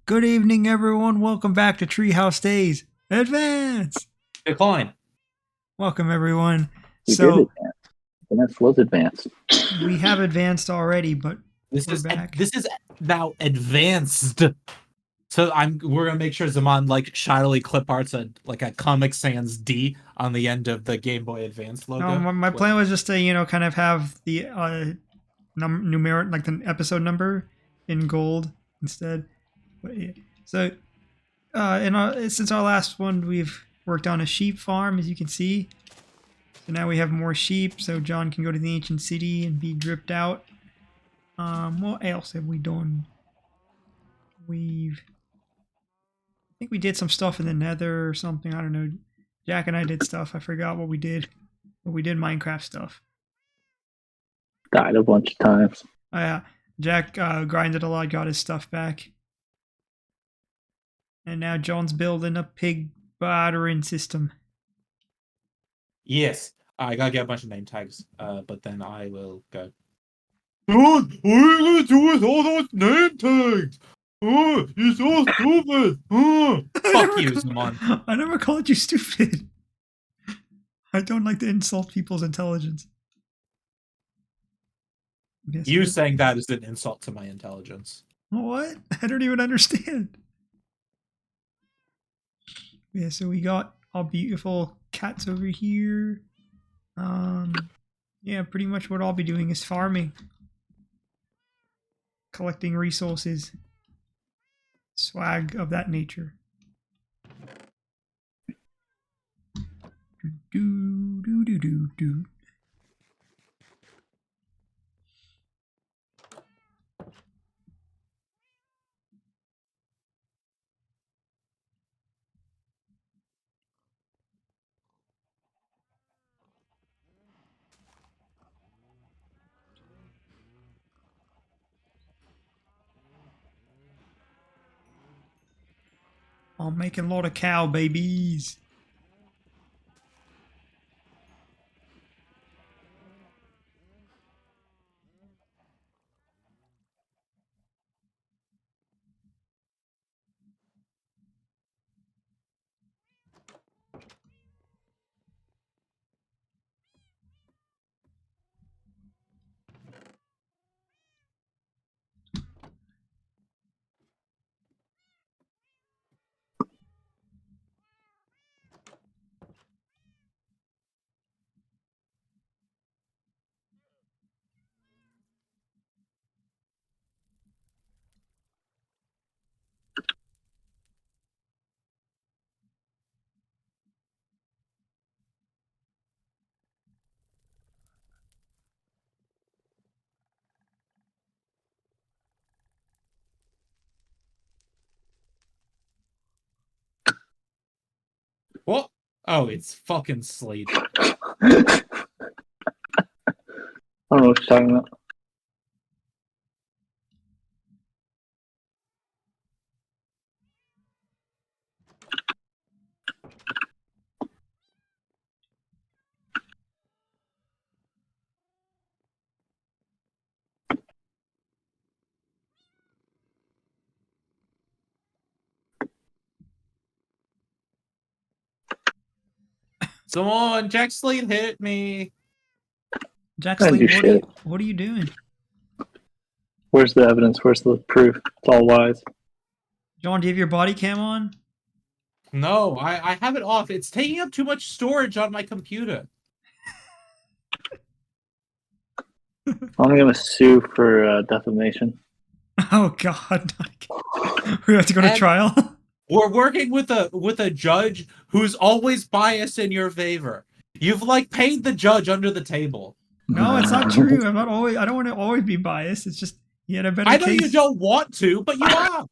Good evening, everyone. Welcome back to Treehouse Days. Advance! Decline. Welcome, everyone. We did So, advance. Advance was advanced. we have advanced already, but This we're is back. this is now advanced. So we're gonna make sure Zaman shittily clip arts like a Comic Sans D on the end of the Game Boy Advance logo. No, my plan was just to, kind of have the numeric, like the episode number in gold instead. But yeah. So, since our last one, we've worked on a sheep farm, as you can see. So now we have more sheep, so John can go to the ancient city and be dripped out. What else have we done? I think we did some stuff in the nether or something. I don't know. Jack and I did stuff. I forgot what we did. But we did Minecraft stuff. Died a bunch of times. Oh, yeah. Jack grinded a lot, got his stuff back. And now John's building a pig bartering system. Yes, I gotta get a bunch of name tags, but then I will go. What are you gonna do with all those name tags? Oh, you're so stupid. Fuck you, Zaman. I never called you stupid. I don't like to insult people's intelligence. Yes, You saying that is an insult to my intelligence. What? I don't even understand. Yeah, so we got our beautiful cats over here. Yeah, pretty much what I'll be doing is farming. Collecting resources. Swag of that nature. Do do do do do. I'm making a lot of cow babies. What? Oh, it's fucking Slade. I don't know what you're talking about. Someone, Jack Slade hit me. Jack Don't do Slade, shit. what are you doing? Where's the evidence? Where's the proof? It's all lies. John, do you have your body cam on? No, I have it off. It's taking up too much storage on my computer. I'm gonna sue for defamation. Oh God. We have to go to And- trial? We're working with a judge who's always biased in your favor. You've paid the judge under the table. No, it's not true. I don't want to always be biased. It's just he had a better I know case. you don't want to, but you are.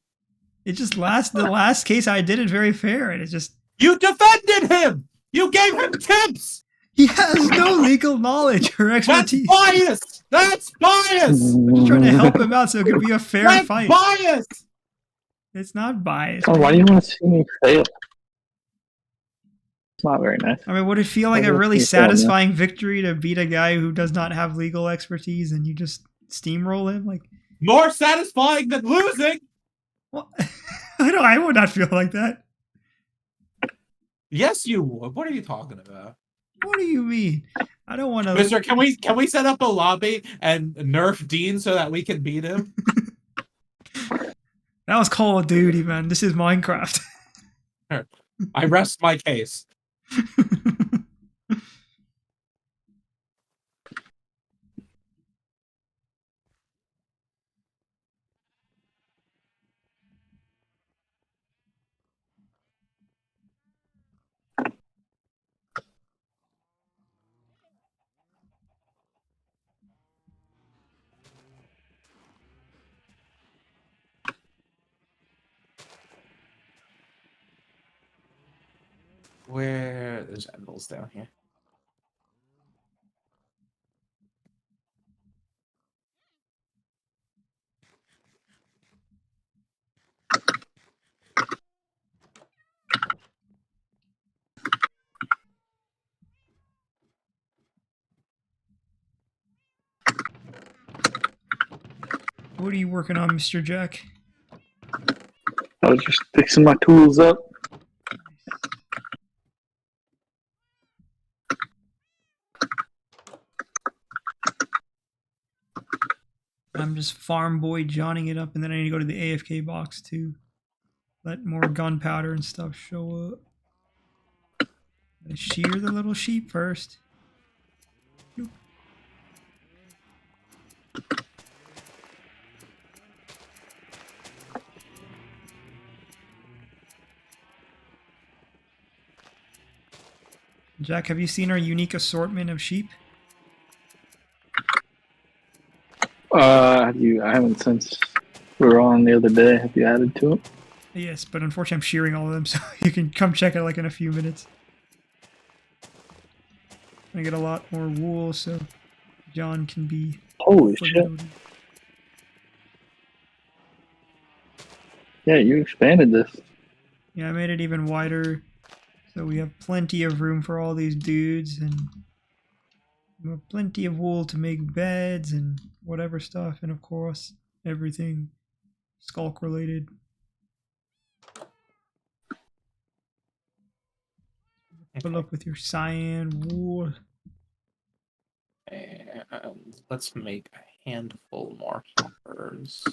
It just the last case I did it very fair, and it just You defended him. You gave him tips. he has no legal knowledge or That's expertise. bias. That's bias. I'm just trying to help him out so it could be a fair That's fight. bias. It's not biased. Oh, why do you want to see me fail? It's not very nice. I mean, would it feel like Why a do you really think so, man? satisfying victory to beat a guy who does not have legal expertise and you just steamroll him? More satisfying than losing. What? No, I would not feel like that. Yes, you would. What are you talking about? What do you mean? I don't want to. Mister, can we set up a lobby and nerf Dean so that we can beat him? That was Call of Duty, man. This is Minecraft. I rest my case. Where there's emeralds down here. What are you working on, Mr. Jack? I was just fixing my tools up. I'm just farm boy Johnning it up, and then I need to go to the AFK box to let more gunpowder and stuff show up. Gotta shear the little sheep first. Jack, have you seen our unique assortment of sheep? I haven't since we were on the other day. Have you added to it? Yes, but unfortunately I'm shearing all of them, so you can come check it like in a few minutes. I get a lot more wool, so John can be Holy fully shit. loaded. Yeah, you expanded this. Yeah, I made it even wider, so we have plenty of room for all these dudes, and we have plenty of wool to make beds and whatever stuff, and of course, everything skulk related. Fill up with your cyan wool. And let's make a handful more hoppers.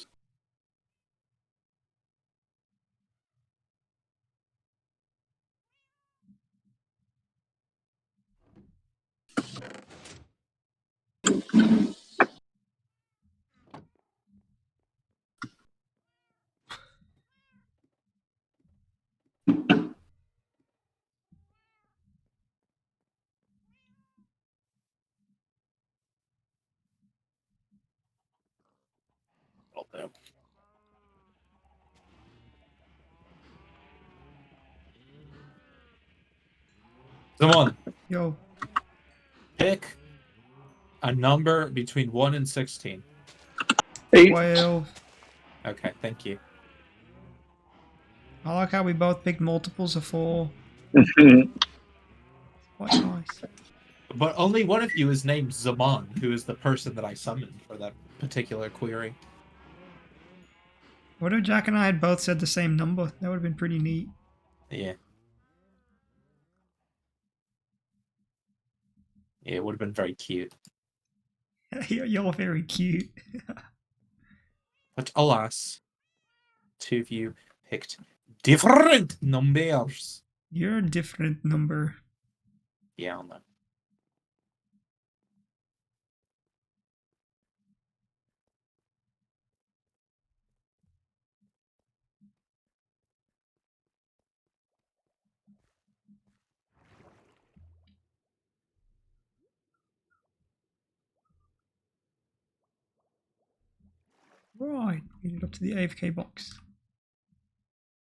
Someone Yo, pick a number between 1 and 16. 8. 12. Okay, thank you. I like how we both picked multiples of 4. Quite nice. But only one of you is named Zaman, who is the person that I summoned for that particular query. What if Jack and I had both said the same number? That would have been pretty neat. Yeah. Yeah, it would have been very cute. You're very cute. But alas, two of you picked different numbers. You're a different number. Yeah, I know. Right, get it up to the AFK box.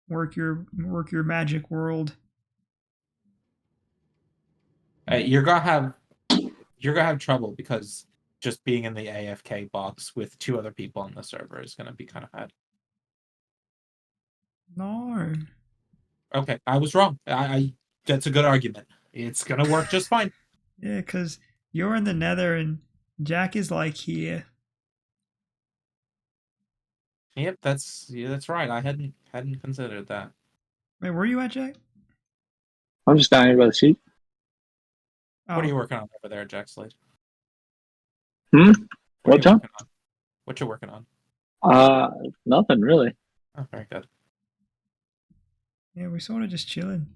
Work your magic world. You're gonna have trouble because just being in the AFK box with 2 other people on the server is gonna be kind of hard. No. Okay, I was wrong. I that's a good argument. It's gonna work just fine. Yeah, because you're in the nether and Jack is like here. Yep, that's right. I hadn't considered that. Wait, where are you at, Jack? I'm just down here by the sheep. What are you Oh, working on over there, Jack Slade? Hmm? What are What, you John? working on? What you working on? Nothing really. Oh, very good. yeah, we're sort of just chilling,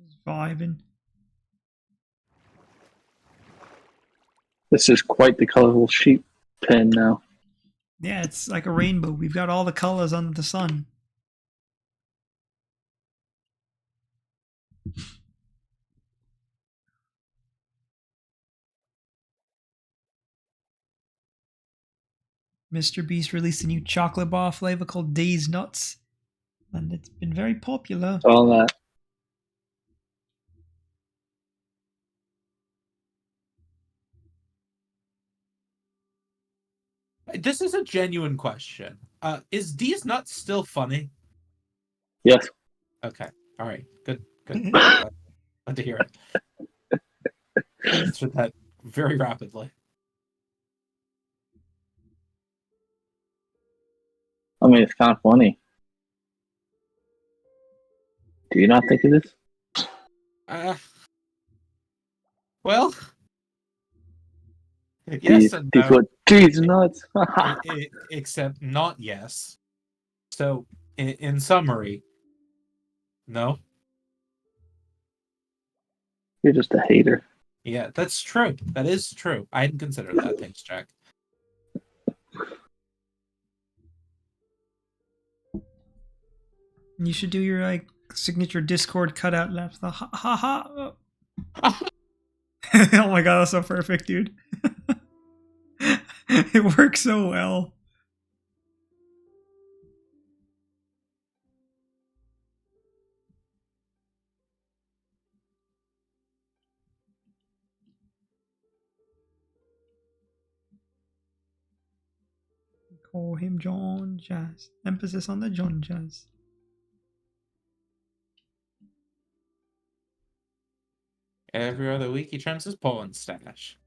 just vibing. This is quite the colorful sheep pen now. Yeah, it's like a rainbow. We've got all the colors under the sun. Mr. Beast released a new chocolate bar flavor called Days Nuts, and it's been very popular. All that. This is a genuine question. Is these nuts still funny? Yes. Okay. All right. Good. Good. Glad to hear it. Answered that very rapidly. I mean, it's kind of funny. Do you not think it is? Well, yes and These no. what? These nuts. Except not yes. So, in summary, no. You're just a hater. Yeah, that's true. That is true. I hadn't considered that. Thanks, Jack. You should do your like signature Discord cutout laugh. The ha ha ha. Oh my god, that's so perfect, dude. It works so well. Call him John Jazz. Emphasis on the John Jazz. Every other week, he trims his pollen stash.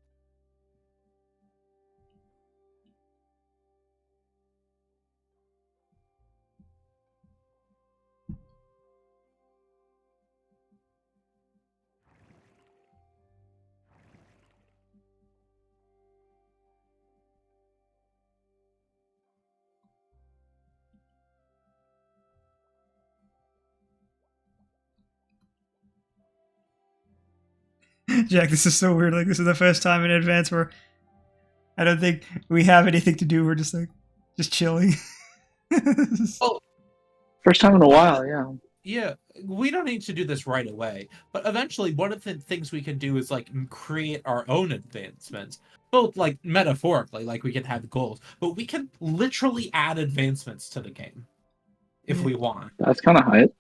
Jack, this is so weird. Like, this is the first time in advance where I don't think we have anything to do. We're just like, just chilling. Oh, First time in a while, yeah. yeah, we don't need to do this right away, but eventually one of the things we can do is like create our own advancements, both like metaphorically, like we can have goals, but we can literally add advancements to the game if Yeah. we want. That's kind of hype.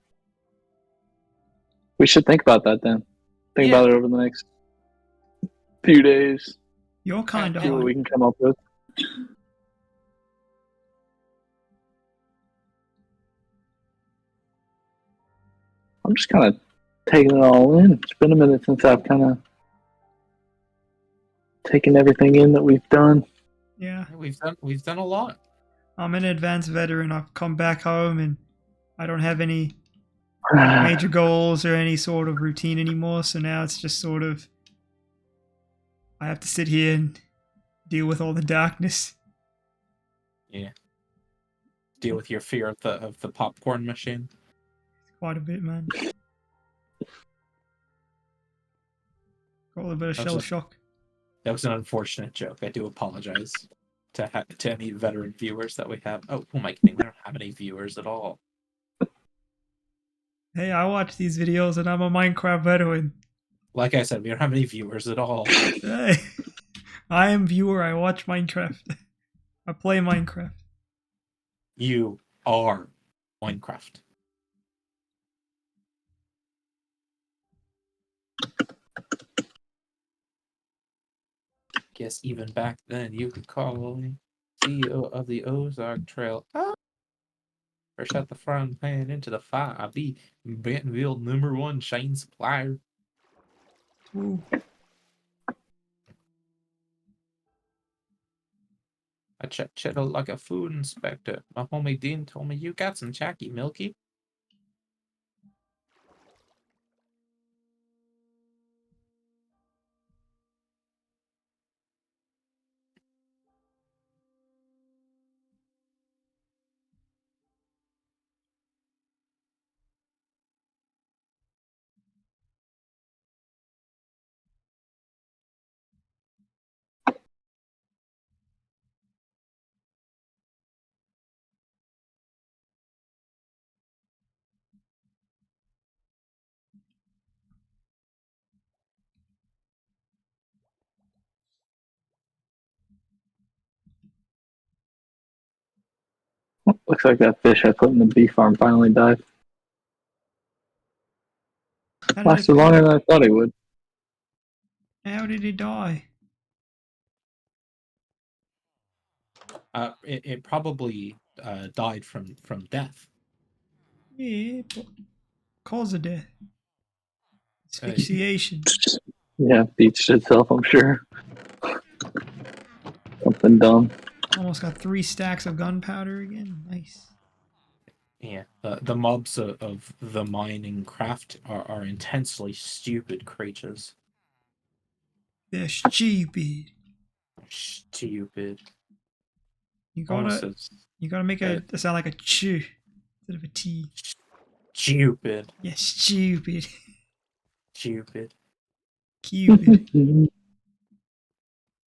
We should think about that then. Think Yeah. about it over the next few days. You're kind of See what hot. we can come up with. I'm just kind of taking it all in. It's been a minute since I've kind of taken everything in that we've done. Yeah. We've done a lot. I'm an advanced veteran. I've come back home and I don't have any major goals or any sort of routine anymore. So now it's just sort of, I have to sit here and deal with all the darkness. Yeah. Deal with your fear of the popcorn machine. Quite a bit, man. Got a little bit of shell shock. That was an unfortunate joke. I do apologize to any veteran viewers that we have. Oh, who am I kidding? We don't have any viewers at all. Hey, I watch these videos and I'm a Minecraft veteran. Like I said, we don't have any viewers at all. Hey, I am viewer. I watch Minecraft. I play Minecraft. You are Minecraft. Guess even back then you could call me CEO of the Ozark Trail. Ah. Fresh out the frying pan into the fire. I be Bentonville #1 Shane supplier. Ooh. I checked like a food inspector. My homie Dean told me you got some Jackie Milky. Looks like that fish I put in the bee farm finally died. How did Lasted longer than I thought it would. how did he die? It probably died from death. Yeah, but cause of death. Uh, Asphyxiation. Yeah, beats itself, I'm sure. Something dumb. Almost got 3 stacks of gunpowder again. Nice. Yeah, the mobs of the mining craft are intensely stupid creatures. They're stupid. Stupid. You Almost gotta as you gotta make a sound like a ch instead of a t. stupid. Yeah, stupid. Stupid. Cupid.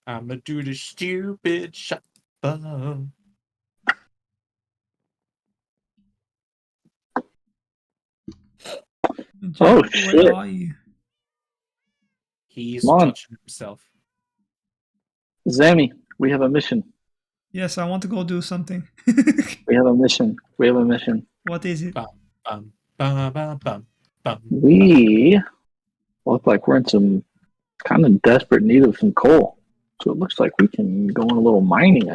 I'ma do the stupid shut up. Oh, Jack, shit. where are you? He's Come on. touching himself. Zammy, we have a mission. Yes, I want to go do something. We have a mission. We have a mission. What is it? Bum, bum, bum, bum, bum, bum. We look like we're in some kind of desperate need of some coal. So it looks like we can go on a little mining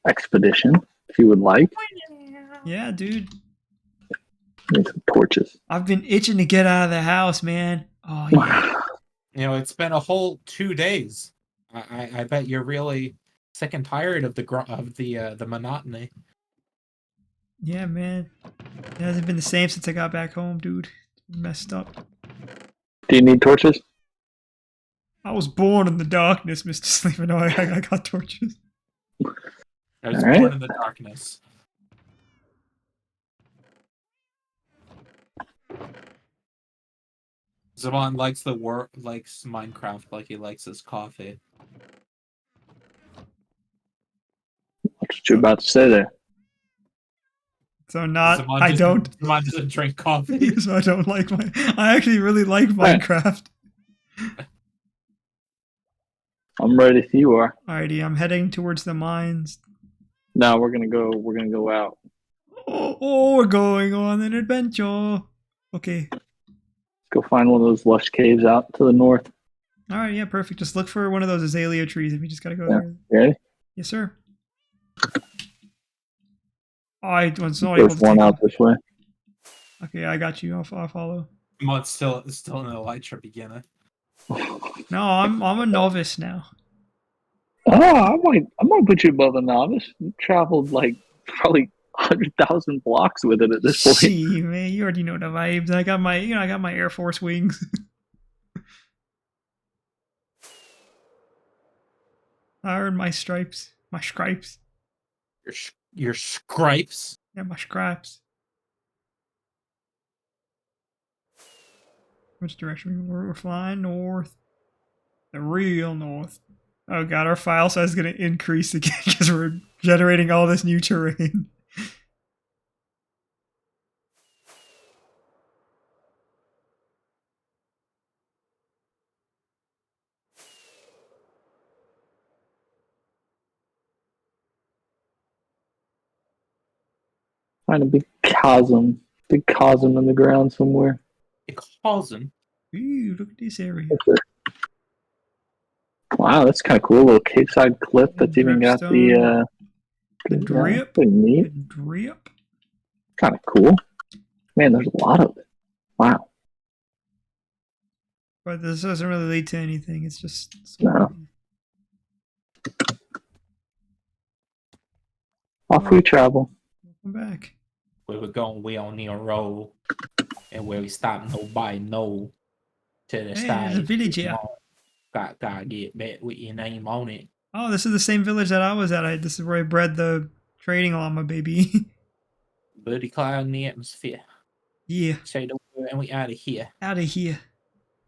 expedition if you would like. Yeah, dude. Need some torches. I've been itching to get out of the house, man. Oh yeah. You know, it's been a whole 2 days. I bet you're really sick and tired of the monotony. Yeah, man. It hasn't been the same since I got back home, dude. It's messed up. Do you need torches? I was born in the darkness, Mr. Sleeper. No, I got torches. I was All right. born in the darkness. Zaman likes likes Minecraft like he likes his coffee. What's what you're about to say there? So not Zaman I don't. Zaman doesn't drink coffee. So I don't like my I actually really like Right. Minecraft. I'm ready if you are. Alrighty, I'm heading towards the mines. Now we're gonna go out. Oh, we're going on an adventure. Okay. Go find one of those lush caves out to the north. Alright, yeah, perfect. Just look for one of those azalea trees if you just gotta go Yeah. there. You ready? Yes, sir. I was not able There's to one take out off. this way. Okay, I got you. I'll follow. Zaman's still an elytra beginner. No, I'm a novice now. Oh, I might put you above a novice. You traveled like probably 100,000 blocks with it at this point. Gee, man, you already know the vibes. I got my Air Force wings. I earned my stripes. My stripes. Your scripes. Yeah, my stripes. Which direction? We're flying north. The real north. Oh god, our file size is going to increase again because we're generating all this new terrain. Find a big chasm in the ground somewhere. It calls him. Ooh, look at this area. Wow, that's kind of cool. A little cape-side cliff that's even got the drip. pretty The neat. drip. Kind of cool. Man, there's a lot of it. Wow. But this doesn't really lead to anything. It's just No. Off we travel. Welcome back. Where we going, we on the road. And where we stop, nobody know. To the Hey, there's a side. village here. Gotta get back with your name on it. Oh, this is the same village that I was at. This is where I bred the trading llama baby. Birdie cloud in the atmosphere. Yeah, Say the word and we out of here. out of here.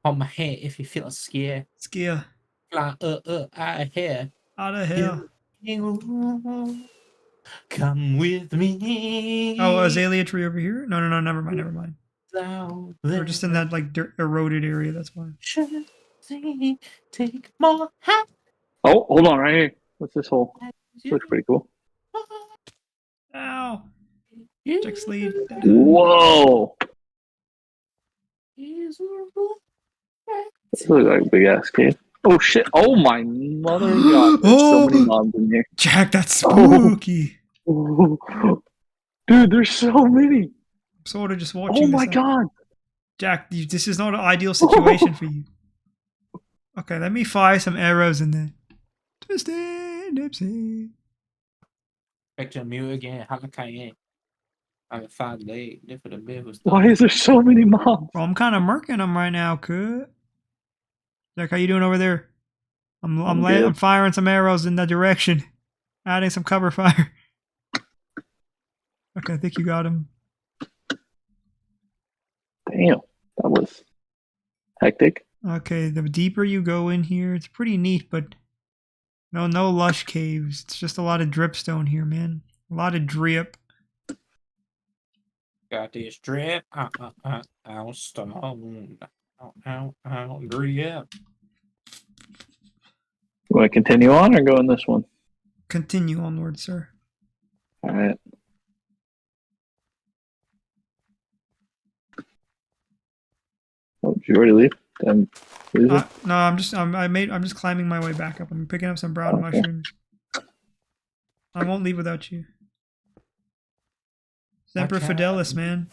On my head if you feeling scared. Scare. Fly out of here. Out of here. Come with me. Oh, azalea tree over here? No, never mind. We're just in that like eroded area, that's why. Take more Oh, hold on, right here. What's this hole? Looks pretty cool. Ow! Check sleeve. Whoa! This looks like a big ass cave. Oh shit! Oh my mother of God! There's so many mobs in here. Jack, that's spooky. Oh. Dude, there's so many. I'm sort of just watching. Oh my God! Jack, this is not an ideal situation for you. Okay, let me fire some arrows in there. Twisted Nipsey. Back to Mew again. How can I'm a 5 leg. For the middle. Why is there so many mobs? Well, I'm kind of murking them right now, cut. Jack, how you doing over there? I'm firing some arrows in that direction. Adding some cover fire. Okay, I think you got him. Damn, that was hectic. Okay, the deeper you go in here, it's pretty neat, but no lush caves. It's just a lot of dripstone here, man. A lot of drip. Got this drip. Stone. Drip. You want to continue on or go in this one? Continue onward, sir. All right. Oh, did you already leave? No, I'm just climbing my way back up. I'm picking up some brown mushrooms. I won't leave without you. Semper Fidelis, man.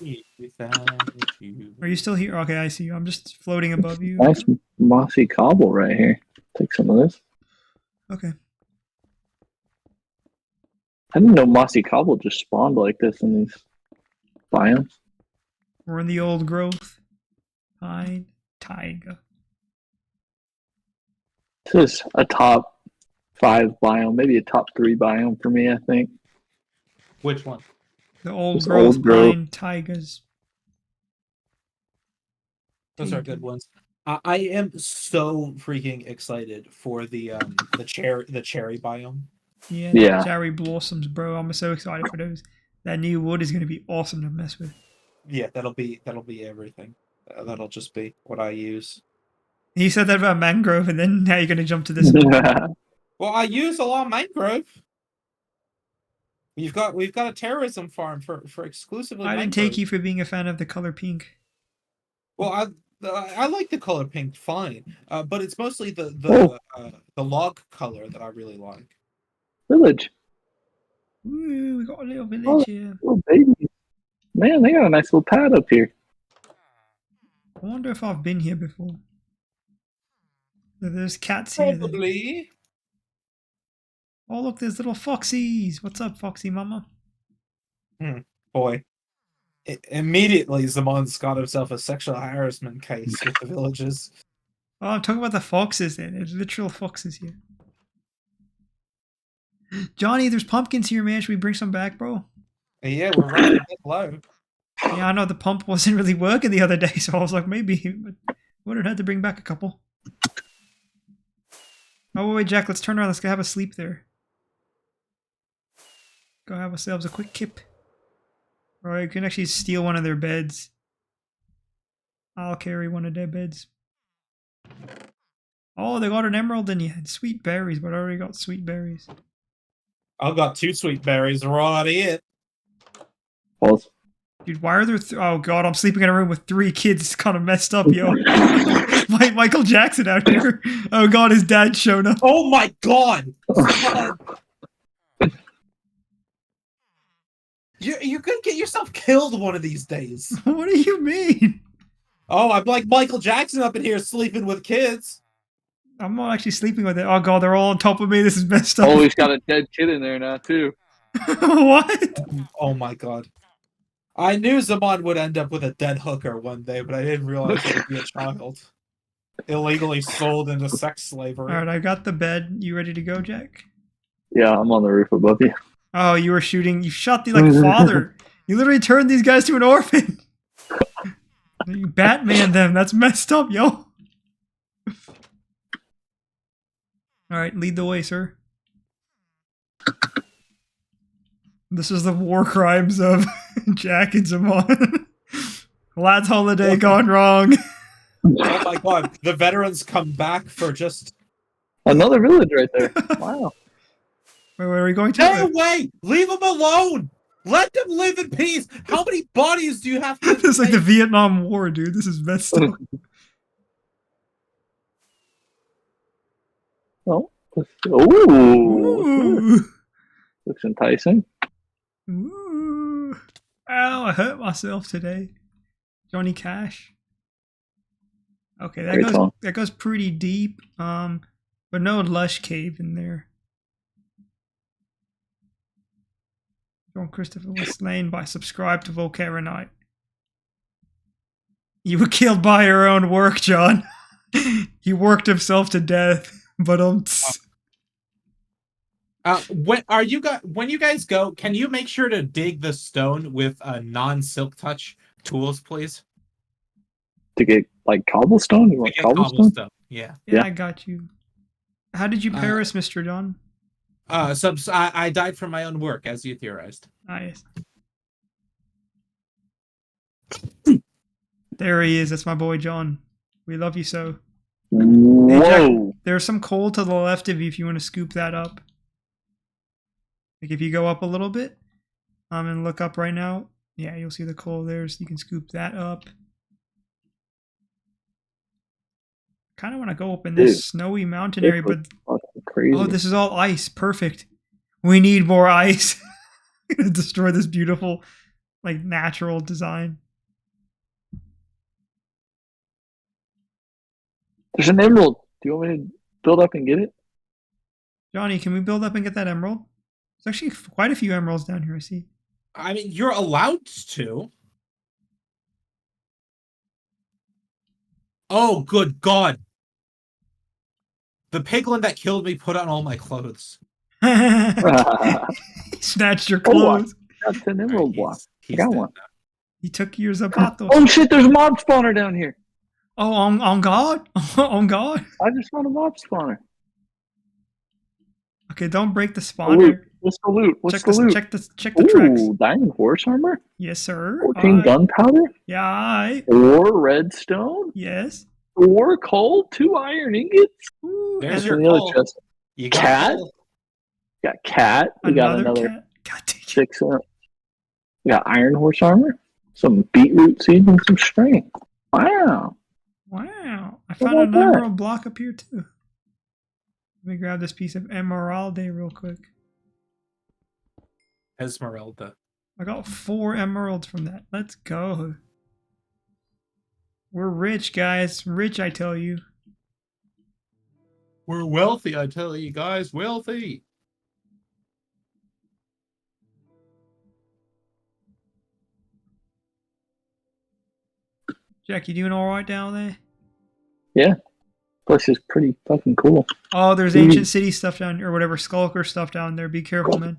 Are you still here? Okay, I see you. I'm just floating above you. Nice mossy cobble right here. Take some of this. Okay. I didn't know mossy cobble just spawned like this in these biomes. We're in the old growth. Pine, taiga. This is a top 5 biome, maybe a top 3 biome for me, I think. Which one? The old This growth old growth. pine taigas. Those are good ones. I am so freaking excited for the cherry biome. Yeah. Cherry blossoms, bro. I'm so excited for those. That new wood is going to be awesome to mess with. Yeah, that'll be everything. That'll just be what I use. You said that about mangrove, and then now you're going to jump to this. Well, I use a lot of mangrove. We've got a terrorism farm for exclusively. I didn't take you for being a fan of the color pink. Well, I like the color pink fine, but it's mostly the log color that I really like. Village. Ooh, we got a little village here. Little babies. Man, they got a nice little pad up here. I wonder if I've been here before. There's cats here. Probably. Oh, look, there's little foxies. What's up, foxy mama? Boy. Immediately, Zamon's got himself a sexual harassment case with the villagers. Oh, I'm talking about the foxes then. There's literal foxes here. Johnny, there's pumpkins here, man. Should we bring some back, bro? Yeah, we're running a bit low. Yeah, I know the pump wasn't really working the other day, so I was like, maybe. But would have had to bring back a couple. Oh, wait, Jack, let's turn around. Let's go have a sleep there. Go have ourselves a quick kip. Or you can actually steal one of their beds. I'll carry one of their beds. Oh, they got an emerald in you. Sweet berries, but I already got sweet berries. I've got 2 sweet berries right here. Pause. Dude, why are there... oh, God, I'm sleeping in a room with 3 kids. It's kind of messed up, yo. Michael Jackson out here. Oh, God, his dad showed up. Oh, my God. You're going to get yourself killed one of these days. What do you mean? Oh, I'm like Michael Jackson up in here sleeping with kids. I'm not actually sleeping with it. Oh, God, they're all on top of me. This is messed up. Oh, he's got a dead kid in there now, too. What? Oh my god. I knew Zaman would end up with a dead hooker one day, but I didn't realize it would be a child. Illegally sold into sex slavery. All right, I got the bed. You ready to go, Jack? Yeah, I'm on the roof above you. Oh, you were shooting. You shot the like father. You literally turned these guys to an orphan. You Batman them. That's messed up, yo. All right, lead the way, sir. This is the war crimes of Jack and Zaman. Lad's holiday gone wrong. Oh my god, the veterans come back for just... Another village right there. Wow. Wait, where are we going to? No way! Leave them alone! Let them live in peace! How many bodies do you have to This is like the Vietnam War, dude. This is messed up. Oh. Ooh. Ooh. Looks enticing. Ooh. Ow, I hurt myself today. Johnny Cash. Okay, that goes pretty deep. But no lush cave in there. John Christopher was slain by subscribe to Volcaronite. You were killed by your own work, John. He worked himself to death. But when you guys go, can you make sure to dig the stone with non-silk touch tools, please? To get like cobblestone? You want cobblestone? Yeah. Yeah, I got you. How did you perish, Mr. John? I died from my own work, as you theorized. Nice. There he is. That's my boy John. We love you so. Whoa! Hey, Jack, there's some coal to the left of you if you want to scoop that up. Like if you go up a little bit, and look up right now, yeah, you'll see the coal there, so you can scoop that up. Kind of want to go up in this snowy mountain area, but crazy. Oh, this is all ice. Perfect. We need more ice to destroy this beautiful, like natural design. There's an emerald. Do you want me to build up and get it? Johnny, can we build up and get that emerald? There's actually quite a few emeralds down here, I see. I mean, you're allowed to. Oh, good God. The piglin that killed me put on all my clothes. He snatched your clothes. That's an emerald block. I got one. He took your zapatos. Oh shit, there's a mob spawner down here. Oh, on God? On God? I just found a mob spawner. Okay, don't break the spawner. What's the loot? Check the tracks. Ooh, diamond horse armor? Yes, sir. 14 gunpowder? Yeah, 4 redstone? Yes. 4 coal? 2 iron ingots? Ooh, there's your coal. You got cat? Got cat. We got another cat. God, 6. We got iron horse armor. Some beetroot seeds and some string. Wow. Wow. I found an emerald block up here too. Let me grab this piece of emerald real quick. Esmeralda. I got 4 emeralds from that. Let's go. We're rich, guys. Rich, I tell you. We're wealthy, I tell you guys. Wealthy. Jack, you doing all right down there? Yeah. Place is pretty fucking cool. Oh, there's ancient city stuff down, or whatever, skulker stuff down there. Be careful, man.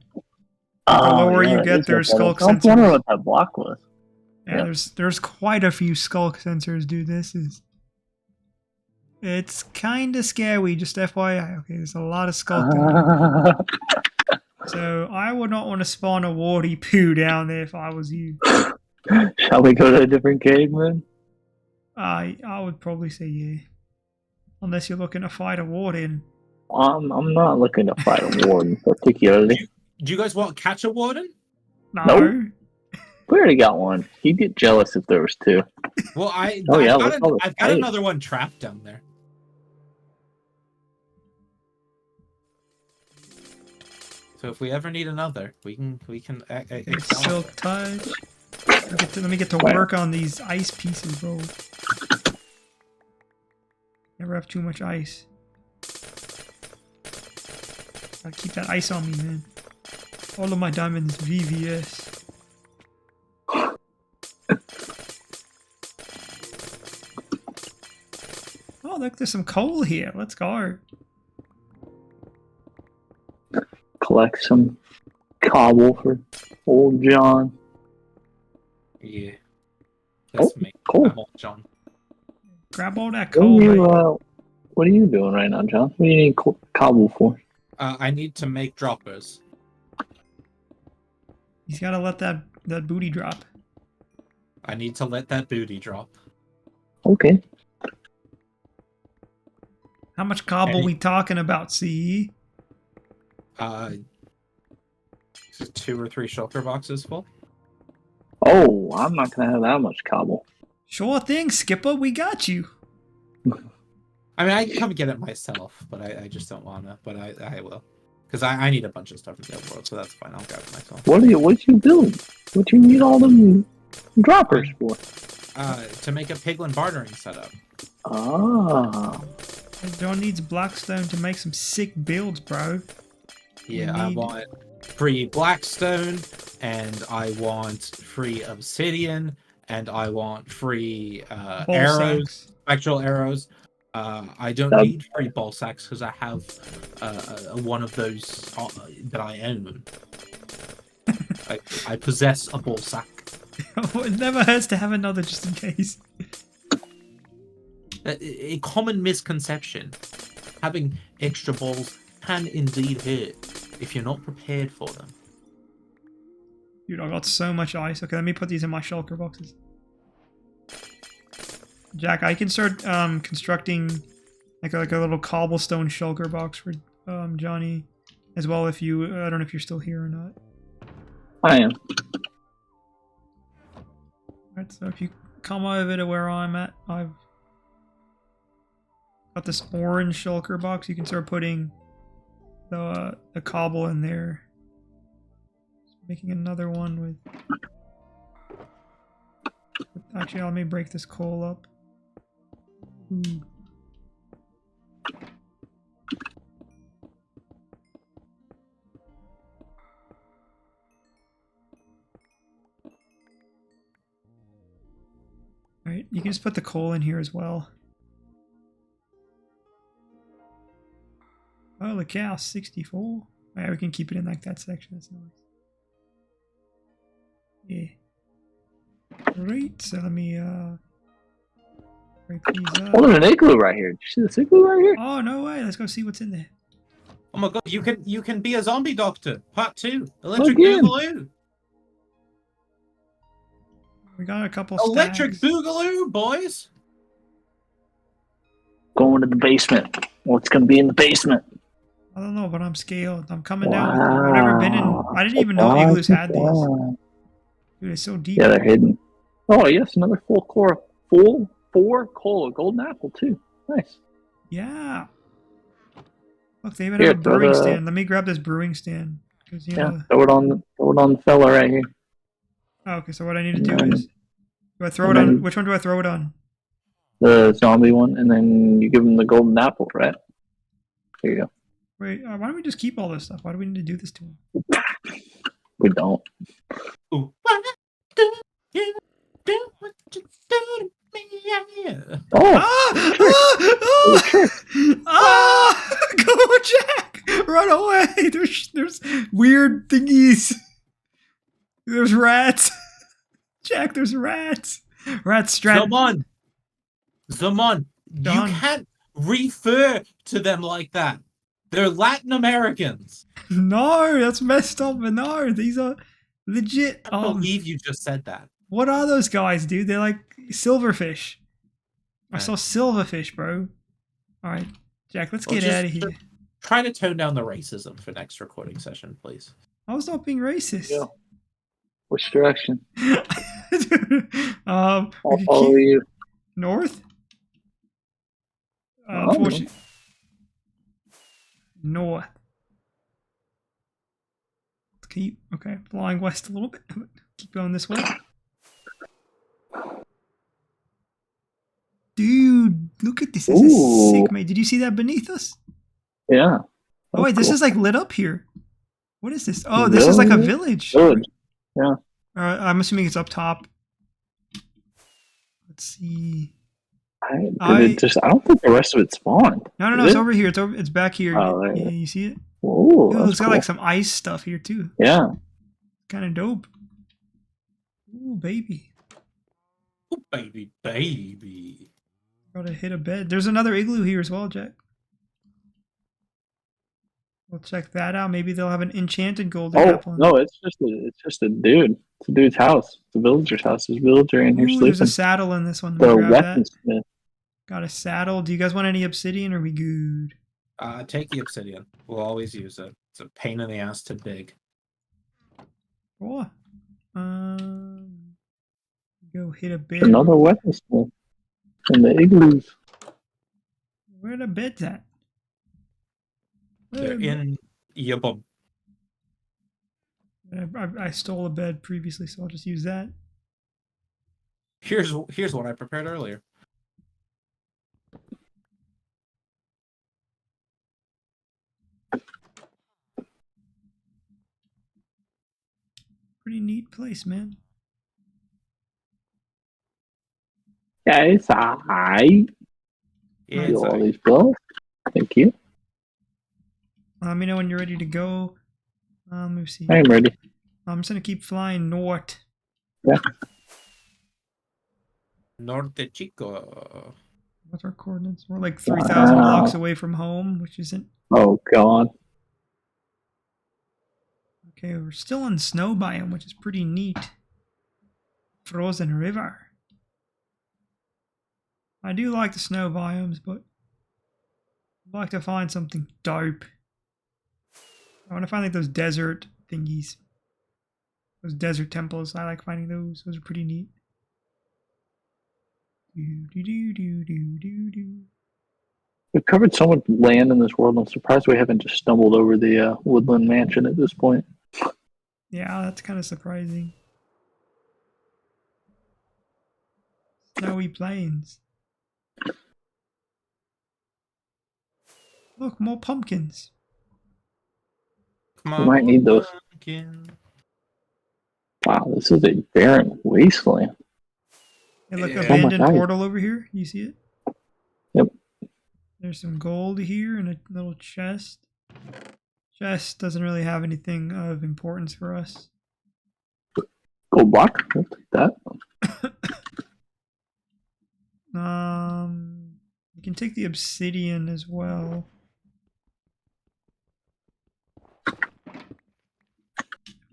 The lower you get, there's skulk sensors. I wonder what that block was. Yeah, there's quite a few skulk sensors, dude. It's kind of scary, just FYI. Okay, there's a lot of skulk down there. So I would not want to spawn a warty poo down there if I was you. Shall we go to a different cave, man? I would probably say yeah. Unless you're looking to fight a warden. I'm not looking to fight a warden particularly. Do you guys want to catch a warden? No. Nope. We already got one. He'd get jealous if there was 2. Well, I've got hey. another one trapped down there. So if we ever need another, we can. Silk touch. Let me get to work on these ice pieces, bro. Never have too much ice. Gotta keep that ice on me, man. All of my diamonds VVS. Oh, look, there's some coal here. Let's go. Collect some cobble for old John. Yeah. That's me. Cool. I'm old John. Grab all that What coal, are you, mate. what are you doing right now, John? What do you need cobble for? I need to make droppers. He's gotta let that booty drop. I need to let that booty drop. Okay. How much cobble Hey. we talking about, CE? 2 or 3 shulker boxes full. Oh, I'm not gonna have that much cobble. Sure thing, Skipper. We got you. I mean, I can come get it myself, but I just don't wanna. But I will, because I need a bunch of stuff in the overworld, so that's fine. I'll grab it myself. What you building? What you need all them droppers for? To make a piglin bartering setup. Ah. John needs blackstone to make some sick builds, bro. Yeah, We I need- want free blackstone, and I want free obsidian, and I want free Ball arrows, sacks. spectral arrows. I don't That- need free ball sacks because I have one of those that I own. I possess a ball sack. It never hurts to have another just in case. A common misconception: having extra balls can indeed hurt if you're not prepared for them. Dude, I got so much ice. Okay, let me put these in my shulker boxes. Jack, I can start constructing like a little cobblestone shulker box for Johnny as well. If you, I don't know if you're still here or not. I am. Alright, so if you come over to where I'm at, I've got this orange shulker box. You can start putting the cobble in there. Making another one with... Actually, let me break this coal up. Ooh. Alright, you can just put the coal in here as well. Oh, the cow, 64. Alright, we can keep it in like that section. That's nice. Yeah. Great. So let me break these up. Oh, there's an igloo right here. Did you see this igloo right here? Oh no way! Let's go see what's in there. Oh my god, you can be a zombie doctor. Part 2. Electric Again. Boogaloo. We got a couple Electric stacks. Boogaloo, boys. Going to the basement. What's gonna be in the basement? I don't know, but I'm scaled. I'm coming down. I've never been in. I didn't even know Wow. igloos had these. Dude, it's so deep. Yeah, they're hidden. Oh yes, another full 4 coal, a golden apple too. Nice. Yeah. Look, they even Here, have a throw brewing the- stand. Let me grab this brewing stand. Cause, you Yeah, know... throw it on the fella right here. Oh, okay, so what I need to do And is... Do I throw and it on... then- Which one do I throw it on? The zombie one, and then you give him the golden apple, right? Here you go. Wait, why don't we just keep all this stuff? Why do we need to do this to him? We don't. Ooh. Why do you do what you do to me? Yeah. Oh, Ah! sure. Ah! Ah! Go, Jack! Run away! There's weird thingies. There's rats. Jack, there's rats. Rats strat. Zaman, Done. you can't refer to them like that. They're Latin Americans. No, that's messed up. But no, these are legit. I can't believe you just said that. What are those guys, dude? They're like silverfish. I Right. saw silverfish, bro. All right, Jack, let's Well, get just out of here. Try to tone down the racism for next recording session, please. I was not being racist. Yeah. Which direction? we I'll could follow keep you. north. Oh. Unfortunately, north. Let's keep flying west a little bit. Keep going this way. Dude, look at this. This is Ooh. sick, mate. Did you see that beneath us? Yeah. Oh wait, That's this cool. is like lit up here. What is this? Oh, this is like a village. Village. Yeah. I'm assuming it's up top. Let's see. I don't think the rest of it spawned. No, Did it's it? over here. It's back here. Oh, there it Yeah, is. you see it? Ooh, Ooh, that's it's got cool. like some ice stuff here too. Yeah. Kind of dope. Ooh, baby. Oh, baby, baby. Gotta hit a bed. There's another igloo here as well, Jack. We'll check that out. Maybe they'll have an enchanted golden Oh apple. no, it's just a dude. It's a dude's house. It's a villager's house. There's a villager in here Ooh, there's a sleeping. saddle in this one. Let me The grab that. weaponsmith. Got a saddle. Do you guys want any obsidian or are we good? Take the obsidian. We'll always use it. It's a pain in the ass to dig. Oh. Go hit a bed. Another weaponsmith in the igloos. Where the bed's at? They're in your bum. I stole a bed previously, so I'll just use that. Here's what I prepared earlier. Pretty neat place, man. Yeah, it's alright. Yeah, Do it's all like, these bills. Thank you. Let me know when you're ready to go. Let me see. I am ready. I'm just gonna keep flying north. Yeah. Norte Chico. What's our coordinates? We're like 3,000 blocks away from home, which isn't. Oh god. Okay, we're still in snow biome, which is pretty neat. Frozen river. I do like the snow biomes, but I'd like to find something dope. I want to find like those desert thingies. Those desert temples. I like finding those. Those are pretty neat. We've covered so much land in this world. I'm surprised we haven't just stumbled over the woodland mansion at this point. Yeah, that's kind of surprising. Snowy plains. Look, more pumpkins. Come We on, might need those. pumpkin. Wow, this is a barren wasteland. Hey, look, Yeah. abandoned Oh my God. portal over here. You see it? Yep. There's some gold here and a little chest. Chest doesn't really have anything of importance for us. Gold block. I'll take that. You can take the obsidian as well.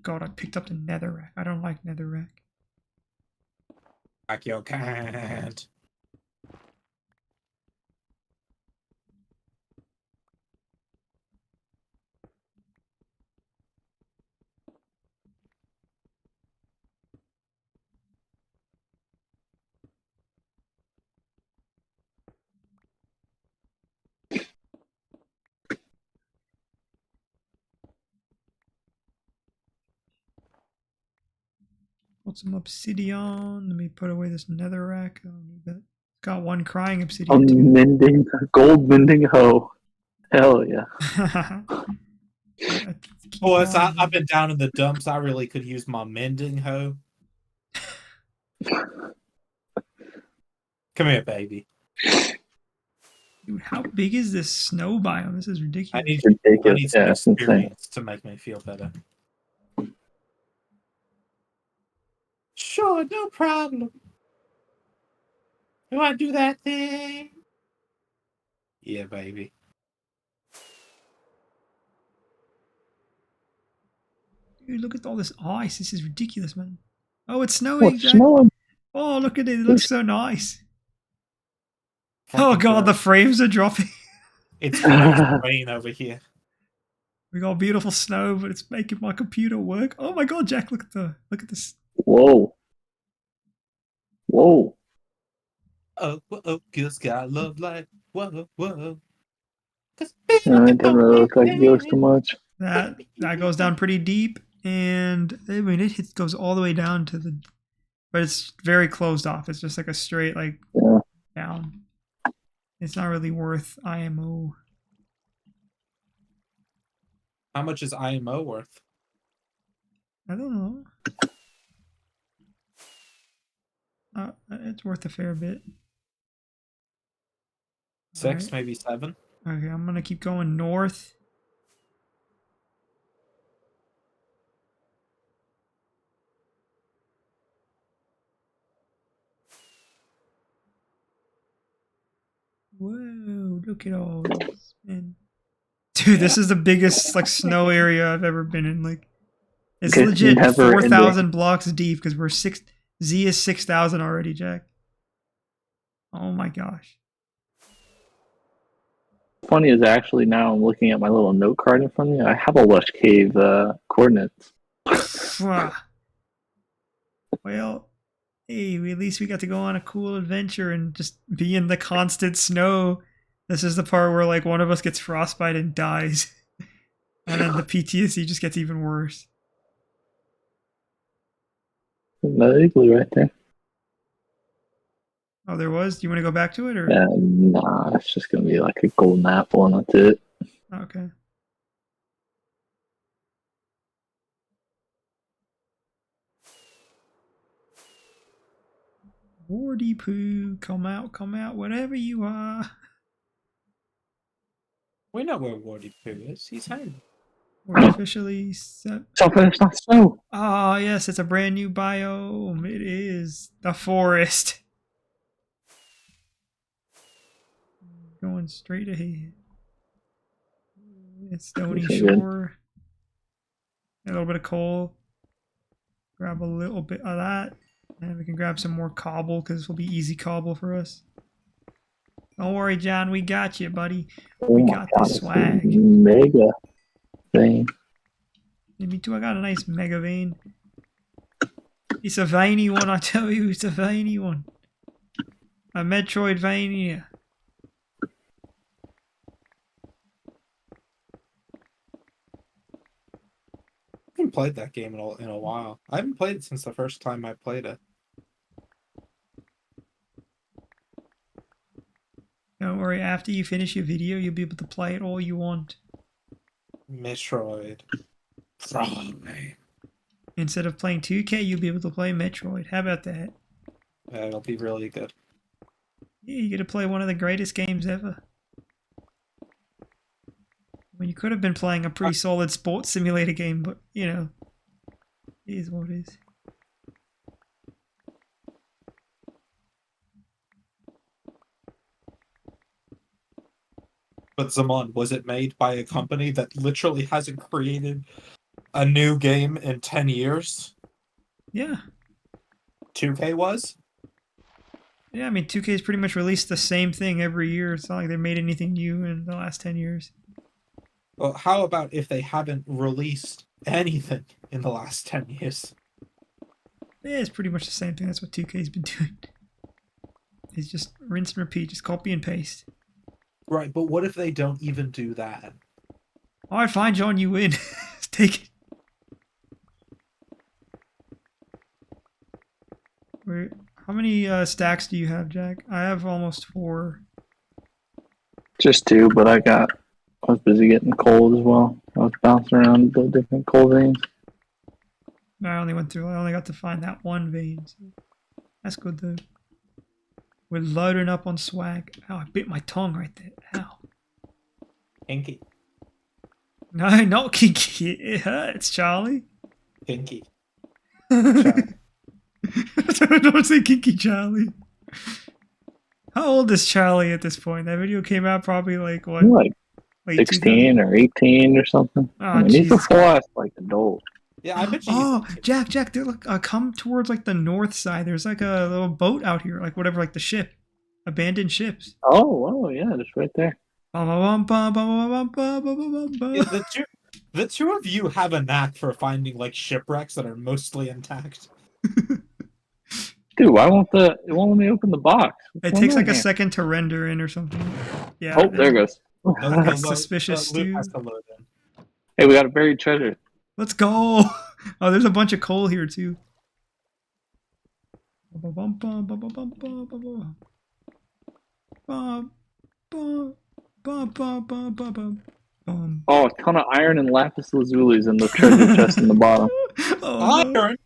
God, I picked up the netherrack. I don't like netherrack. Like your cat. Put some obsidian. Let me put away this netherrack. I don't need that. It's got one crying obsidian too. Gold mending hoe. Hell yeah. Boys, I've been down in the dumps. I really could use my mending hoe. Come here, baby. Dude, how big is this snow biome? This is I ridiculous. need Ridiculous. some Yeah, it's insane. experience to make me feel better. Sure, no problem. You want to do that thing? Yeah, baby. Dude, look at all this ice. This is ridiculous, man. Oh, it's snowing, What's Jack. snowing? Oh, look at it. It looks so nice. Oh, Fucking God, girl. the frames are dropping. It's gonna rain over here. We got beautiful snow, but it's making my computer work. Oh my God, Jack, look at this. Whoa. Whoa. Oh, girls got love like whoa, whoa. It doesn't really look like it goes too much. That goes down pretty deep, and I mean it goes all the way down to the, but it's very closed off. It's just like a straight like Yeah. down. It's not really worth IMO. How much is IMO worth? I don't know. It's worth a fair bit. 6, Alright. maybe 7. Okay, I'm gonna keep going north. Whoa, look at all this, man. Dude, this is the biggest like snow area I've ever been in. Like, it's Okay, legit never ending. 4,000 blocks deep because we're six. Z is 6,000 already, Jack. Oh my gosh. Funny is actually now I'm looking at my little note card in front of me. I have a Lush Cave coordinates. Well, hey, at least we got to go on a cool adventure and just be in the constant snow. This is the part where like one of us gets frostbite and dies. And then the PTSD just gets even worse. Another igloo right there. Oh, there was? Do you want to go back to it or? Nah, it's just gonna be like a golden apple and that's it. Okay. Wardy poo, come out, whatever you are. We know where Wardy Poo is. He's home. We're officially set. So it's not snow. Ah, yes, it's a brand new biome. It is the forest. Going straight ahead. It's Stony This is good. Shore. A little bit of coal. Grab a little bit of that. And we can grab some more cobble because this will be easy cobble for us. Don't worry, John. We got you, buddy. Oh We my got god, this it's a swag. mega thing. Yeah, me too. I got a nice mega vein. It's a veiny one, I tell you. It's a veiny one. A Metroidvania. I haven't played that game in a while. I haven't played it since the first time I played it. Don't worry, after you finish your video, you'll be able to play it all you want. Metroid. Prime. Instead of playing 2K, you'll be able to play Metroid. How about that? It'll be really good. Yeah, you get to play one of the greatest games ever. Well, you could have been playing a pretty solid sports simulator game, but, you know, it is what it is. But Zaman, was it made by a company that literally hasn't created a new game in 10 years? Yeah. 2K was? Yeah, I mean, 2K's pretty much released the same thing every year. It's not like they made anything new in the last 10 years. Well, how about if they haven't released anything in the last 10 years? Yeah, it's pretty much the same thing. That's what 2K's been doing. It's just rinse and repeat, just copy and paste. Right, but what if they don't even do that? Alright, fine, John, you win. Take it. Wait, how many stacks do you have, Jack? I have almost 4. Just 2, but I was busy getting cold as well. I was bouncing around the different cold veins. I only got to find that one vein. So that's good though. We're loading up on swag. Ow, I bit my tongue right there. Ow. Kinky. No, not kinky. It hurts, Charlie. Kinky. Don't say kinky, Charlie. How old is Charlie at this point? That video came out probably like what? Like Late 16 or 18 or something. Oh, I mean, these Jesus. before us like adult. Yeah, I bet you. Oh, Jack, they're like, come towards like the north side. There's like a little boat out here, like whatever, like the ship, abandoned ships. Oh, yeah, just right there. The two of you have a knack for finding like shipwrecks that are mostly intact. Dude, why won't it won't let me open the box? It takes like a second to render in or something. Yeah. Oh, there it goes. That's suspicious, Loot has too. to load in. Hey, we got a buried treasure. Let's go. Oh, there's a bunch of coal here too. Oh, a ton of iron and lapis lazulis in the treasure chest in the bottom. Oh, no. Iron.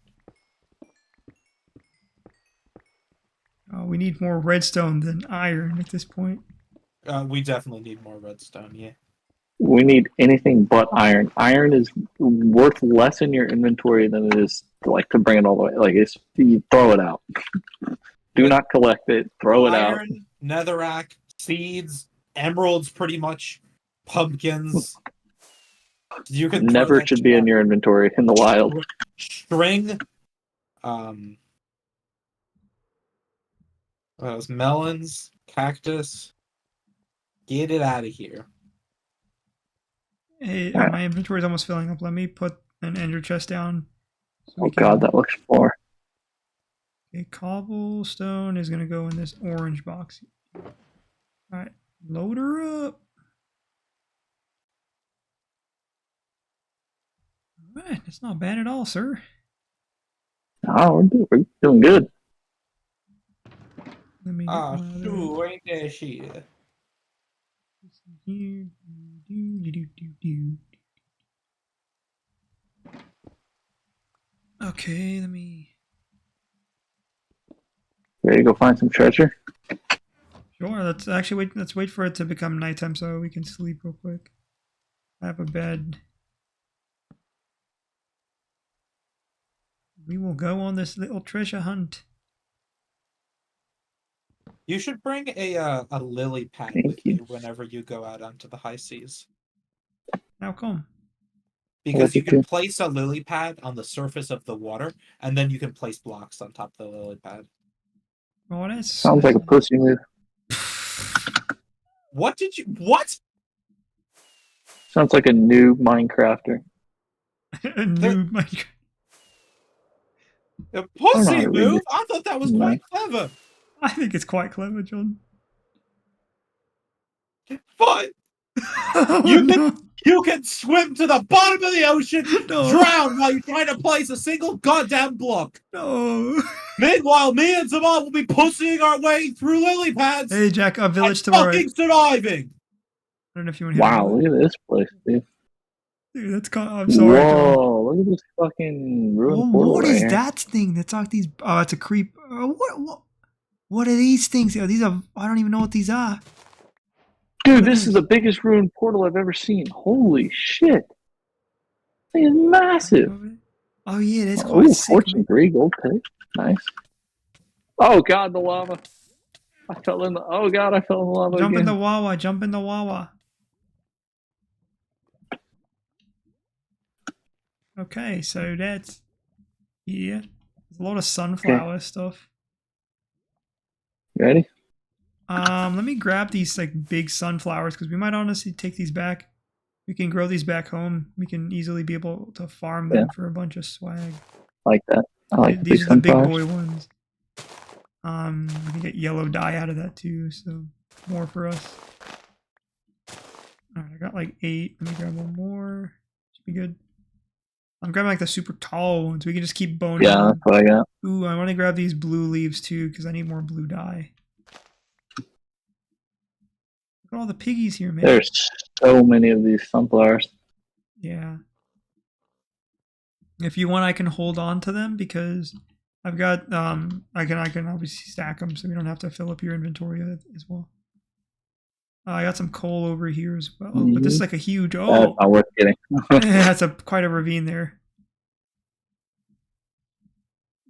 Oh, we need more redstone than iron at this point. We definitely need more redstone. Yeah. We need anything but iron. Iron is worth less in your inventory than it is to bring it all the way. Like you throw it out. Do not collect it. Throw it out. Iron, netherrack, seeds, emeralds, pretty much, pumpkins. You can Never should be in your inventory in the wild. String. What else? Melons, cactus. Get it out of here. Hey, my inventory is almost filling up. Let me put an ender chest down. So Oh god, that looks far. Okay, cobblestone is going to go in this orange box. Alright, load her up. Alright, that's not bad at all, sir. Oh, we're doing good. Let me shoot, ain't that shit. Okay, let me... Ready to go find some treasure? Sure, let's wait for it to become nighttime so we can sleep real quick. I have a bed. We will go on this little treasure hunt. You should bring a lily pad with you whenever you go out onto the high seas. How come? Because you can place a lily pad on the surface of the water, and then you can place blocks on top of the lily pad. Oh, that sounds like a pussy move. What? Sounds like a new Minecrafter. A new Minecraft. A pussy move? I thought that was quite clever. I think it's quite clever, John. But you can swim to the bottom of the ocean, drown while you're trying to place a single goddamn block. No. Meanwhile, me and Zaman will be pussying our way through lily pads. Hey, Jack, a village to fucking surviving. I don't know if you want to hear Wow, look at this place, dude. Dude, that's I'm sorry. Whoa, look at this fucking ruined portal. What right is here. that thing? That's like these. Oh, it's a creep. What are these things? These are. I don't even know what these are. Dude, this is the biggest ruined portal I've ever seen. Holy shit. This thing is massive. Oh, yeah, that's quite sick. Fortune 3 gold pick. Nice. Oh, God, the lava. I fell in the lava Jump again. in the Wawa. Jump in the Wawa. Okay, so that's... Yeah. There's a lot of sunflower stuff. You ready? Let me grab these like big sunflowers because we might honestly take these back. We can grow these back home. We can easily be able to farm them for a bunch of swag. Like that. I like these are the big boy ones. We can get yellow dye out of that too, so more for us. Alright, I got like 8. Let me grab one more. Should be good. I'm grabbing like the super tall ones. We can just keep boning. Yeah, that's what I got. Ooh, I want to grab these blue leaves too because I need more blue dye. Look at all the piggies here, man. There's so many of these sunflowers. Yeah. If you want, I can hold on to them because I've got I can obviously stack them so we don't have to fill up your inventory as well. I got some coal over here as well, but this is like a huge. That's not worth getting. That's quite a ravine there.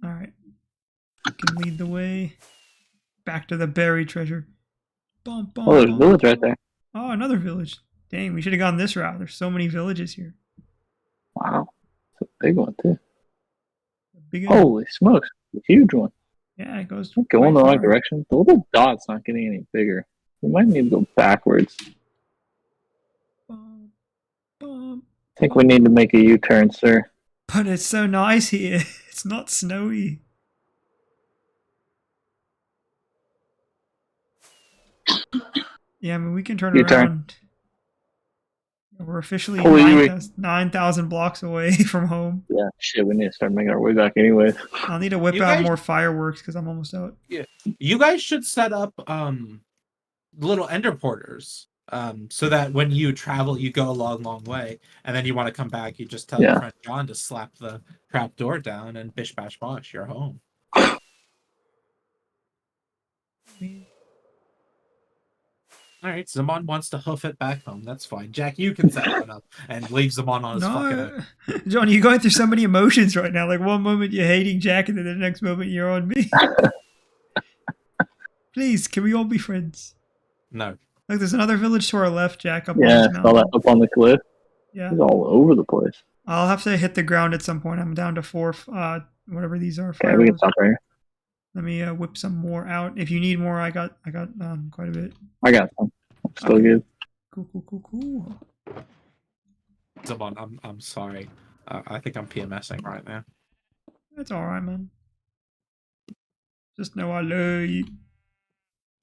All right, you can lead the way back to the buried treasure. Bum, bum, there's a village right there. Oh, another village. Dang, we should have gone this route. There's so many villages here. Wow, it's a big one too. Big Holy smokes, a huge one. Yeah, it goes. Going the right direction. The little dot's not getting any bigger. We might need to go backwards. I think we need to make a U-turn, sir. But it's so nice here. It's not snowy. Yeah, I mean, we can turn around. We're officially 9,000 blocks away from home. Yeah, shit, we need to start making our way back anyways. I'll need to whip out more fireworks because I'm almost out. Yeah. You guys should set up little ender porters So that when you travel, you go a long way, and then you want to come back, you just tell your Yeah. friend John to slap the trap door down, and bish bash bosh, you're home. All right, Zaman wants to hoof it back home. That's fine. Jack, you can set one up and leave Zaman on his fucking own. No, John, you're going through so many emotions right now. Like one moment you're hating Jack, and then the next moment you're on me. Please, can we all be friends? No. Look, there's another village to our left, Jack, up on Yeah, this I saw that mountain. up on the cliff. Yeah, It's all over the place. I'll have to hit the ground at some point. I'm down to 4, whatever these are. Okay, we can Fireworks. stop right here. Let me whip some more out. If you need more, I got quite a bit. I got some. I'm still Okay. good. Cool. Zaman, I'm sorry. I think I'm PMSing right now. That's all right, man. Just know I love you.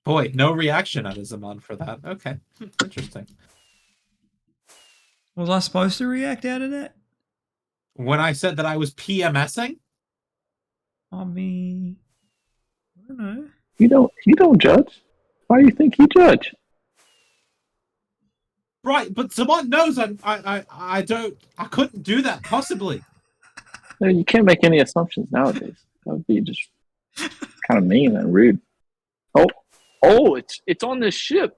Boy, no reaction out of Zaman for that. Okay, interesting. Was I supposed to react out of that? When I said that I was PMSing, I mean, I don't know. You don't judge. Why do you think you judge? right? But Zaman knows I couldn't do that possibly. No, you can't make any assumptions nowadays. That would be just kind of mean and rude. Oh, it's on this ship.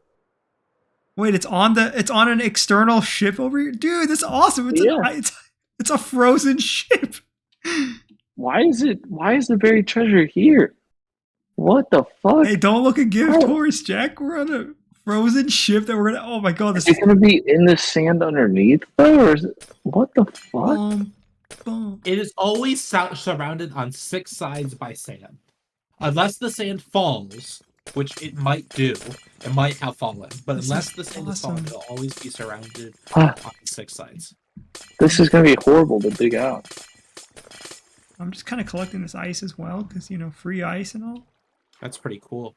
Wait, it's on an external ship over here, dude. That's awesome. Yeah. It's a frozen ship. Why is the buried treasure here? What the fuck? Hey, don't look a gift Oh. horse, Jack. We're on a frozen ship that we're gonna. Oh my god, this Is it gonna be in the sand underneath though, or is it? What the fuck? boom. It is always surrounded on 6 sides by sand, unless the sand falls, which it might do. It might have fallen, but This unless is the sand is fallen, awesome. it'll always be surrounded Ah, on 6 sides. this is gonna be horrible to dig out. I'm just kind of collecting this ice as well, because free ice and all. That's pretty cool.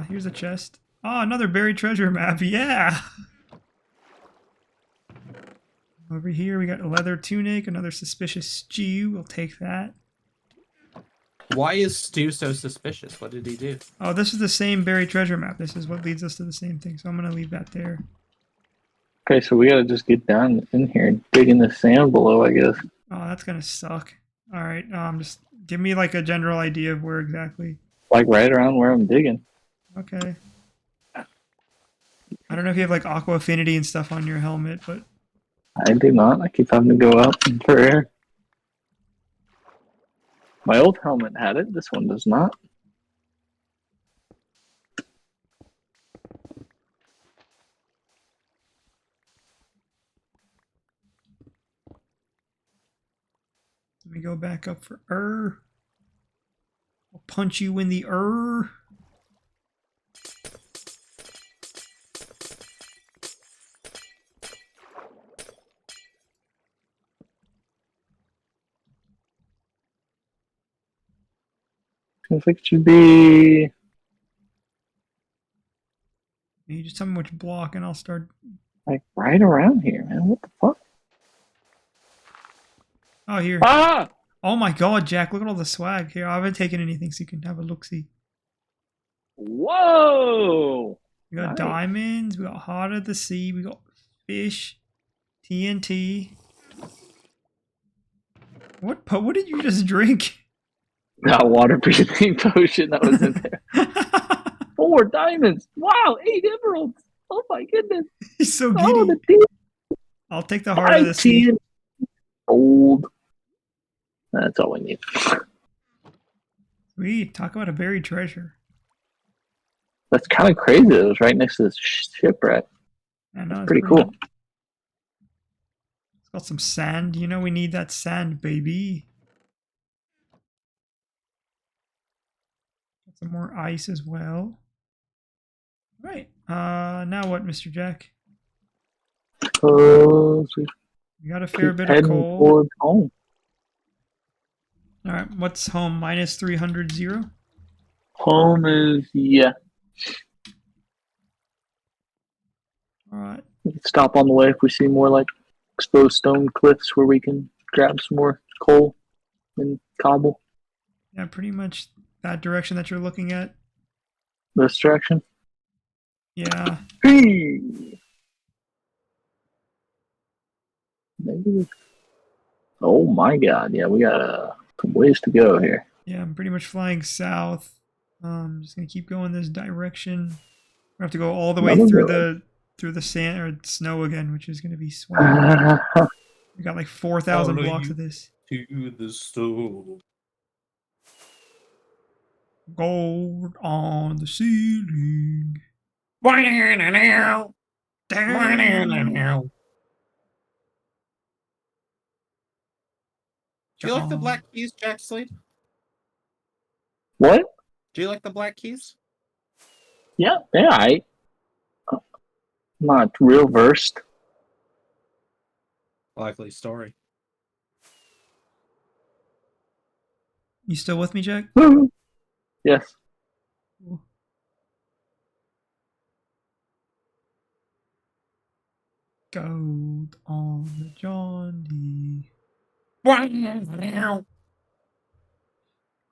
Here's a chest. Oh, another buried treasure map. Yeah. Over here, we got a leather tunic, another suspicious stew. We'll take that. Why is Stu so suspicious? What did he do? Oh, this is the same buried treasure map. This is what leads us to the same thing. So I'm going to leave that there. Okay, so we gotta just get down in here and dig in the sand below, I guess. Oh, that's going to suck. All right. Just give me like a general idea of where exactly. Like right around where I'm digging. Okay. I don't know if you have like aqua affinity and stuff on your helmet, but I do not. I keep having to go up for air. My old helmet had it. This one does not. let me go back up for I'll punch you in the Seems like it should be You just tell me which block and I'll start. like right around here, man. What the fuck? Oh, here. Ah! Oh my god, Jack, look at all the swag here. I haven't taken anything so you can have a look-see. Whoa! We got Nice. diamonds, we got Heart of the Sea, we got fish, TNT. What did you just drink? That water breathing potion that was in there. 4 diamonds. Wow, 8 emeralds. Oh my goodness. He's so Oh, giddy. the I'll take the Heart of the 5 Sea. gold. That's all we need. Sweet, talk about a buried treasure. That's kind of crazy. It was right next to this shipwreck. I know, it's Pretty cool. It's got some sand. We need that sand, baby. Got some more ice as well. Right. Now what, Mr. Jack? So We got a fair bit of heading coal. towards home. All right, what's home? Minus 300, 0? Home is, yeah. All right. We can stop on the way if we see more like exposed stone cliffs where we can grab some more coal and cobble. Yeah, pretty much that direction that you're looking at. This direction. Yeah. Hey! Negative. Oh my god. Yeah, we got some ways to go here. Yeah, I'm pretty much flying south. Just gonna keep going this direction. We have to go all the way Another through the sand or snow again, which is gonna be sweaty. village. We got like 4,000 Follow blocks you of this. to the store. Gold on the ceiling. Now. Damn. Do you like the Black Keys, Jack Slade? What? Do you like the Black Keys? Yeah, yeah. I'm not real versed. Likely story. You still with me, Jack? Yes. Gold on the John D. I'm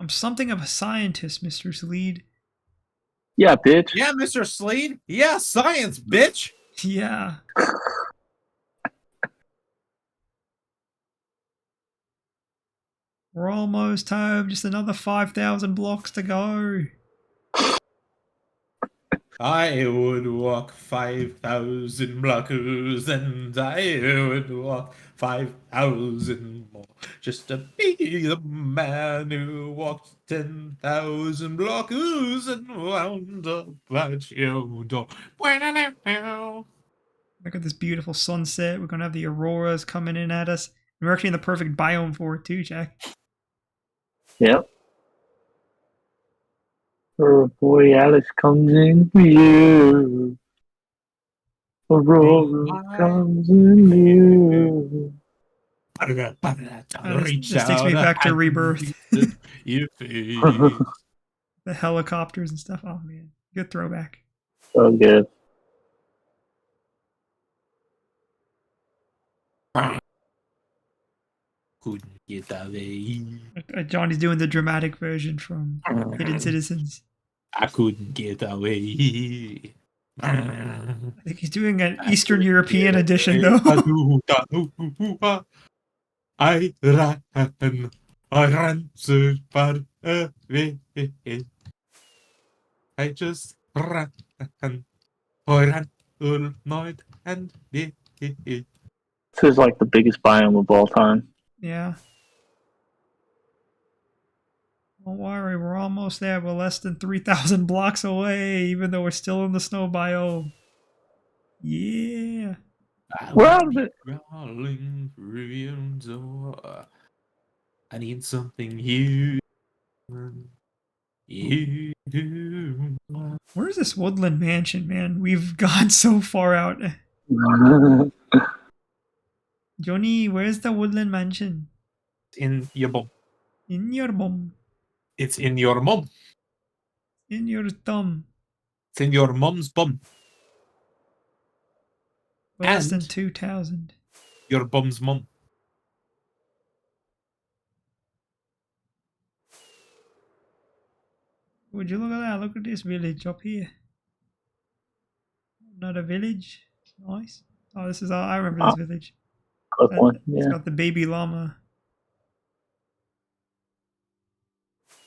something of a scientist, Mr. Sleed. Yeah, bitch. Yeah, Mr. Slade. Yeah, science, bitch. Yeah. We're almost home. Just another 5,000 blocks to go. I would walk 5,000 blocks, and I would walk 5,000 more, just to be the man who walked 10,000 blocks and wound up at your door. Look at this beautiful sunset. We're going to have the auroras coming in at us. We're actually in the perfect biome for it, too, Jack. Yep. Aurora Borealis comes in view. Aurora comes in view. Reach This takes out me a back to hand Rebirth. to your face. The helicopters and stuff. Oh, man. Good throwback. So good. Couldn't get away. Johnny's doing the dramatic version from Hidden Citizens. I couldn't get away. I think he's doing an Eastern European edition, though. I ran so far away. I just ran all night and day. This is like the biggest biome of all time. Yeah. Don't worry, we're almost there. We're less than 3,000 blocks away, even though we're still in the snow biome. Yeah. We're out of it. Crawling through your door. I need something human. You. Where's this woodland mansion, man? We've gone so far out. Johnny, where's the woodland mansion? In your bum. In your bum. It's in your mum. In your thumb. It's in your mum's bum. Less than And 2,000. your bum's mum. Would you look at that? Look at this village up here. Not a village. It's nice. Oh, this is all. I remember this village. Clip one, It's yeah. got the baby llama.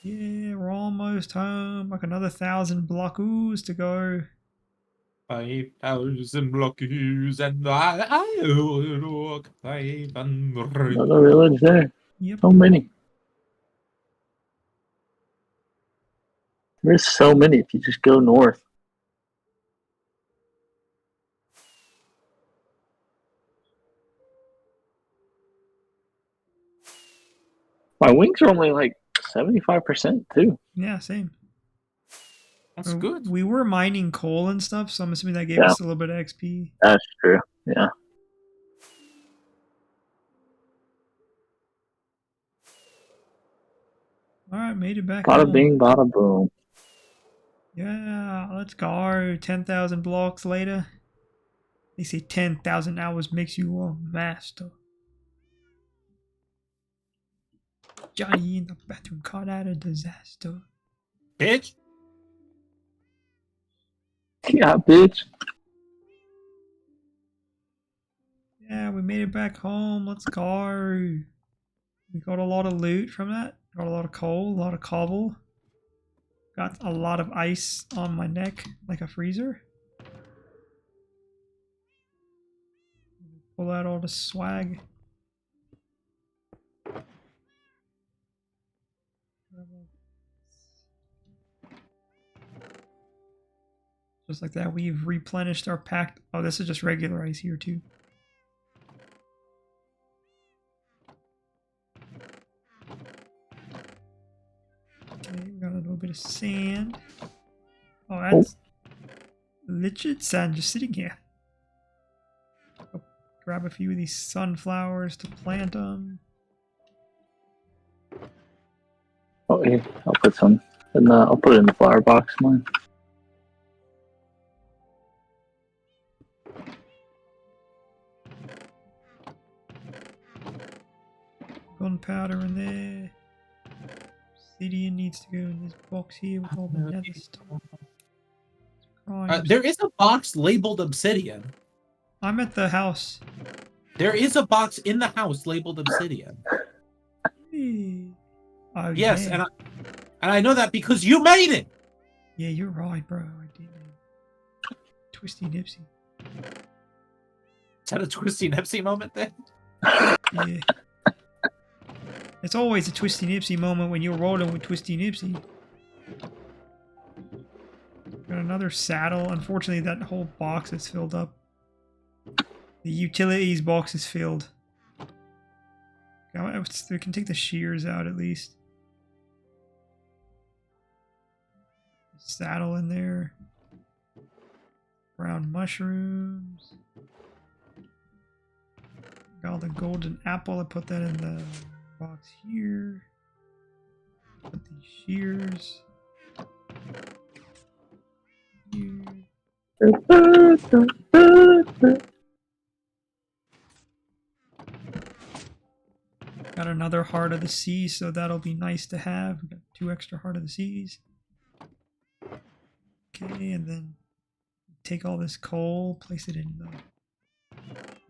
Yeah, we're almost home. Like another 1,000 blockos to go. 5,000 blocks and I would walk 500. Another village there. Yep. So many. There's so many if you just go north. My wings are only like 75% too. Yeah, same. That's good. We were mining coal and stuff, so I'm assuming that gave Yeah. us a little bit of XP. That's true. Yeah. Alright, made it back Bada home. bing, bada boom. Yeah, let's go. 10,000 blocks later. They say 10,000 hours makes you a master. Johnny in the bathroom caught out a disaster. Bitch. Yeah, bitch. Yeah, we made it back home. Let's go. We got a lot of loot from that. Got a lot of coal, a lot of cobble. Got a lot of ice on my neck, like a freezer. Pull out all the swag. Just like that, we've replenished our pack. Oh, this is just regular ice here too. Okay, we got a little bit of sand. Oh, that's legit sand just sitting here. Oh, grab a few of these sunflowers to plant them. Oh, here, I'll put some. And I'll put it in the flower box, mine. Gunpowder in there. Obsidian needs to go in this box here with all the nether stuff. There is a box labeled obsidian. I'm at the house. There is a box in the house labeled obsidian. Oh, Yes, yeah. and I know that because you made it. Yeah, you're right, bro. I did. Twisty Nipsey. Is that a Twisty Nipsey moment then? Yeah. It's always a Twisty Nipsey moment when you're rolling with Twisty Nipsey. Got another saddle. Unfortunately, that whole box is filled up. The utilities box is filled. We can take the shears out at least. Saddle in there. Brown mushrooms. Got the golden apple. I put that in the box here. Put these shears. Here. Got another Heart of the Sea, so that'll be nice to have. We got 2 extra Heart of the Seas. Okay, and then take all this coal, place it in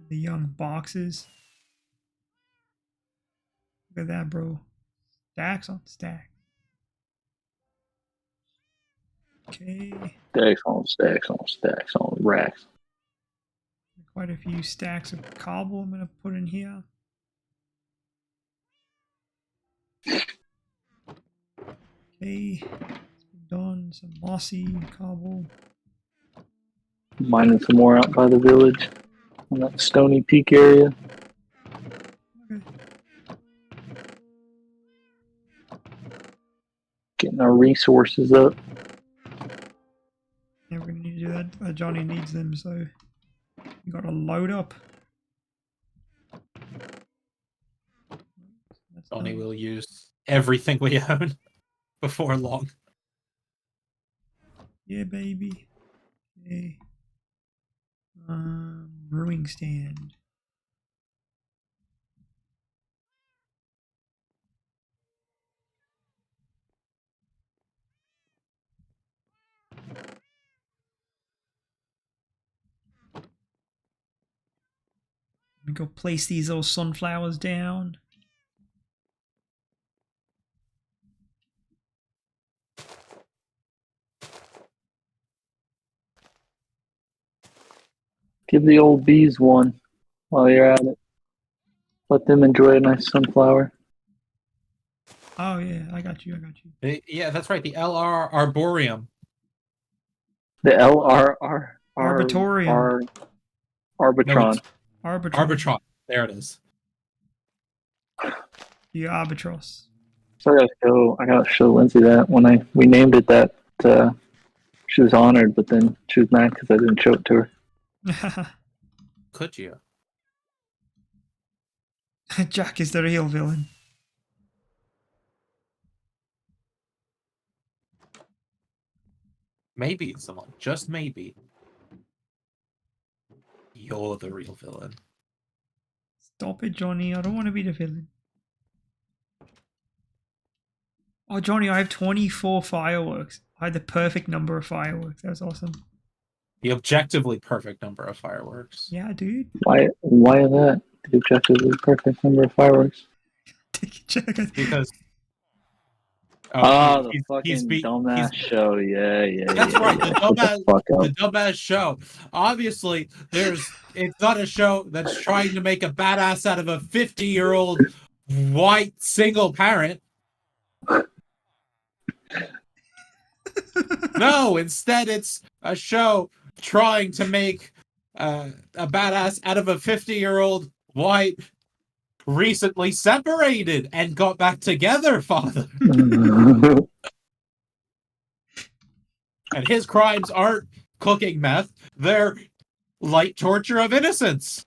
the young boxes. Look at that, bro. Stacks on stacks. Okay. Stacks on stacks on stacks on racks. Quite a few stacks of cobble I'm going to put in here. Okay. It's been done. Some mossy cobble. Mining some more out by the village on that Stony Peak area. Okay. Getting our resources up. Yeah, we're going to need to do that. Johnny needs them, so you got to load up. Johnny will use everything we own before long. Yeah, baby. Okay. Brewing stand. Let me go place these little sunflowers down. Give the old bees one while you're at it. Let them enjoy a nice sunflower. Oh yeah, I got you. Yeah, that's right. The LR Arboreum. The LRR Arbitorium. Arbitron. No, Arbitron. Arbitron. There it is. The Arbitros. So I gotta show Lindsay that when we named it that she was honored, but then she was mad because I didn't show it to her. Could you? Jack is the real villain. Maybe, someone. Just maybe. You're the real villain. Stop it, Johnny. I don't want to be the villain. Oh, Johnny, I have 24 fireworks. I had the perfect number of fireworks. That was awesome. The objectively perfect number of fireworks. Yeah, dude. Why that? The objectively perfect number of fireworks. Take a check. Because Oh, the he's fucking he's dumbass show. Yeah. That's right, the Shut the fuck up. dumbass show. Obviously, it's not a show that's trying to make a badass out of a 50-year-old white single parent. No, instead it's a show trying to make a badass out of a 50-year-old white recently separated and got back together father. And his crimes aren't cooking meth, they're light torture of innocence.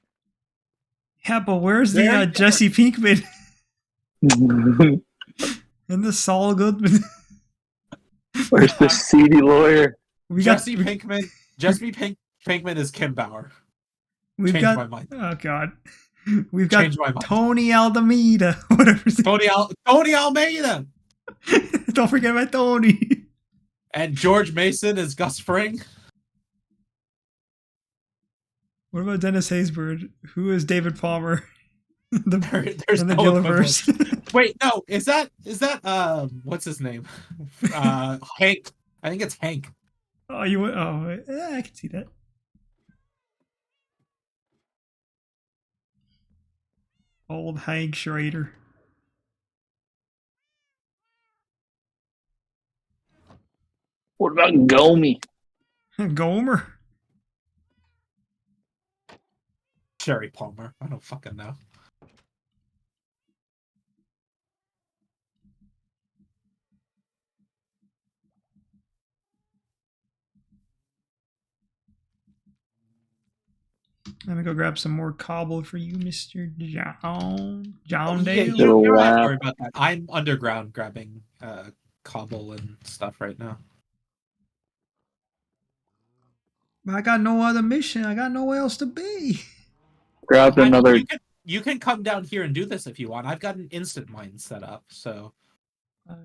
Yeah, but where's the Very Jesse Pinkman and the Saul Goodman? Where's the seedy lawyer? Jesse Pinkman is Kim Bauer. We've Changed got my mind. oh god, we've got Changed my mind. Tony Aldemida, whatever. Tony Almeida Don't forget my Tony. and George Mason is Gus Fring. What about Dennis Haysbert? Who is David Palmer? There's in the no Gilliverse. Wait, no, is that what's his name? Hank. I think it's Hank. Oh, yeah, I can see that. Old Hank Schrader. What about Gomi? Gomer. Sherry Palmer. I don't fucking know. Let me go grab some more cobble for you, Mr. John Yeah, Dale. you don't have to worry about that. I'm underground grabbing cobble and stuff right now. I got no other mission. I got nowhere else to be. Grab another. You can come down here and do this if you want. I've got an instant mine set up, so. Jack,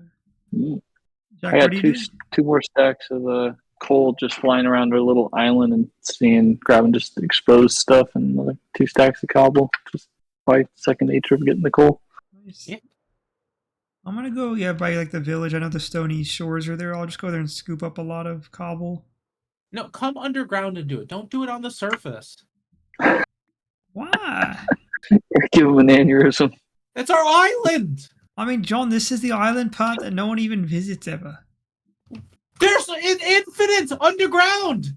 I got what do you do? two more stacks of coal just flying around our little island and grabbing just exposed stuff, and another 2 stacks of cobble. Just by second nature of getting the coal. Nice. Yeah. I'm gonna go by like the village. I know the stony shores are there. I'll just go there and scoop up a lot of cobble. No, come underground and do it. Don't do it on the surface. Why? Give him an aneurysm. It's our island. I mean, John, this is the island part that no one even visits ever. There's infinite underground.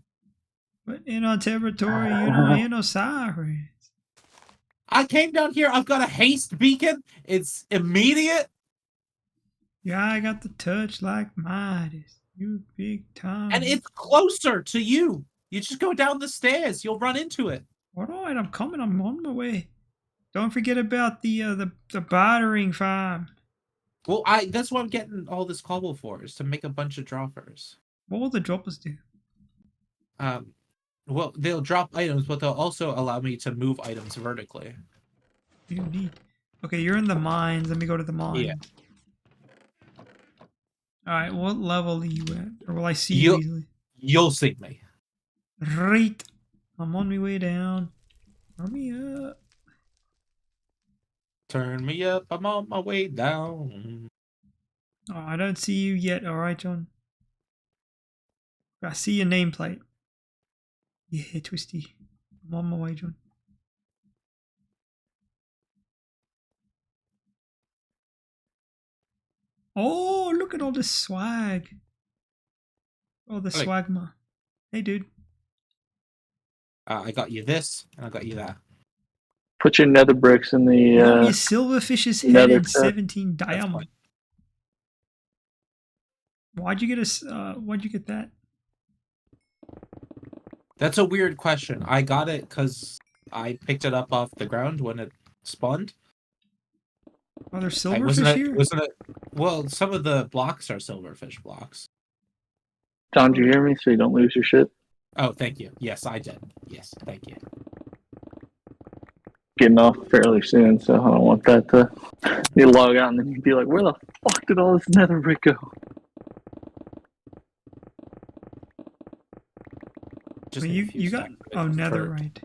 But in our territory, ain't no sirens. I came down here. I've got a haste beacon. It's immediate. Yeah, I got the touch like Midas. You big time. And it's closer to you. You just go down the stairs. You'll run into it. All right, I'm coming. I'm on my way. Don't forget about the battering farm. Well, that's what I'm getting all this cobble for, is to make a bunch of droppers. What will the droppers do? Well, they'll drop items, but they'll also allow me to move items vertically. You need. Okay, you're in the mines. Let me go to the mines. Yeah. All right, what level are you at? Or will I see you easily? You'll see me. Right. I'm on my way down. Turn me up. Turn me up. I'm on my way down. Oh, I don't see you yet. All right, John. I see your nameplate. Yeah, Twisty. I'm on my way, John. Oh, look at all this swag. Oh, the swagma. Hey, dude. I got you this, and I got you that. Put your nether bricks in the. You got me a silverfish's head and 17 diamond. Why'd you get that? That's a weird question. I got it because I picked it up off the ground when it spawned. Are there silverfish here? Well, some of the blocks are silverfish blocks. John, do you hear me? So you don't lose your shit. Oh, thank you. Yes, I did. Yes, thank you. Getting off fairly soon, so I don't want that to. You log out and then you'd be like, "Where the fuck did all this nether brick go?" Just Well, need a you few you got stacks oh of it netherite.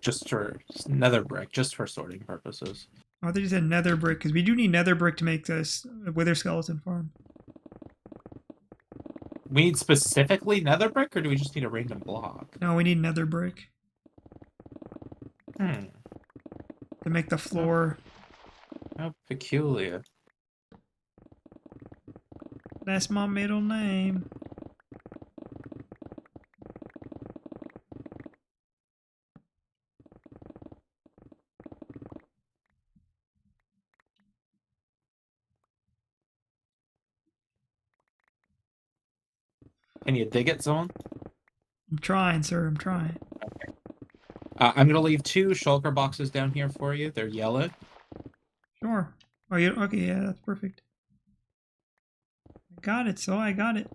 just for nether brick, just for sorting purposes. Oh, they just said nether brick because we do need nether brick to make this wither skeleton farm. We need specifically nether brick, or do we just need a random block? No, we need nether brick Hmm. to make the floor. How peculiar. That's my middle name. Can you dig it, someone? I'm trying, sir. I'm trying. I'm gonna leave 2 shulker boxes down here for you. They're yellow. Sure. Oh, you okay? Yeah, that's perfect. I got it. So I got it.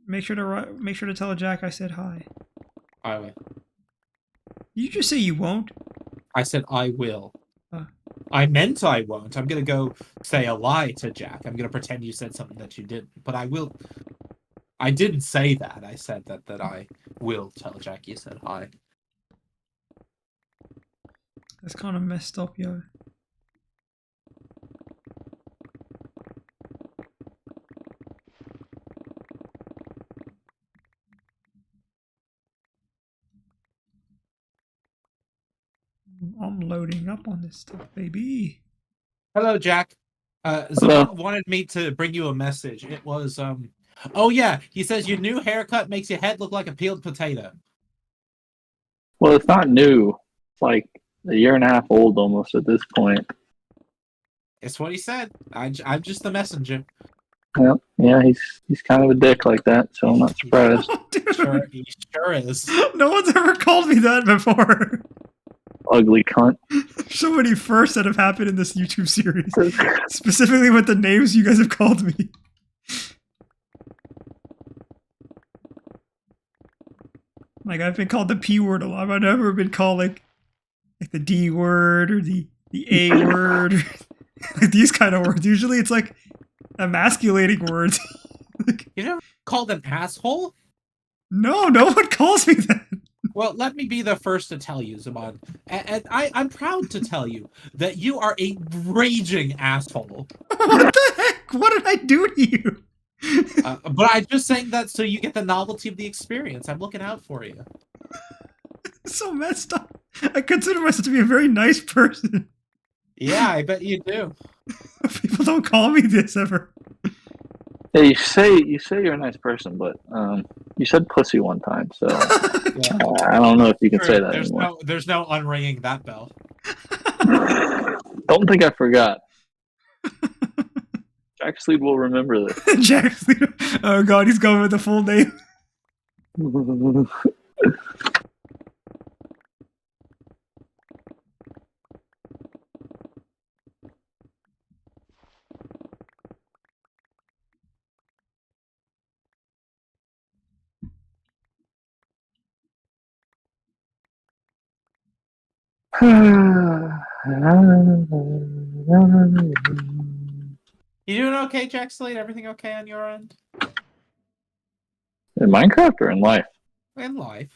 Make sure to tell Jack I said hi. I will. You just say you won't. I said I will. Uh. I meant I won't. I'm gonna go say a lie to Jack. I'm gonna pretend you said something that you didn't. But I will. I didn't say that. I said that I will tell Jack you said hi. That's kind of messed up, yo. I'm loading up on this stuff, baby. Hello, Jack. Zaman wanted me to bring you a message. It was oh yeah, he says your new haircut makes your head look like a peeled potato. Well, it's not new. It's like a year and a half old almost at this point. It's what he said. I'm just the messenger. Yep. Yeah, he's kind of a dick like that, so I'm not surprised. Oh, dude. Sure, he sure is. No one's ever called me that before. Ugly cunt. So many firsts that have happened in this YouTube series. Specifically with the names you guys have called me. Like, I've been called the P word a lot. I've never been called like the D word or the A word. Or, like these kind of words. Usually it's like emasculating words. Like, You know, called an asshole? no one calls me that. Well, let me be the first to tell you, Zaman. And I'm proud to tell you that you are a raging asshole. What the heck? What did I do to you? But I'm just saying that so you get the novelty of the experience. I'm looking out for you. It's so messed up. I consider myself to be a very nice person. Yeah, I bet you do. People don't call me this ever. Yeah, you say you're a nice person, but you said pussy one time, so Yeah. I don't know if you can say that there's anymore. there's no unringing that bell. Don't think I forgot. Jack Sleed will remember this. Jack Sleeper. Oh god, he's going with the full name. You doing okay, Jack Slade? Everything okay on your end? In Minecraft or in life? In life.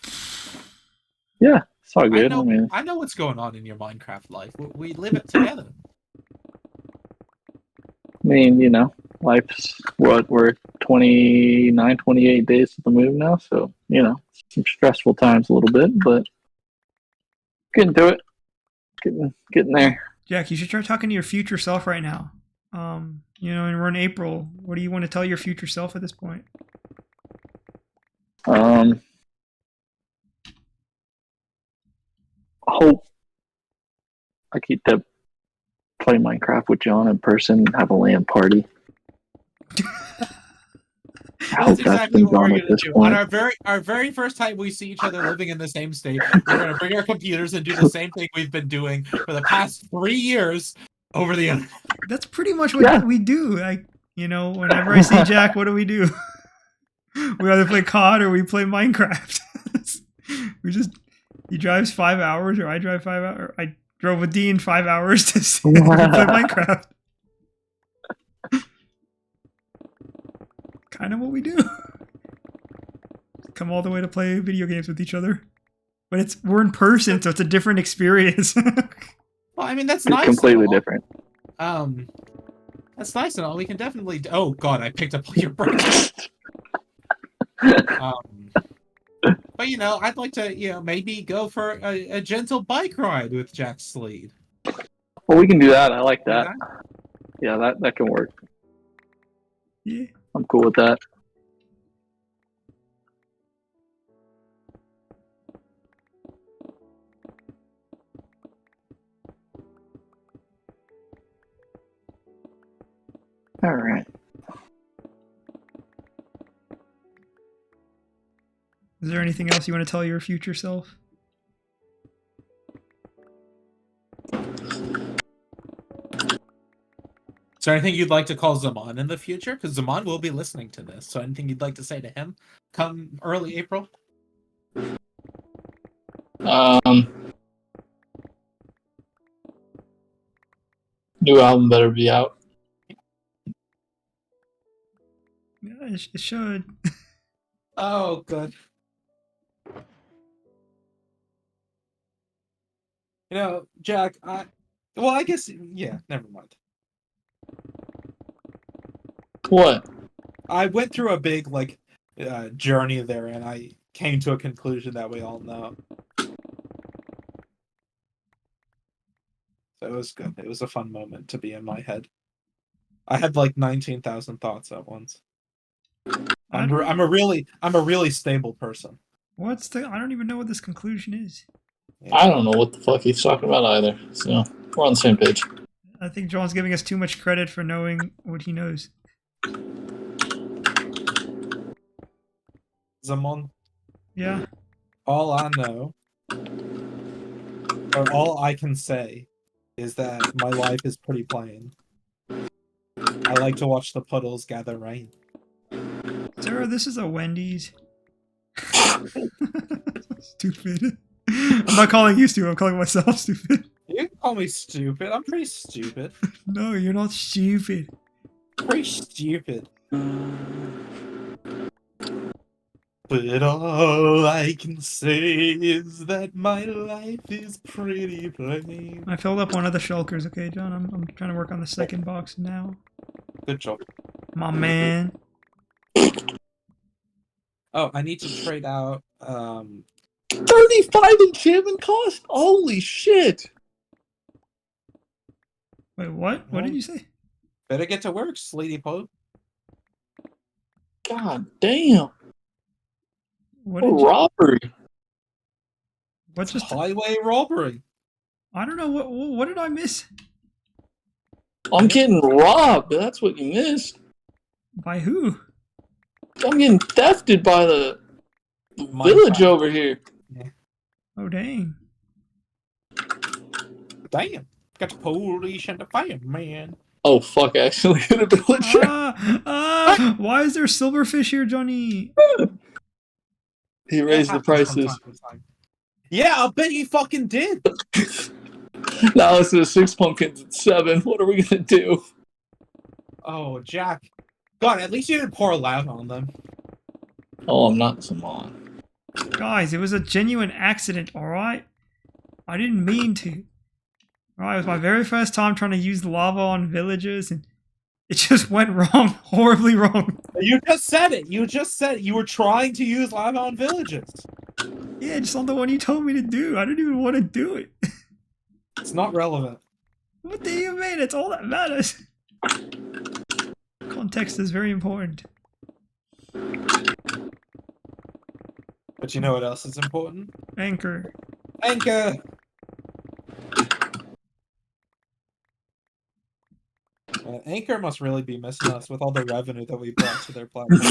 Yeah, it's all I good. know I know what's going on in your Minecraft life. We live it together. You know, life's what, we're 29, 28 days to the move now, so, you know, some stressful times a little bit, but getting to it. Getting there. Jack, you should start talking to your future self right now. You know, and we're in April. What do you want to tell your future self at this point? Hope I get to play Minecraft with John in person and have a LAN party. I hope That's that's exactly been what we're done gonna at this do. point. On our very first time we see each other living in the same state, we're gonna bring our computers and do the same thing we've been doing for the past 3 years over the internet. That's pretty much what we do. Like, you know, whenever I see Jack, what do? We either play COD or we play Minecraft. He drives 5 hours, or I drive 5 hours. I drove with Dean 5 hours to see play Minecraft. kind of what we do. Come all the way to play video games with each other. But we're in person, so it's a different experience. Well, I mean, that's It's nice. completely and all. different. That's nice and all. We can definitely. Oh God, I picked up all your birds. But I'd like to, maybe go for a gentle bike ride with Jack Sleed. Well, we can do that. I like that. Yeah. Yeah, that can work. Yeah. I'm cool with that. All right. Is there anything else you want to tell your future self? Is there anything you'd like to call Zaman in the future? Because Zaman will be listening to this. So anything you'd like to say to him come early April? New album better be out. Yeah, it should. Oh, good. Jack, I guess, yeah, never mind. What? I went through a big, journey there, and I came to a conclusion that we all know. So it was good. It was a fun moment to be in my head. I had 19,000 thoughts at once. I'm a really stable person. I don't even know what this conclusion is. Yeah. I don't know what the fuck he's talking about either. So we're on the same page. I think John's giving us too much credit for knowing what he knows. Zaman, Yeah. all I know, or all I can say, is that my life is pretty plain. I like to watch the puddles gather rain. Sarah, this is a Wendy's. Stupid. I'm not calling you stupid, I'm calling myself stupid. You can call me stupid. I'm pretty stupid. No, you're not stupid. Pretty stupid. But all I can say is that my life is pretty plain. I filled up one of the shulkers, okay, John? I'm trying to work on the second box now. Good job. My man. Oh, I need to trade out 35 enchantment cost? Holy shit! Wait, what? What did you say? better get to work, Sleety Pope. God damn! What What did you, robbery! what It's just highway robbery. I don't know what did I miss? I'm getting robbed. That's what you missed. By who? I'm getting thefted by the My village bad. over here. Oh dang. Damn. Got the police and the fireman. Oh fuck! Actually, in a village. Why is there silverfish here, Johnny? He raised the That happens from prices. time to time. Yeah, I'll bet you fucking did. Now it's at 6 pumpkins at 7. What are we gonna do? Oh, Jack. God, at least you didn't pour loud on them. Oh, I'm not Zaman. Guys, it was a genuine accident, alright? I didn't mean to. Alright, it was my very first time trying to use lava on villagers, and it just went wrong. Horribly wrong. You just said it. You just said you were trying to use lava on villages. Yeah, just on the one you told me to do. I didn't even want to do it. It's not relevant. What do you mean? It's all that matters. Context is very important. But you know what else is important? Anchor. Anchor! Anchor must really be missing us with all the revenue that we brought to their platform.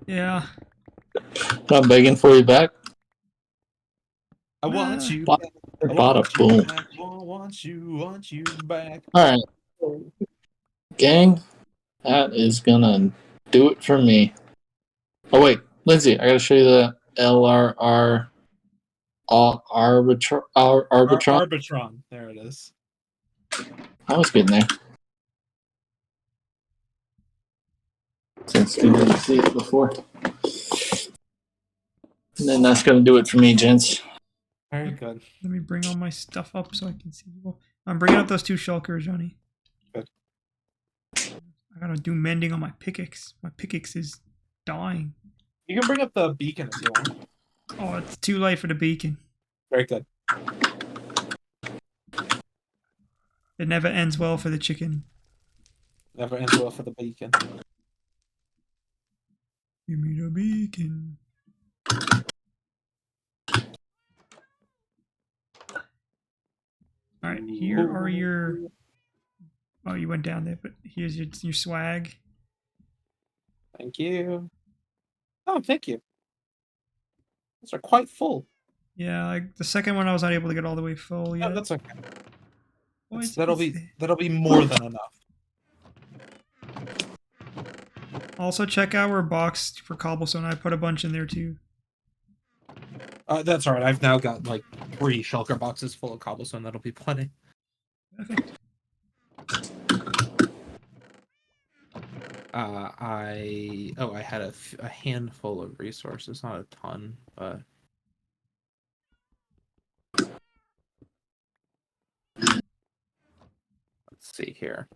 Yeah. I'm begging for you back. I want you Bada- back. I bada want you boom. back. I want you back. Alright. Gang, that is gonna do it for me. Oh wait, Lindsay, I gotta show you the LRR Arbitron. Arbitron. There it is. I was getting there. Since Interesting. Didn't see it before. And then that's gonna do it for me, gents. Very good. Let me bring all my stuff up so I can see. Well, I'm bringing up those 2 shulkers, Johnny. Good. I gotta do mending on my pickaxe. My pickaxe is dying. You can bring up the beacon if you want. Oh, it's too late for the beacon. Very good. It never ends well for the chicken. Never ends well for the beacon. Give me the beacon. All right, here are your. Oh, you went down there, but here's your swag. Thank you. Oh, thank you. Those are quite full. Yeah, like the second one I was not able to get all the way full yet. Oh, that's okay. Oh, That'll be more than enough. Also, check out our box for cobblestone. I put a bunch in there too. That's all right. I've now got like 3 shulker boxes full of cobblestone. That'll be plenty. Perfect. I had a handful of resources, not a ton, but let's see here.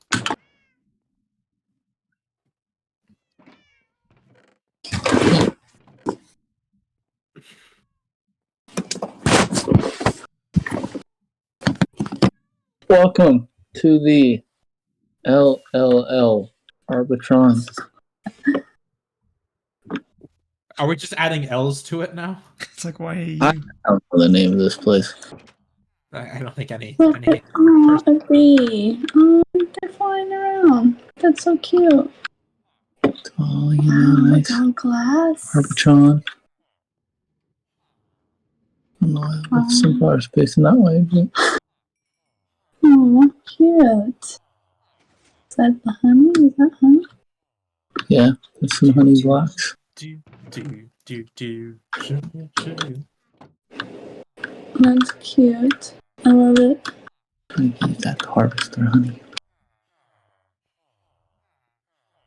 Welcome to the LLL Arbitron. Are we just adding L's to it now? It's like, why are you? I don't know the name of this place. I don't think any Oh, person. a bee. Oh, they're flying around. That's so cute. Oh, you know, Wow, nice. it's on glass. Arbitron. No, I have some power space in that way. But... Oh, cute. Is that the honey? Is that honey? Yeah, there's some honey blocks. Do. That's cute. I love it. I use that to harvest their honey.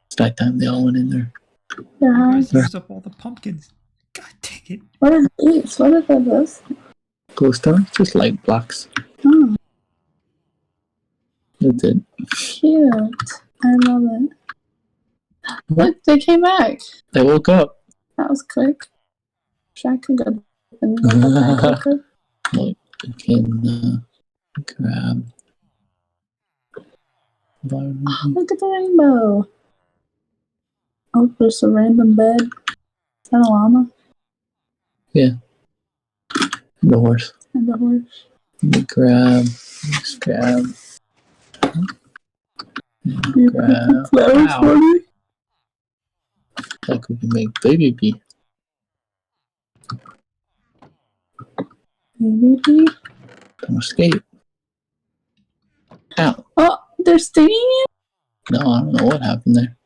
It's that time they all went in there. Their You eyes. guys used up all the pumpkins. God dang it. What are these? What are those? Glowstone, just light blocks. Oh, That's it. cute. I love it. Look, they came back. They woke up. That was quick. Wish I could go and look at that quicker. Look, you can grab. Oh, look at the rainbow. Oh, there's a random bed. Is that a llama? The horse. And a horse. Just grab. You Grab. flowers Ow. for me? Like we can make baby bee. Baby bee? Don't escape. Ow. Oh, they're stinging you? No, I don't know what happened there.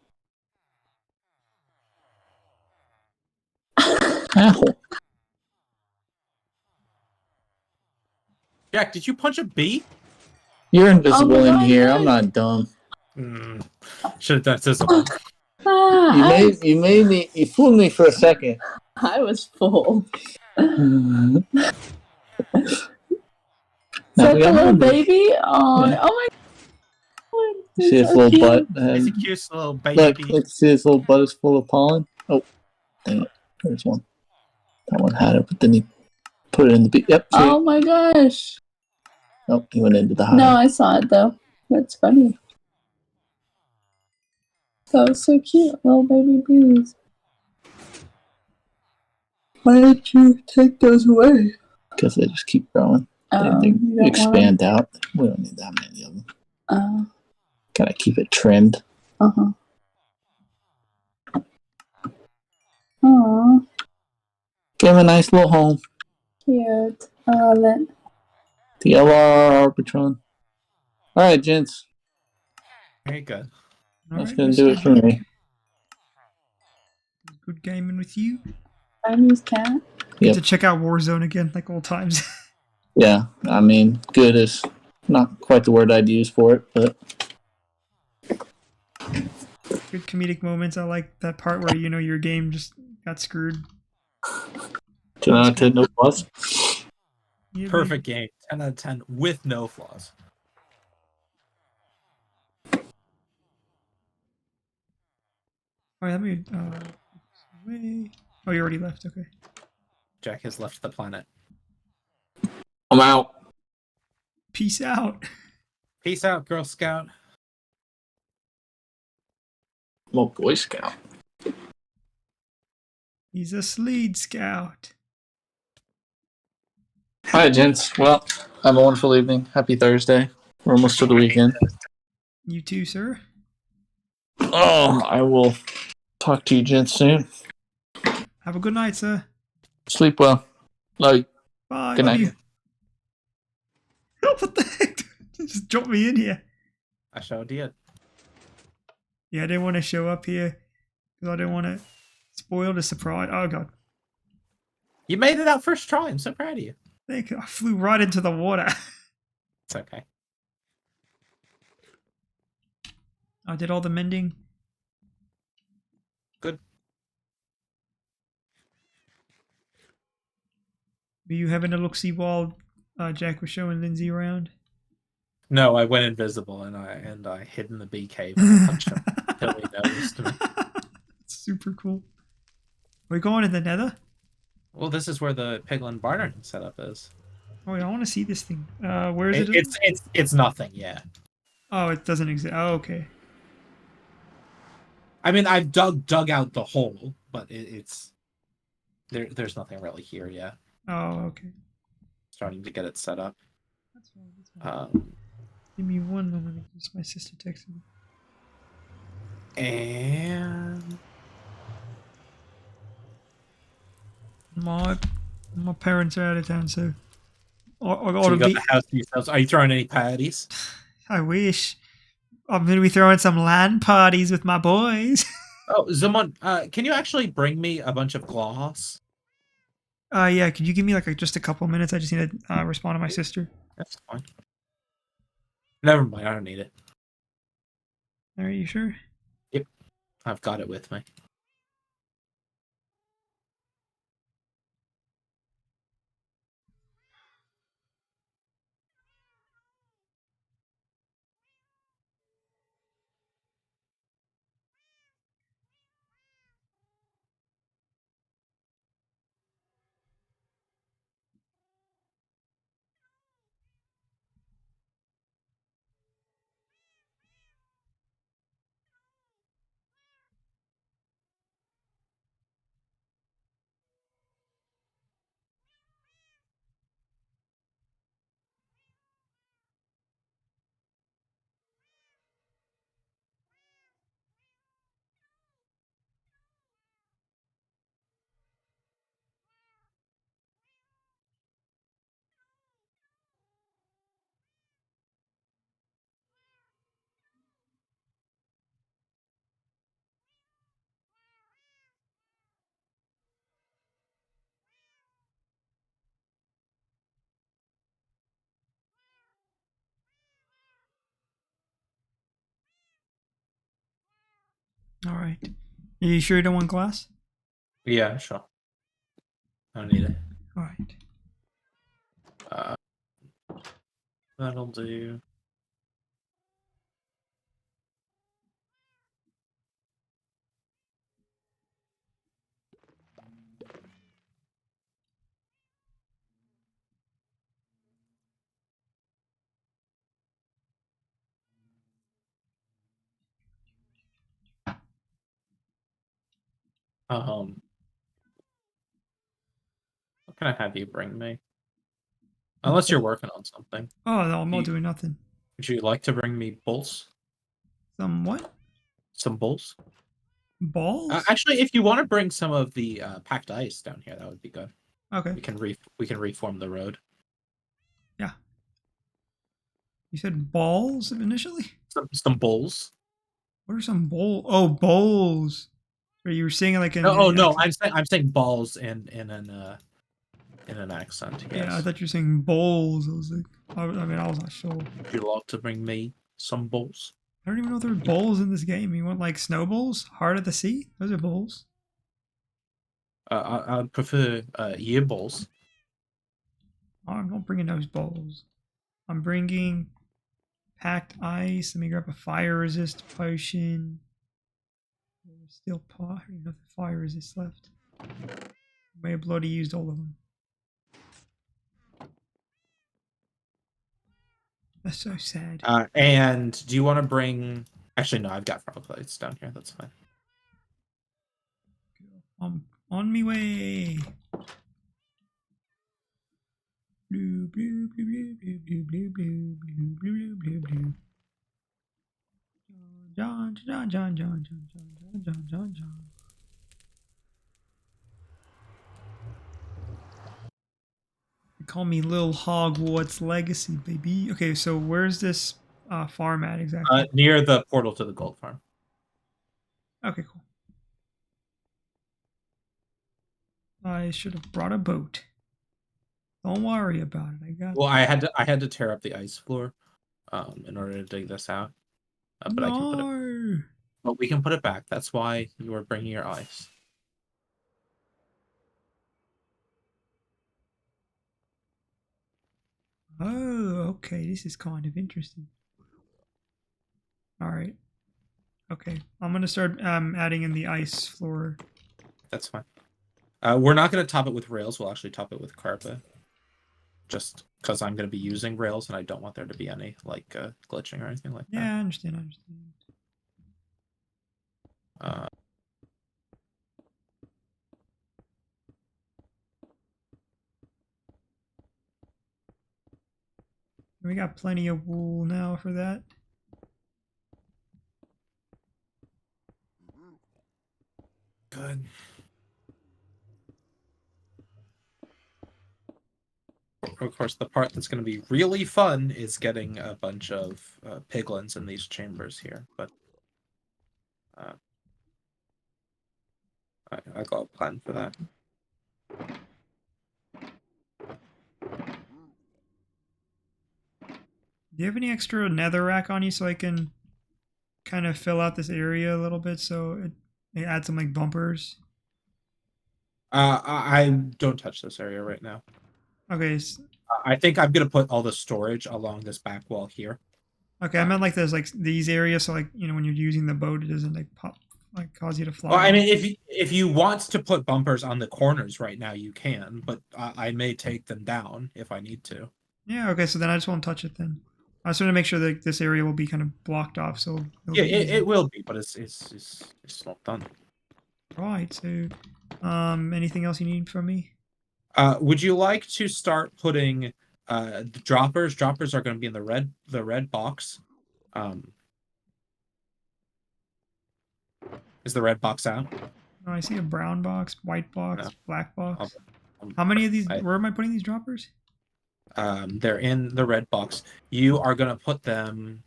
Ow. Jack, did you punch a bee? You're invisible Oh my in here. God. I'm not dumb. Should have done sizzle. Ah, You fooled me for a second. I was full. Now Is that we the got little numbers. baby? Oh, Yeah. oh my God. See his So little cute. butt? It's a And cute little baby look, bee. see his little butt is full of pollen. Oh, dang it. There's one. That one had it, but then he put it in the beak. Yep. See? Oh my gosh. Oh, he went into the hive. No, I saw it though. That's funny. That was so cute. Little baby bees. Why did you take those away? Because they just keep growing. They You don't want expand out. We don't need that many of them. them. Gotta keep it trimmed. Uh-huh. Aw, Give him a nice little home. cute. I love it. The LR Arbitron. Alright, gents. Very good. That's Alright, gonna do Mr. it for Jack. me. Good gaming with you. Chinese cat. Get Yep. to check out Warzone again, like old times. Yeah, I mean, good is not quite the word I'd use for it, but Good comedic moments. I like that part where your game just got screwed. 10 out of 10, no flaws. Yeah, buddy. Perfect game. 10 out of 10 with no flaws. All right, let me. Wait. Oh, you already left. Okay. Jack has left the planet. I'm out. Peace out. Peace out, Girl Scout. I'm a Boy Scout. He's a sleed scout. All right, gents. Well, have a wonderful evening. Happy Thursday. We're almost to the weekend. You too, sir. I will talk to you gents soon. Have a good night, sir. Sleep well. Love you. Bye. Good Love night. you. What the heck? You just dropped me in here. I sure did. Yeah, I didn't want to show up here because I didn't want to spoil the surprise. Oh god. You made it out first try. I'm so proud of you. Thank you. I flew right into the water. It's okay. I did all the mending. Good. Were you having a look-see while Jack was showing Lindsay around? No, I went invisible and I hid in the bee cave and I punched him until he noticed me. Super cool. Are we going to the Nether? Well, this is where the Piglin Barter setup is. Oh, yeah, I want to see this thing. Where is it? It's nothing. Yeah. Oh, it doesn't exist. Oh, okay. I mean, I've dug out the hole, but it's there's nothing really here yet. Oh, okay. Starting to get it set up. That's fine. That's fine. Um, Give me one moment. Just my sister texted me. and My parents are out of town, so I so gotta you got be. the house to yourselves. Are you throwing any parties? I wish. I'm gonna be throwing some LAN parties with my boys. Oh, Zaman, can you actually bring me a bunch of glass? Yeah. Could you give me like just a couple minutes? I just need to respond to my sister. That's fine. Never mind, I don't need it. Are you sure? I've got it with me. All right. Are you sure you don't want glass? Yeah, sure. I don't need it. All right. That'll do. What can I have you bring me? Unless you're working on something. Oh no, I'm not doing nothing. Would you like to bring me bolts? Some what? Some bolts? Balls? Actually, if you want to bring some of the packed ice down here, that would be good. Okay. We can reform the road. Yeah. You said balls initially? Some bowls. What are some bowl? Oh, bowls. Or you were saying it like in. Oh no, accent. I'm saying balls in an accent. Yes. Yeah, I thought you were saying bowls. I was like, I mean, I was not sure. Would you like to bring me some bowls? I don't even know if there are bowls in this game. You want like snowballs? Heart of the Sea? Those are bowls. I'd prefer year balls. Oh, I'm not bringing those bowls. I'm bringing packed ice. Let me grab a fire resist potion. Steel pot. I don't have the fire resist left. I may have bloody used all of them. That's so sad. And do you want to bring? Actually, no. I've got fireplates down here. That's fine. I'm on me way. Blue, blue, blue, blue, blue, blue, blue, blue, blue, blue, blue, blue. John, John, John, John, John, John, John, John, John. They call me Lil Hogwarts Legacy, baby. Okay, so where's this farm at exactly? Near the portal to the gold farm. Okay, cool. I should have brought a boat. Don't worry about it. I got. Well, I had to tear up the ice floor, in order to dig this out. But I can put it. No. But we can put it back. That's why you were bringing your ice. Oh, okay. This is kind of interesting. All right. Okay, I'm gonna start adding in the ice floor. That's fine. We're not going to top it with rails. We'll actually top it with carpet. Just because I'm going to be using rails and I don't want there to be any like glitching or anything like that. Yeah, I understand. I understand. We got plenty of wool now for that. Good. Of course, the part that's going to be really fun is getting a bunch of piglins in these chambers here. But I got a plan for that. Do you have any extra netherrack on you so I can kind of fill out this area a little bit so it adds some like bumpers? I don't touch this area right now. Okay. I think I'm going to put all the storage along this back wall here. Okay, I meant like there's like these areas so like when you're using the boat it doesn't like pop like cause you to fly. Well, I mean, if you want to put bumpers on the corners right now, you can, but I may take them down if I need to. Yeah. Okay. So then I just won't touch it then. I just want to make sure that this area will be kind of blocked off. So Yeah, it will be, but it's not done. Right. So, anything else you need from me? Would you like to start putting the droppers? Droppers are going to be in the red box. Is the red box out? Oh, I see a brown box, white box, No. black box. How many of these? Where am I putting these droppers? They're in the red box. You are going to put them.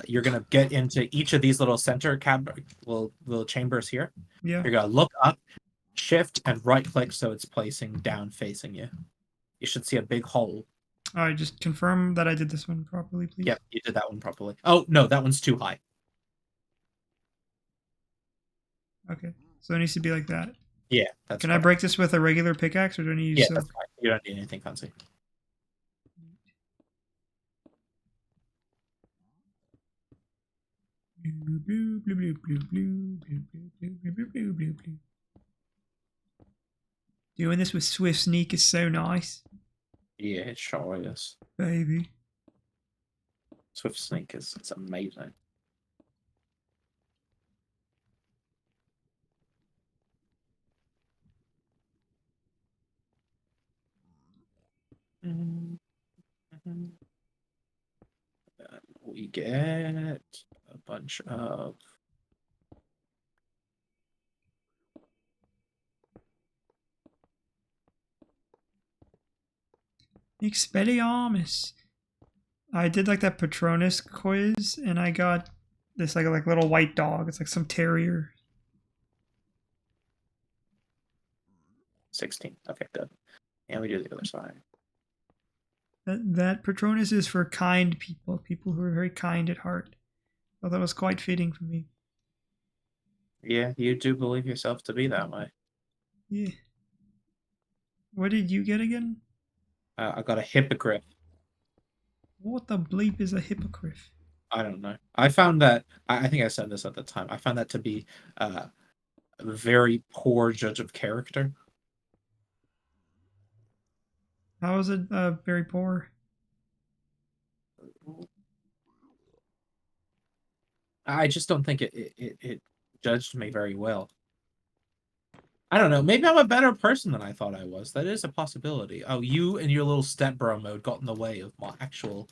You're going to get into each of these little center little chambers here. Yeah. You're going to look up, shift, and right click so it's placing down facing you. You should see a big hole. All right. Just confirm that I did this one properly, please. Yep, you did that one properly. Oh no, that one's too high. Okay. So it needs to be like that. Yeah, that's. Can I break this with a regular pickaxe, or do I need to use? Yeah, that's fine. You don't need anything fancy. Blue, blue, blue, blue, blue, blue, blue, blue, blue, blue, blue, blue, blue. Doing this with Swift Sneak is so nice. Yeah, it sure is. Baby. Swift Sneak it's amazing. We get a bunch of. Expelliarmus. I did like that Patronus quiz, and I got this like little white dog. It's like some terrier. 16. Okay, good. And we do the other side. That Patronus is for kind people, people who are very kind at heart. Thought that was quite fitting for me. Yeah, you do believe yourself to be that way. Yeah. What did you get again? I got a hippogriff. What the bleep is a hippogriff? I don't know. I found that I think I said this at the time. I found that to be a very poor judge of character. How is it very poor? I just don't think it judged me very well. I don't know. Maybe I'm a better person than I thought I was. That is a possibility. Oh, you and your little stepbro mode got in the way of my actual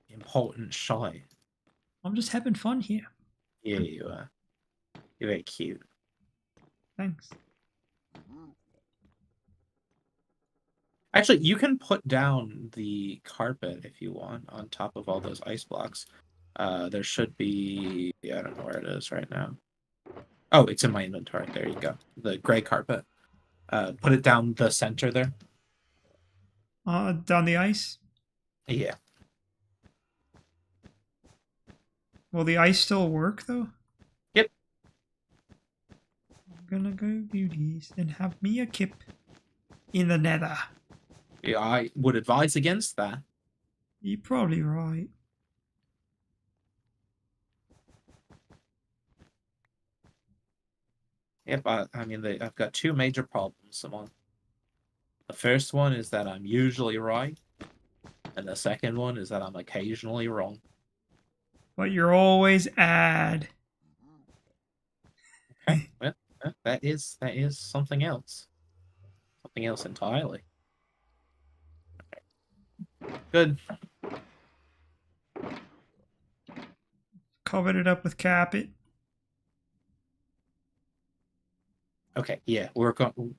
important shy. I'm just having fun here. Yeah, you are. You're very cute. Thanks. Actually, you can put down the carpet if you want on top of all those ice blocks. There should be... I don't know where it is right now. Oh, it's in my inventory. There you go. The gray carpet. Put it down the center there. Down the ice? Yeah. Will the ice still work, though? Yep. I'm gonna go beauties and have me a kip in the nether. Yeah, I would advise against that. You're probably right. Yep, I mean, I've got two major problems, Simon. The first one is that I'm usually right, and the second one is that I'm occasionally wrong. But you're always ad. Okay, well, that is something else. Something else entirely. Good. Covered it up with carpet. Okay, yeah, we're going.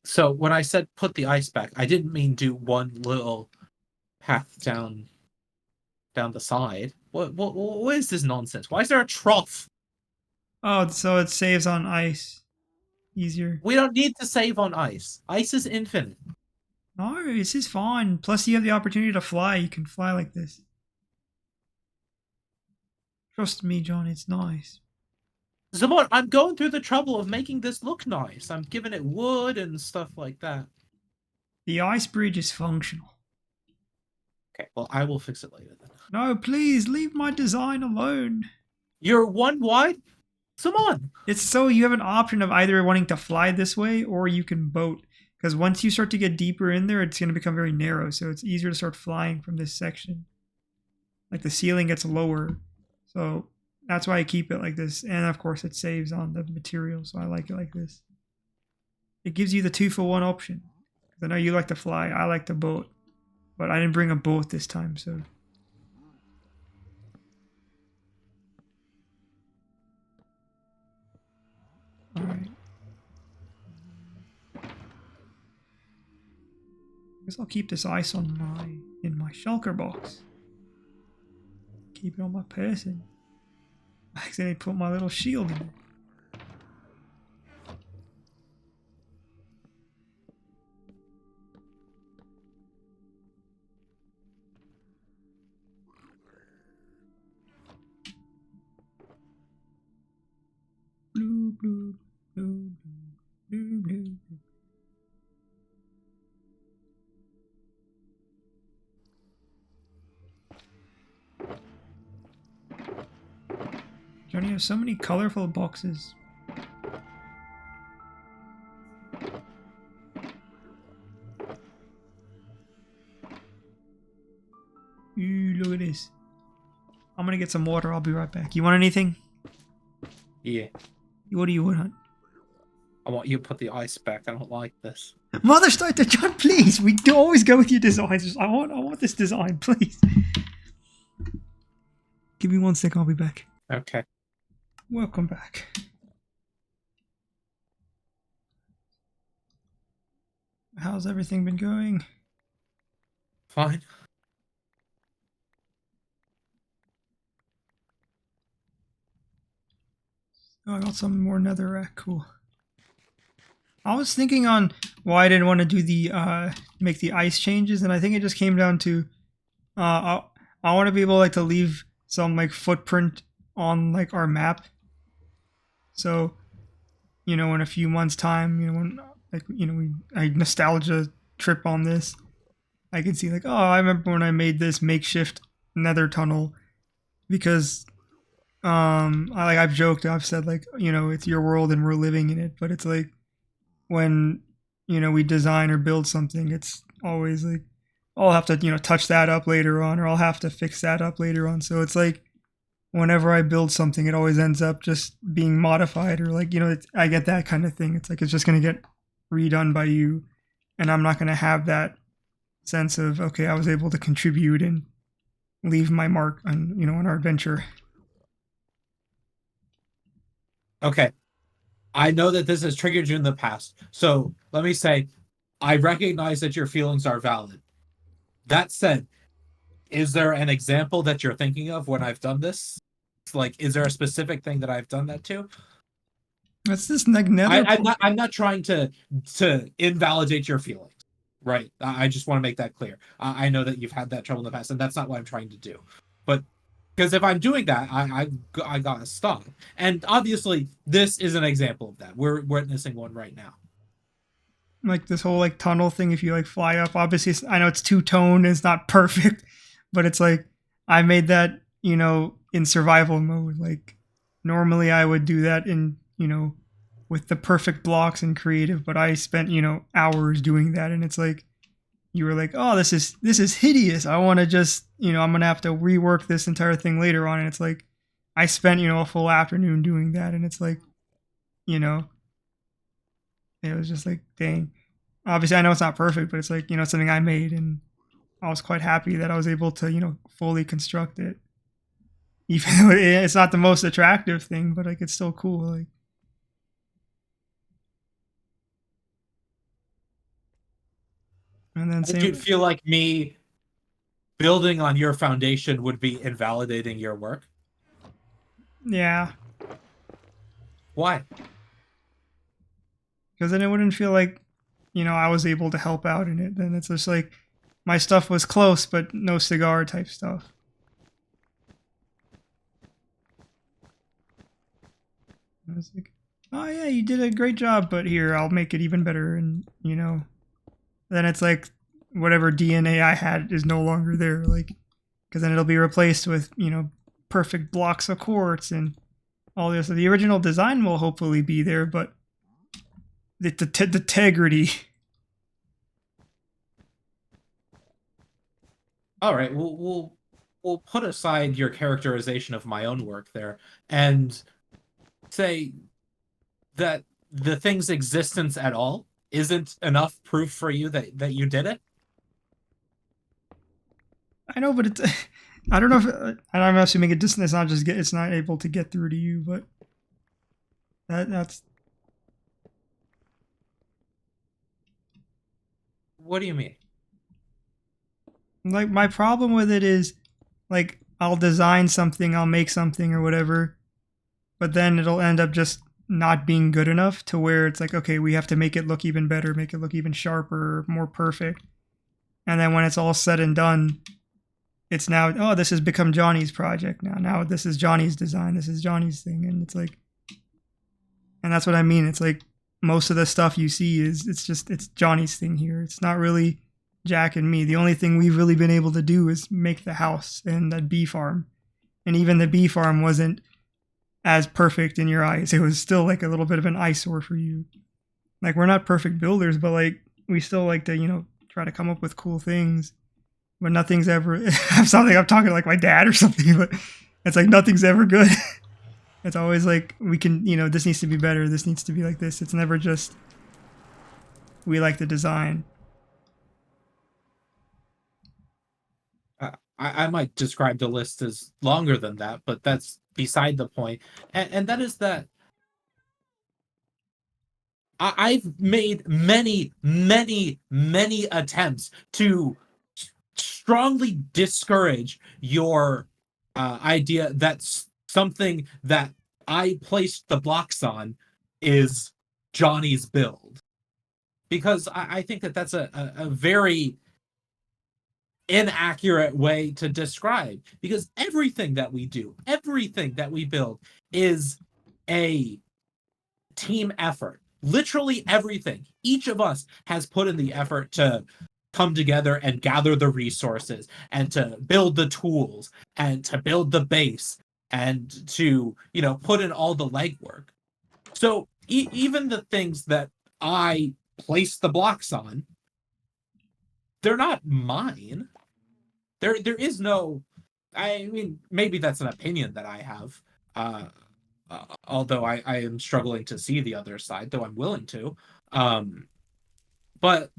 So when I said put the ice back, I didn't mean do one little path down the side. What is this nonsense? Why is there a trough? Oh, so it saves on ice. Easier. We don't need to save on ice. Ice is infinite. No, this is fine. Plus, you have the opportunity to fly. You can fly like this. Trust me, John, it's nice. Zamon, I'm going through the trouble of making this look nice. I'm giving it wood and stuff like that. The ice bridge is functional. Okay, well, I will fix it later then. No, please, leave my design alone. You're one wide? Zamon! It's so you have an option of either wanting to fly this way or you can boat. Because once you start to get deeper in there, it's going to become very narrow. So it's easier to start flying from this section. Like the ceiling gets lower. So that's why I keep it like this. And of course, it saves on the material. So I like it like this. It gives you the 2-for-1 option. I know you like to fly. I like to boat. But I didn't bring a boat this time, so... Alright. Guess I'll keep this ice on in my shulker box. Keep it on my person. I accidentally put my little shield in it. Blue, blue, blue, blue, blue, blue. Johnny has so many colorful boxes. Ooh, look at this. I'm gonna get some water. I'll be right back. You want anything? Yeah. What do you want? I want you to put the ice back. I don't like this. Mother starter, John, please. We do always go with your designs. I want this design, please. Give me 1 second. I'll be back. Okay. Welcome back. How's everything been going? Fine. Oh, I got some more netherrack. Cool. I was thinking on why I didn't want to do the make the ice changes, and I think it just came down to I want to be able to leave some like footprint on like our map. So, in a few months' time, when like I nostalgia trip on this, I can see like, oh, I remember when I made this makeshift nether tunnel because I've joked, I've said like, it's your world and we're living in it, but it's like when we design or build something, it's always like I'll have to touch that up later on, or I'll have to fix that up later on. So it's like whenever I build something, it always ends up just being modified, or like I get that kind of thing. It's like it's just gonna get redone by you, and I'm not gonna have that sense of, okay, I was able to contribute and leave my mark on on our adventure. Okay. I know that this has triggered you in the past. So let me say, I recognize that your feelings are valid. That said, is there an example that you're thinking of when I've done this? Like, is there a specific thing that I've done that to? That's this like nether. I'm not trying to invalidate your feelings, right? I just want to make that clear. I know that you've had that trouble in the past, and that's not what I'm trying to do. But because if I'm doing that, I gotta stop. And obviously, this is an example of that. We're witnessing one right now. Like this whole like tunnel thing, if you like fly up, obviously I know it's two-tone, it's not perfect, but it's like I made that in survival mode. Like normally I would do that in with the perfect blocks and creative, but I spent hours doing that, and it's like you were like, oh, this is hideous, I want to just I'm gonna have to rework this entire thing later on. And it's like I spent a full afternoon doing that, and it's like it was just like, dang. Obviously, I know it's not perfect, but it's like it's something I made, and I was quite happy that I was able to fully construct it. Even though it's not the most attractive thing, but like it's still cool. Like, and then Did you feel like me building on your foundation would be invalidating your work? Yeah. Why? Because then it wouldn't feel like I was able to help out in it. Then it's just like my stuff was close, but no cigar type stuff. I was like, oh yeah, you did a great job, but here, I'll make it even better. And then it's like whatever DNA I had is no longer there. Like, because then it'll be replaced with perfect blocks of quartz and all this. So the original design will hopefully be there, but the integrity. All right, we'll put aside your characterization of my own work there and say that the thing's existence at all isn't enough proof for you that you did it. I know, but it's I don't know if I'm assuming it's not just it's not able to get through to you, but that's. What do you mean? Like my problem with it is like I'll design something, I'll make something or whatever, but then it'll end up just not being good enough to where it's like, okay, we have to make it look even better, make it look even sharper, more perfect. And then when it's all said and done, it's now, oh, this has become Johnny's project now. Now this is Johnny's design, this is Johnny's thing. And it's like, and that's what I mean. It's like most of the stuff you see it's Johnny's thing here. It's not really Jack and me. The only thing we've really been able to do is make the house and that bee farm. And even the bee farm wasn't as perfect in your eyes. It was still like a little bit of an eyesore for you. Like we're not perfect builders, but like we still like to, try to come up with cool things. But nothing's ever something I'm talking like my dad or something, but it's like nothing's ever good. It's always like we can, this needs to be better, this needs to be like this. It's never just we like the design. I might describe the list as longer than that, but that's beside the point. And that is that I've made many, many, many attempts to strongly discourage your idea that something that I placed the blocks on is Johnny's build. Because I think that that's a very inaccurate way to describe, because everything that we do, everything that we build is a team effort. Literally everything. Each of us has put in the effort to come together and gather the resources and to build the tools and to build the base and to, put in all the legwork. So even the things that I place the blocks on, they're not mine. There is no. I mean, maybe that's an opinion that I have. Although I am struggling to see the other side, though I'm willing to. But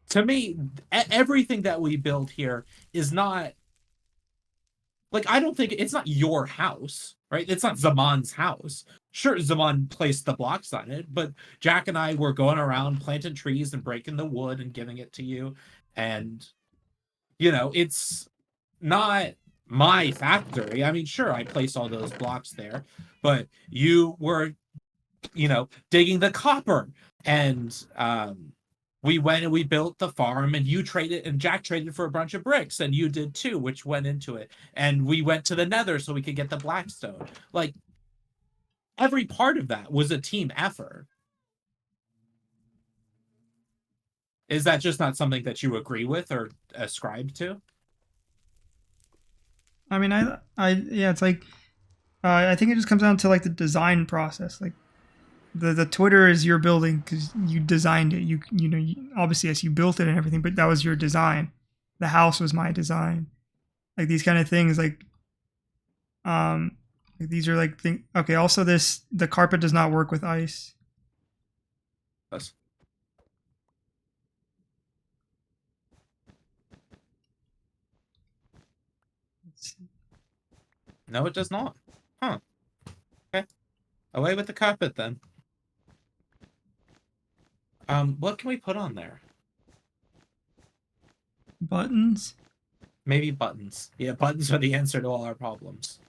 to me, everything that we build here is not like, I don't think it's not your house, right? It's not Zaman's house. Sure, Zaman placed the blocks on it, but Jack and I were going around planting trees and breaking the wood and giving it to you. And, it's not my factory. I mean, sure, I placed all those blocks there, but you were, digging the copper. And we went and we built the farm, and Jack traded for a bunch of bricks, and you did too, which went into it. And we went to the Nether so we could get the Blackstone. Like, every part of that was a team effort. Is that just not something that you agree with or ascribe to? I mean, yeah, it's like, I think it just comes down to like the design process. Like, the Twitter is your building because you designed it. Obviously, yes, you built it and everything, but that was your design. The house was my design. Like, these kind of things, like these are like things. Okay, also the carpet does not work with ice. Yes. No, it does not. Huh. Okay. Away with the carpet then. What can we put on there? Buttons. Maybe buttons. Yeah, buttons are the answer to all our problems.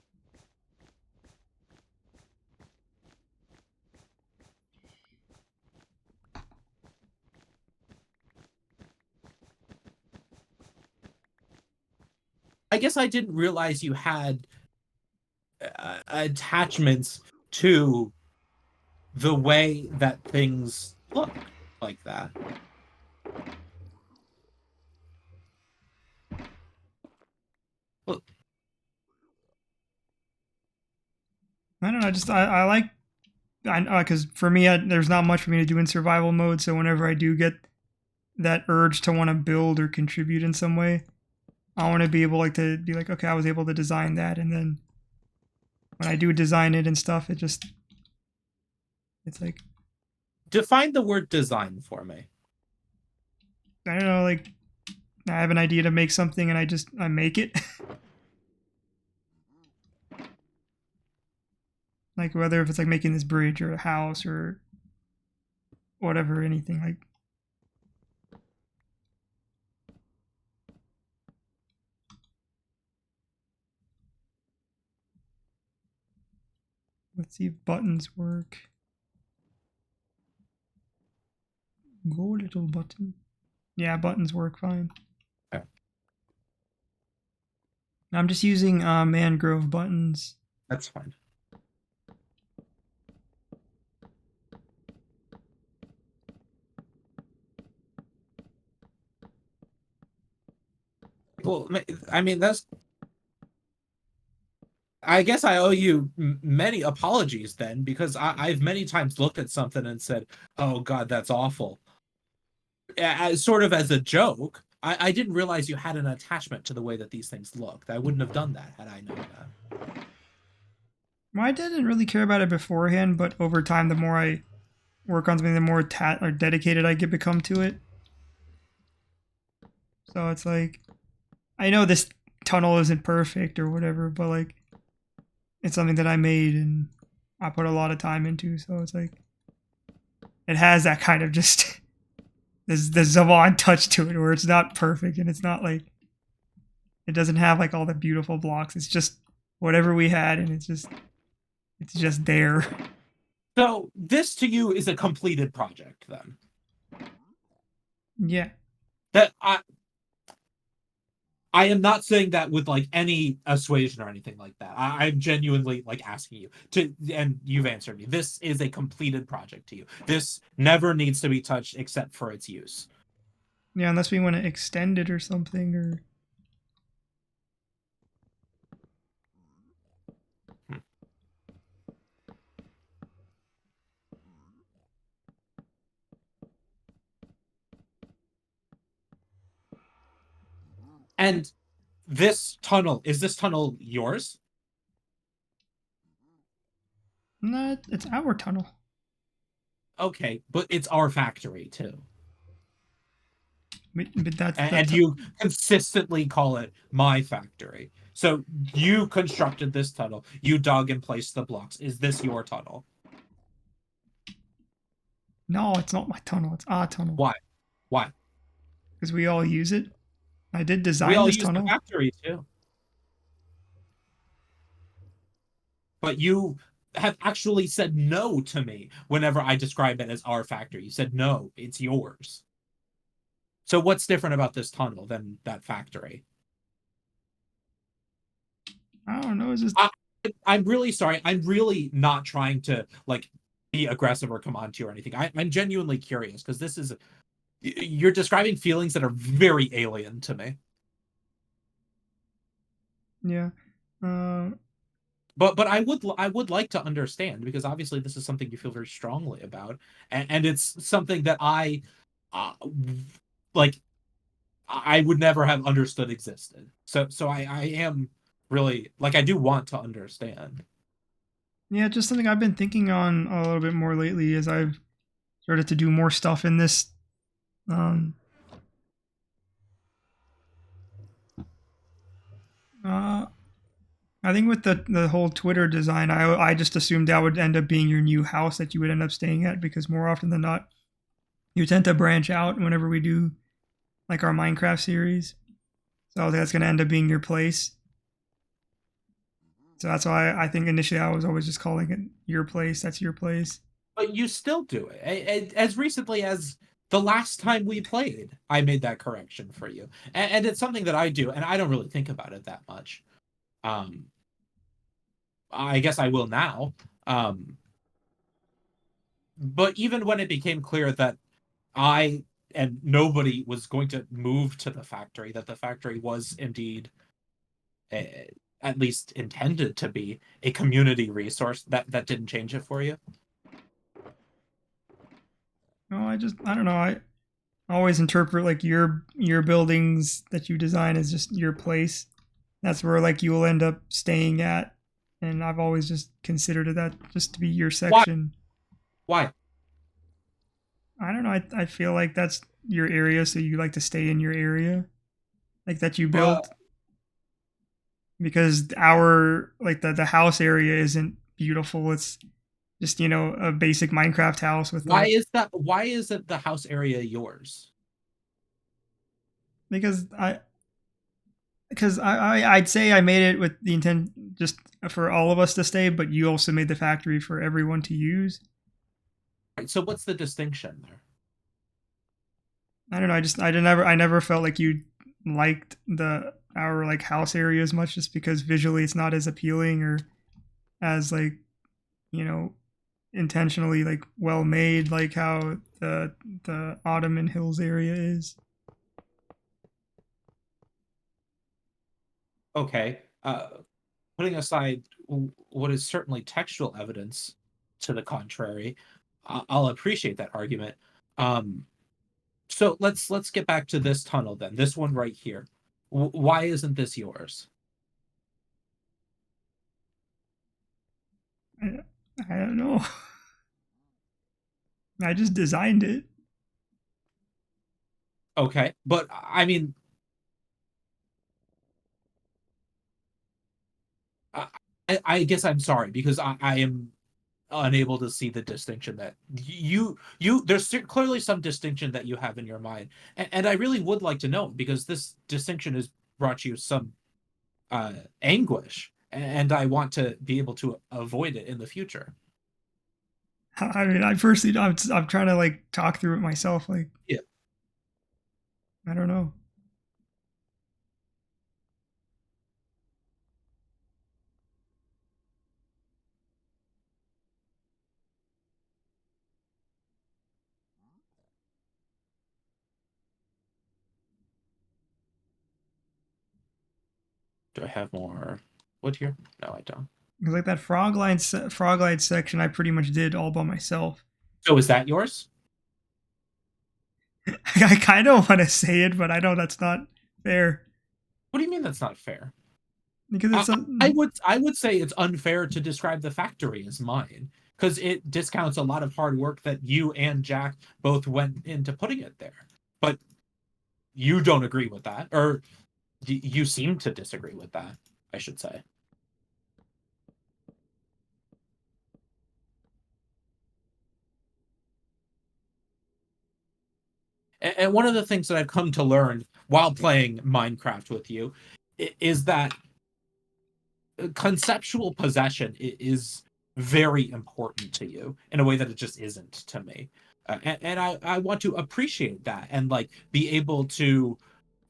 I guess I didn't realize you had attachments to the way that things look like that. Well, I don't know. I like, because for me, there's not much for me to do in survival mode. So whenever I do get that urge to want to build or contribute in some way, I want to be able to be like, okay, I was able to design that, and then when I do design it and stuff, it's like, define the word design for me. I don't know, like, I have an idea to make something and I make it. Like, whether if it's like making this bridge or a house or whatever, anything like. Let's see if buttons work. Go, little button. Yeah, buttons work fine. Okay. I'm just using mangrove buttons. That's fine. Well, I mean, I guess I owe you many apologies then, because I've many times looked at something and said, "Oh God, that's awful," sort of as a joke. I didn't realize you had an attachment to the way that these things looked. I wouldn't have done that had I known that. Well, I didn't really care about it beforehand, but over time, the more I work on something, the more or dedicated I become to it. So it's like, I know this tunnel isn't perfect or whatever, but like, it's something that I made and I put a lot of time into. So it's like, it has that kind of just the Zavon touch to it, where it's not perfect and it's not like, it doesn't have like all the beautiful blocks. It's just whatever we had, and it's just there. So this to you is a completed project then? Yeah. That I am not saying that with like any assuasion or anything like that. I'm genuinely like asking you to, and you've answered me. This is a completed project to you. This never needs to be touched except for its use. Yeah, unless we want to extend it or something, or And this tunnel, is this tunnel yours? no, it's our tunnel. Okay, but it's our factory too. But that's And you consistently call it my factory. So you constructed this tunnel. You dug and placed the blocks. Is this your tunnel? no, it's not my tunnel. It's our tunnel Why? Why? because we all use it. I did We design all this use tunnel. the factory too. But you have actually said no to me whenever I describe it as our factory. You said no, it's yours. So what's different about this tunnel than that factory? I don't know. It's just I'm really sorry. I'm really not trying to like be aggressive or come on to you or anything. I'm genuinely curious because this is you're describing feelings that are very alien to me. yeah. But I would like to understand because obviously this is something you feel very strongly about, and it's something that uh, like I would never have understood existed. So I am really like I do want to understand. Yeah, just something I've been thinking on a little bit more lately as I've started to do more stuff in this. Um, uh, I think with the whole Twitter design, I just assumed that would end up being your new house that you would end up staying at because more often than not, you tend to branch out whenever we do like our Minecraft series. So that's gonna end up being your place. So that's why I think initially I was always just calling it your place. That's your place. But you still do it. As recently as the last time we played, I made that correction for you. And it's something that I do, and I don't really think about it that much. Um, I guess I will now. But even when it became clear that I and nobody was going to move to the factory, that the factory was indeed, at least intended to be, a community resource, that didn't change it for you. No, I don't know. I always interpret like your buildings that you design as just your place. That's where like you will end up staying at, and I've always just considered it that just to be your section. Why? I don't know. I feel like that's your area, so you like to stay in your area, like that you built. Because our like the house area isn't beautiful. It's just a basic Minecraft house with Why a is that? Why isn't the house area yours? because I'd say I made it with the intent just for all of us to stay, but you also made the factory for everyone to use. Right. So what's the distinction there? I don't know. I never felt like you liked our like house area as much, just because visually it's not as appealing or as like you know intentionally like well made like how the Ottoman Hills area is. Okay. Putting aside what is certainly textual evidence to the contrary, I'll appreciate that argument. Um, so let's get back to this tunnel then. This one right here. Why isn't this yours? I, I don't know. I just designed it. Okay, but I mean, I guess I'm sorry because I am unable to see the distinction that you there's clearly some distinction that you have in your mind, and I really would like to know because this distinction has brought you some anguish, and I want to be able to avoid it in the future. I mean, I personally, I'm trying to like talk through it myself. Like, Yeah. I don't know. Do I have more wood here? No, I don't. Because like that frog line section, I pretty much did all by myself. So is that yours? I kind of want to say it, but I know that's not fair What do you mean that's not fair? because it's a, I would say it's unfair to describe the factory as mine because it discounts a lot of hard work that you and Jack both went into putting it there. But you don't agree with that, or you seem to disagree with that, I should say. And one of the things that I've come to learn while playing Minecraft with you is that conceptual possession is very important to you in a way that it just isn't to me. And I want to appreciate that and like be able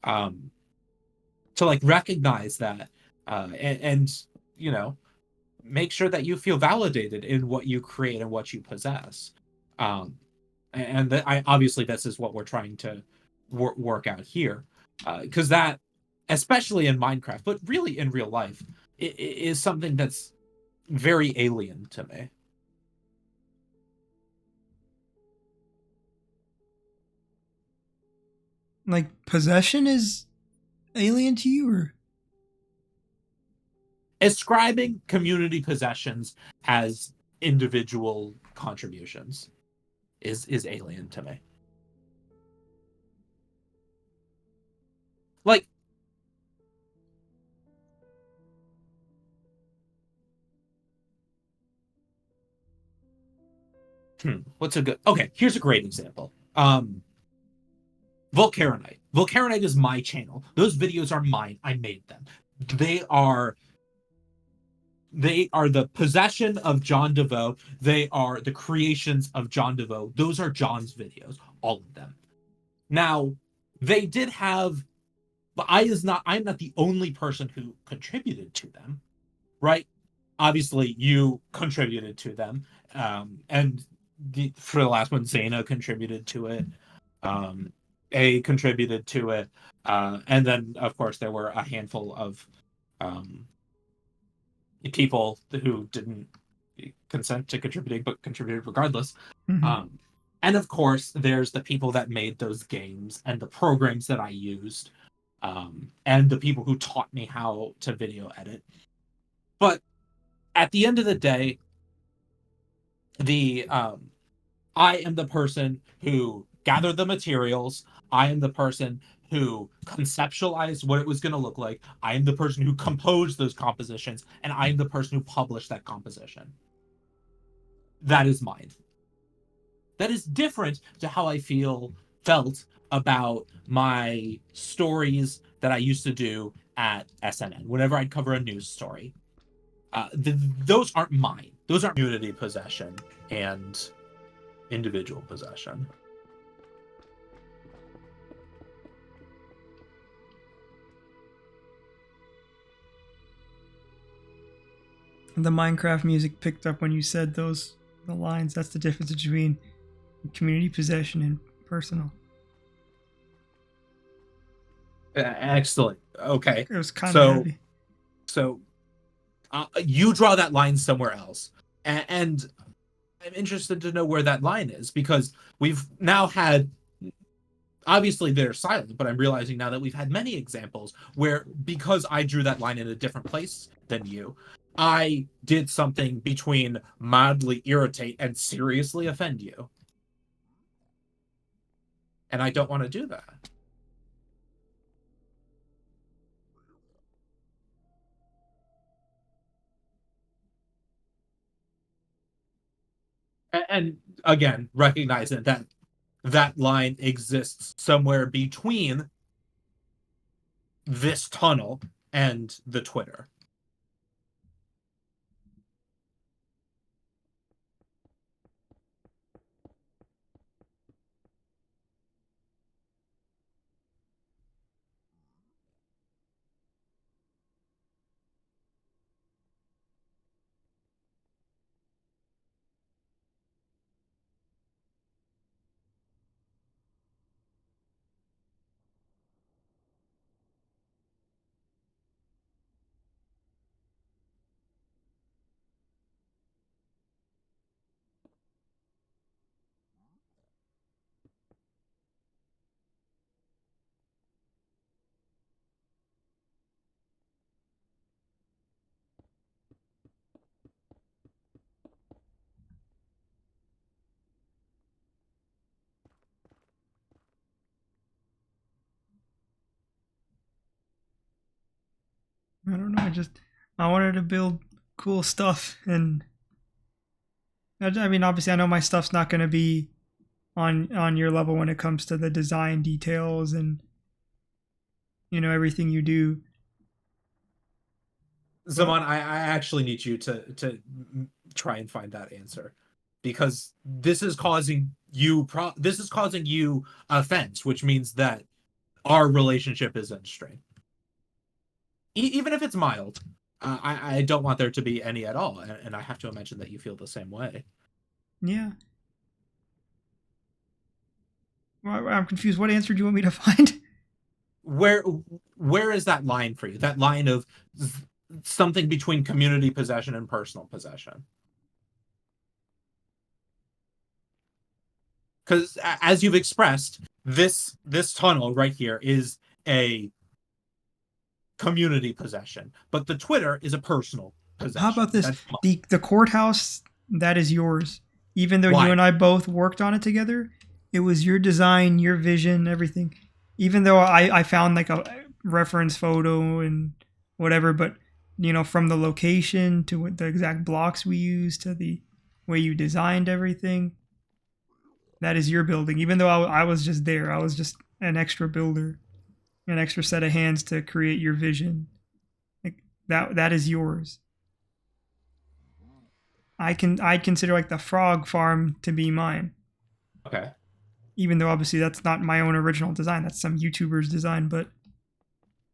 um to like recognize that and you know make sure that you feel validated in what you create and what you possess. Um, and that I obviously this is what we're trying to work out here, because that, especially in Minecraft, but really in real life, it is something that's very alien to me. like possession is alien to you, or Ascribing community possessions as individual contributions is alien to me. Like, what's a good? Okay, here's a great example. Volcaronite. Volcaronite is my channel. Those videos are mine. I made them. They are they are the possession of John DeVoe. They are the creations of John DeVoe. Those are John's videos, all of them. Now, they did have, but I'm not the only person who contributed to them, right? Obviously, you contributed to them, and for the last one, Zaina contributed to it. Um, A contributed to it, and then of course there were a handful of um, people who didn't consent to contributing but contributed regardless. mm-hmm. Um, and of course, there's the people that made those games and the programs that I used, and the people who taught me how to video edit. But at the end of the day, the I am the person who gathered the materials. I am the person who conceptualized what it was going to look like. I am the person who composed those compositions, and I am the person who published that composition. That is mine. That is different to how I felt about my stories that I used to do at SNN. Whenever I'd cover a news story, those aren't mine. Those aren't community possession and individual possession. The Minecraft music picked up when you said the lines. That's the difference between community possession and personal. Excellent. Okay. It was kind of So, heavy. so you draw that line somewhere else, and I'm interested to know where that line is because we've now had. Obviously, they're silent, but I'm realizing now that we've had many examples where, because I drew that line in a different place than you, I did something between mildly irritate and seriously offend you. And I don't want to do that. And again, recognizing that that line exists somewhere between this tunnel and the Twitter. I don't know. I wanted to build cool stuff, and I mean, obviously, I know my stuff's not going to be on your level when it comes to the design details and everything you do. Zaman, I actually need you to try and find that answer, because this is causing you offense, which means that our relationship is in strain. Even if it's mild, I don't want there to be any at all, and I have to imagine that you feel the same way. Yeah. Well, I'm confused. What answer do you want me to find? Where is that line for you? That line of something between community possession and personal possession? Because as you've expressed, this tunnel right here is a community possession, but the Twitter is a personal possession. How about this? That's The courthouse, that is yours. Even though Why? you and I both worked on it together, it was your design, your vision, everything. Even though I found like a reference photo and whatever, but from the location to what the exact blocks we used to the way you designed everything, that is your building. Even though I was just there, I was just an extra builder, an extra set of hands to create your vision. Like that is yours. I'd consider like the frog farm to be mine. okay. Even though obviously that's not my own original design, that's some YouTuber's design, but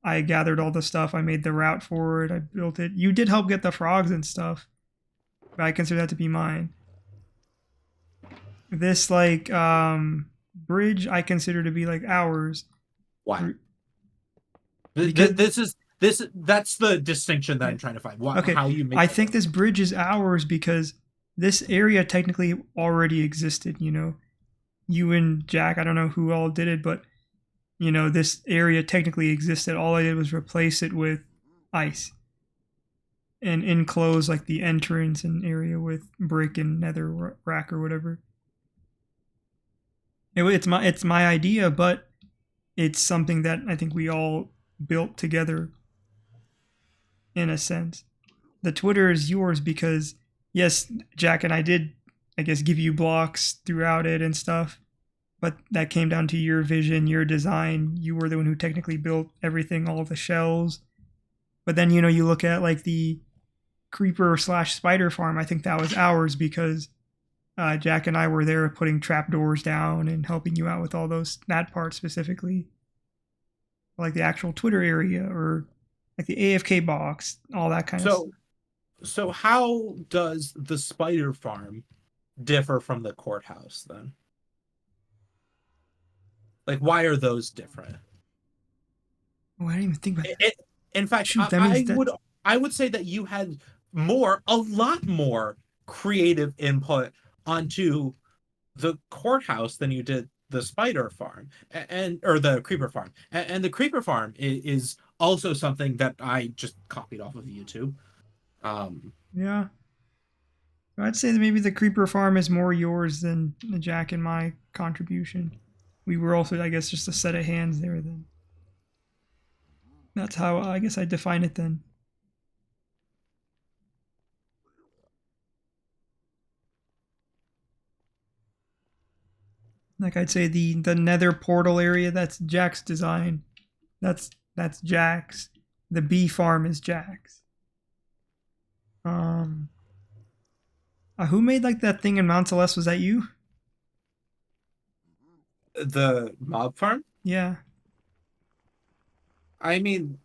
I gathered all the stuff, I made the route for it, I built it. You did help get the frogs and stuff, but I consider that to be mine. This like bridge I consider to be like ours. Why? Because That's the distinction that I'm trying to find. okay, How you make I think this bridge is ours because this area technically already existed, You and Jack, I don't know who all did it, but this area technically existed. All I did was replace it with ice and enclose like the entrance and area with brick and nether rack or whatever. It's my idea, but it's something that I think we all built together in a sense. The Twitter is yours because yes, Jack and I did, I guess, give you blocks throughout it and stuff, but that came down to your vision, your design. You were the one who technically built everything, all the shells. But then you look at like the creeper / spider farm. I think that was ours because Jack and I were there putting trapdoors down and helping you out with all that part specifically, like the actual Twitter area or like the AFK box, all that kind of stuff. So how does the spider farm differ from the courthouse then? Like, why are those different? Oh, I didn't even think about that. In fact, Shoot, that means I would say that you had a lot more creative input onto the courthouse than you did the spider farm or the creeper farm. And the creeper farm is also something that I just copied off of YouTube. Yeah. I'd say that maybe the creeper farm is more yours than Jack and my contribution. We were also, I guess, just a set of hands there then. That's how I guess I define it then. Like I'd say the nether portal area, that's Jack's design. That's Jack's. The bee farm is Jack's. Who made like that thing in Mount Celeste? Was that you? The mob farm? Yeah. I mean,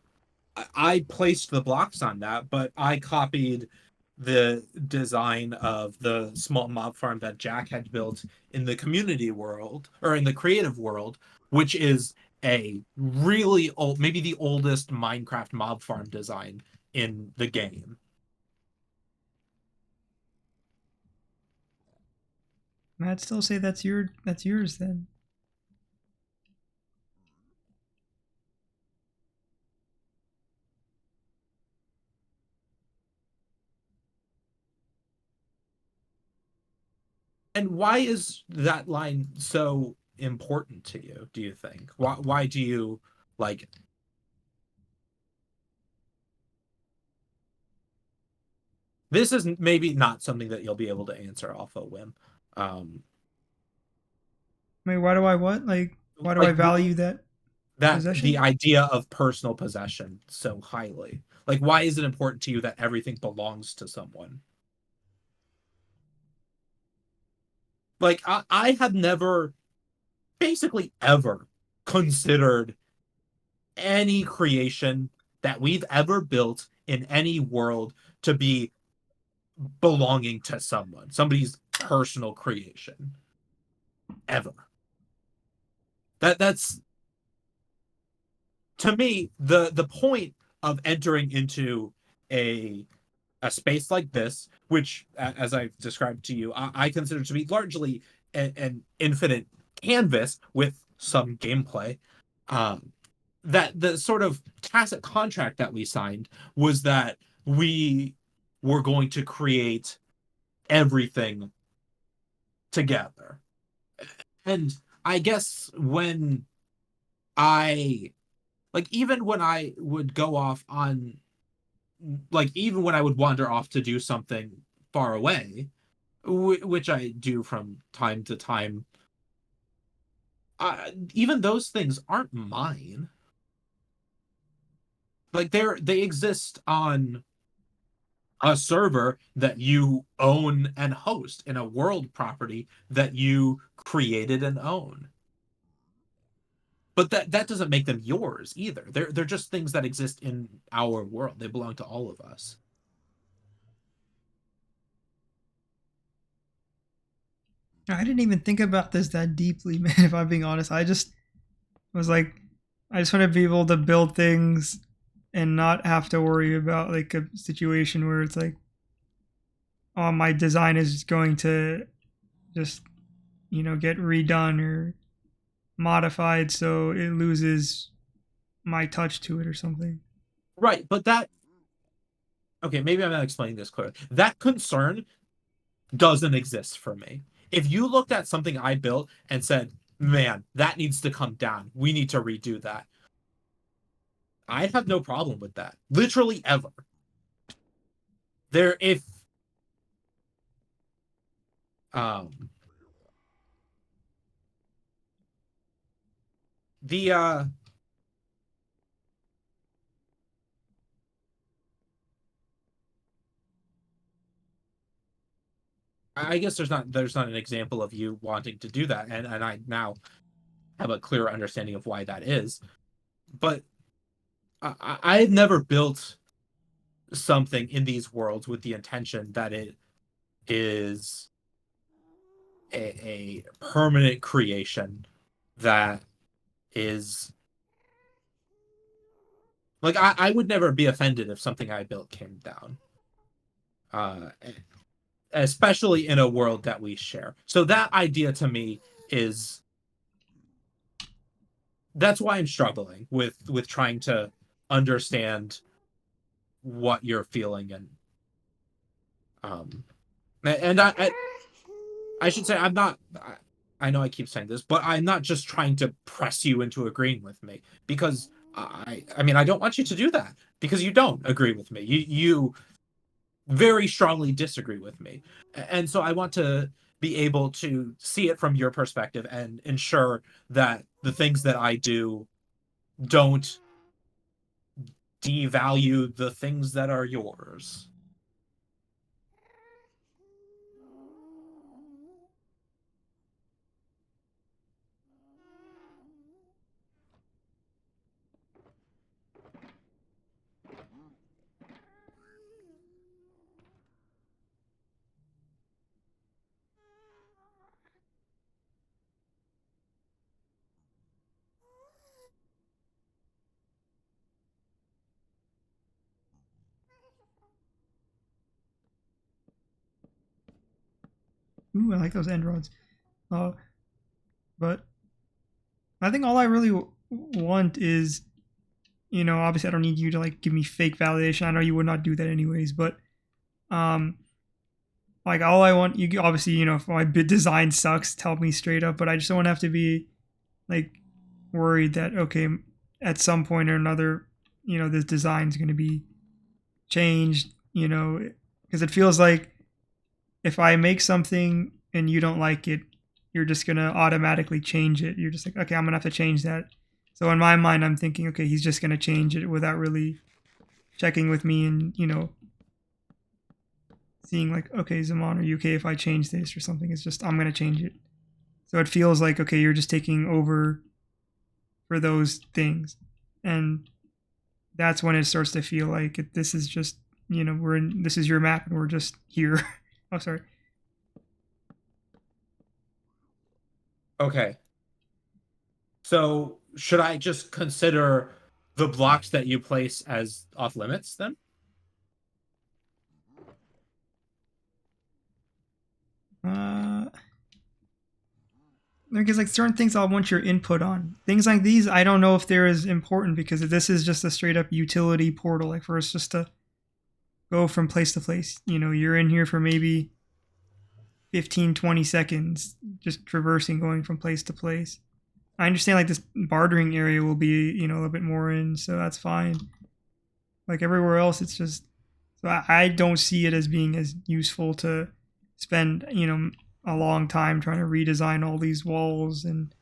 I placed the blocks on that, but I copied the design of the small mob farm that Jack had built in the community world or in the creative world, which is a really old, maybe the oldest Minecraft mob farm design in the game. I'd still say that's yours then. And why is that line so important to you, do you think? Why do you like it? This is maybe not something that you'll be able to answer off a whim. I mean, why do I what? Like, why do I Like value that that the possession? idea of personal possession so highly. Like, why is it important to you that everything belongs to someone? Like, I have never, basically ever, considered any creation that we've ever built in any world to be belonging to someone, somebody's personal creation, ever. That's to me the point of entering into a a space like this, which, as I've described to you, I consider to be largely an infinite canvas with some gameplay. Um, that the sort of tacit contract that we signed was that we were going to create everything together. And I guess when I like, even when I would go off on, like, even when I would wander off to do something far away, which I do from time to time, even those things aren't mine. Like, they exist on a server that you own and host in a world property that you created and own. But that doesn't make them yours either. They're just things that exist in our world. They belong to all of us. I didn't even think about this that deeply, man. If I'm being honest, I just was like, I just want to be able to build things and not have to worry about like a situation where it's like, oh, my design is going to just, get redone or modified so it loses my touch to it or something. Right, but that okay, maybe I'm not explaining this clearly. That concern doesn't exist for me. If you looked at something I built and said, "Man, that needs to come down. We need to redo that." I have no problem with that. Literally ever. There if um the I guess there's not an example of you wanting to do that, and I now have a clearer understanding of why that is. But I've never built something in these worlds with the intention that it is a permanent creation that is like, I would never be offended if something I built came down. Uh, Especially in a world that we share. So that idea to me is that's why I'm struggling with trying to understand what you're feeling. Um and I should say, I'm not I know I keep saying this, but I'm not just trying to press you into agreeing with me, because I mean, I don't want you to do that, because you don't agree with me. You very strongly disagree with me. And so I want to be able to see it from your perspective and ensure that the things that I do don't devalue the things that are yours. Ooh, I like those end rods. But I think all I really want is, obviously I don't need you to like give me fake validation. I know you would not do that anyways, but um, like all I want, you obviously, if my bid design sucks, tell me straight up. But I just don't want to have to be like worried that okay, at some point or another, this design's going to be changed. because it feels like if I make something and you don't like it, you're just gonna automatically change it. You're just like, okay, I'm gonna have to change that. So in my mind, I'm thinking, okay, he's just gonna change it without really checking with me and seeing like, okay, Zaman, are you okay if I change this or something? It's just I'm gonna change it. So it feels like, okay, you're just taking over for those things, and that's when it starts to feel like this is just this is your map and we're just here. Oh, sorry. Okay. So should I just consider the blocks that you place as off limits then? Because like certain things I'll want your input on. Things like these, I don't know if they're as important because this is just a straight up utility portal, like for us just to go from place to place. You're in here for maybe 15, 20 seconds, just traversing, going from place to place. I understand like this bartering area will be, a little bit more in, so that's fine. Like everywhere else, it's just, so I don't see it as being as useful to spend, a long time trying to redesign all these walls and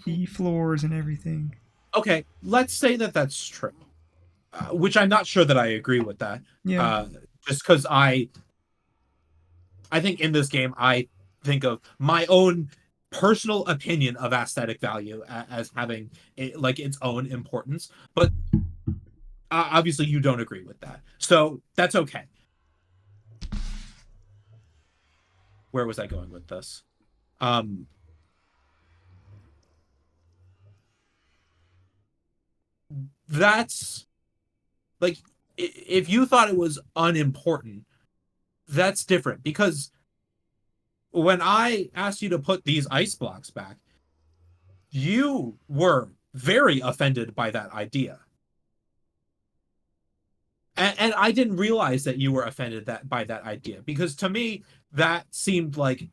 the floors and everything. Okay, let's say that that's true, which I'm not sure that I agree with that. Yeah. Just because I think in this game I think of my own personal opinion of aesthetic value as having like its own importance, but obviously you don't agree with that, so that's okay. Where was I going with this? That's like, if you thought it was unimportant, that's different, because when I asked you to put these ice blocks back, you were very offended by that idea. And I didn't realize that you were offended by that idea, because to me that seemed like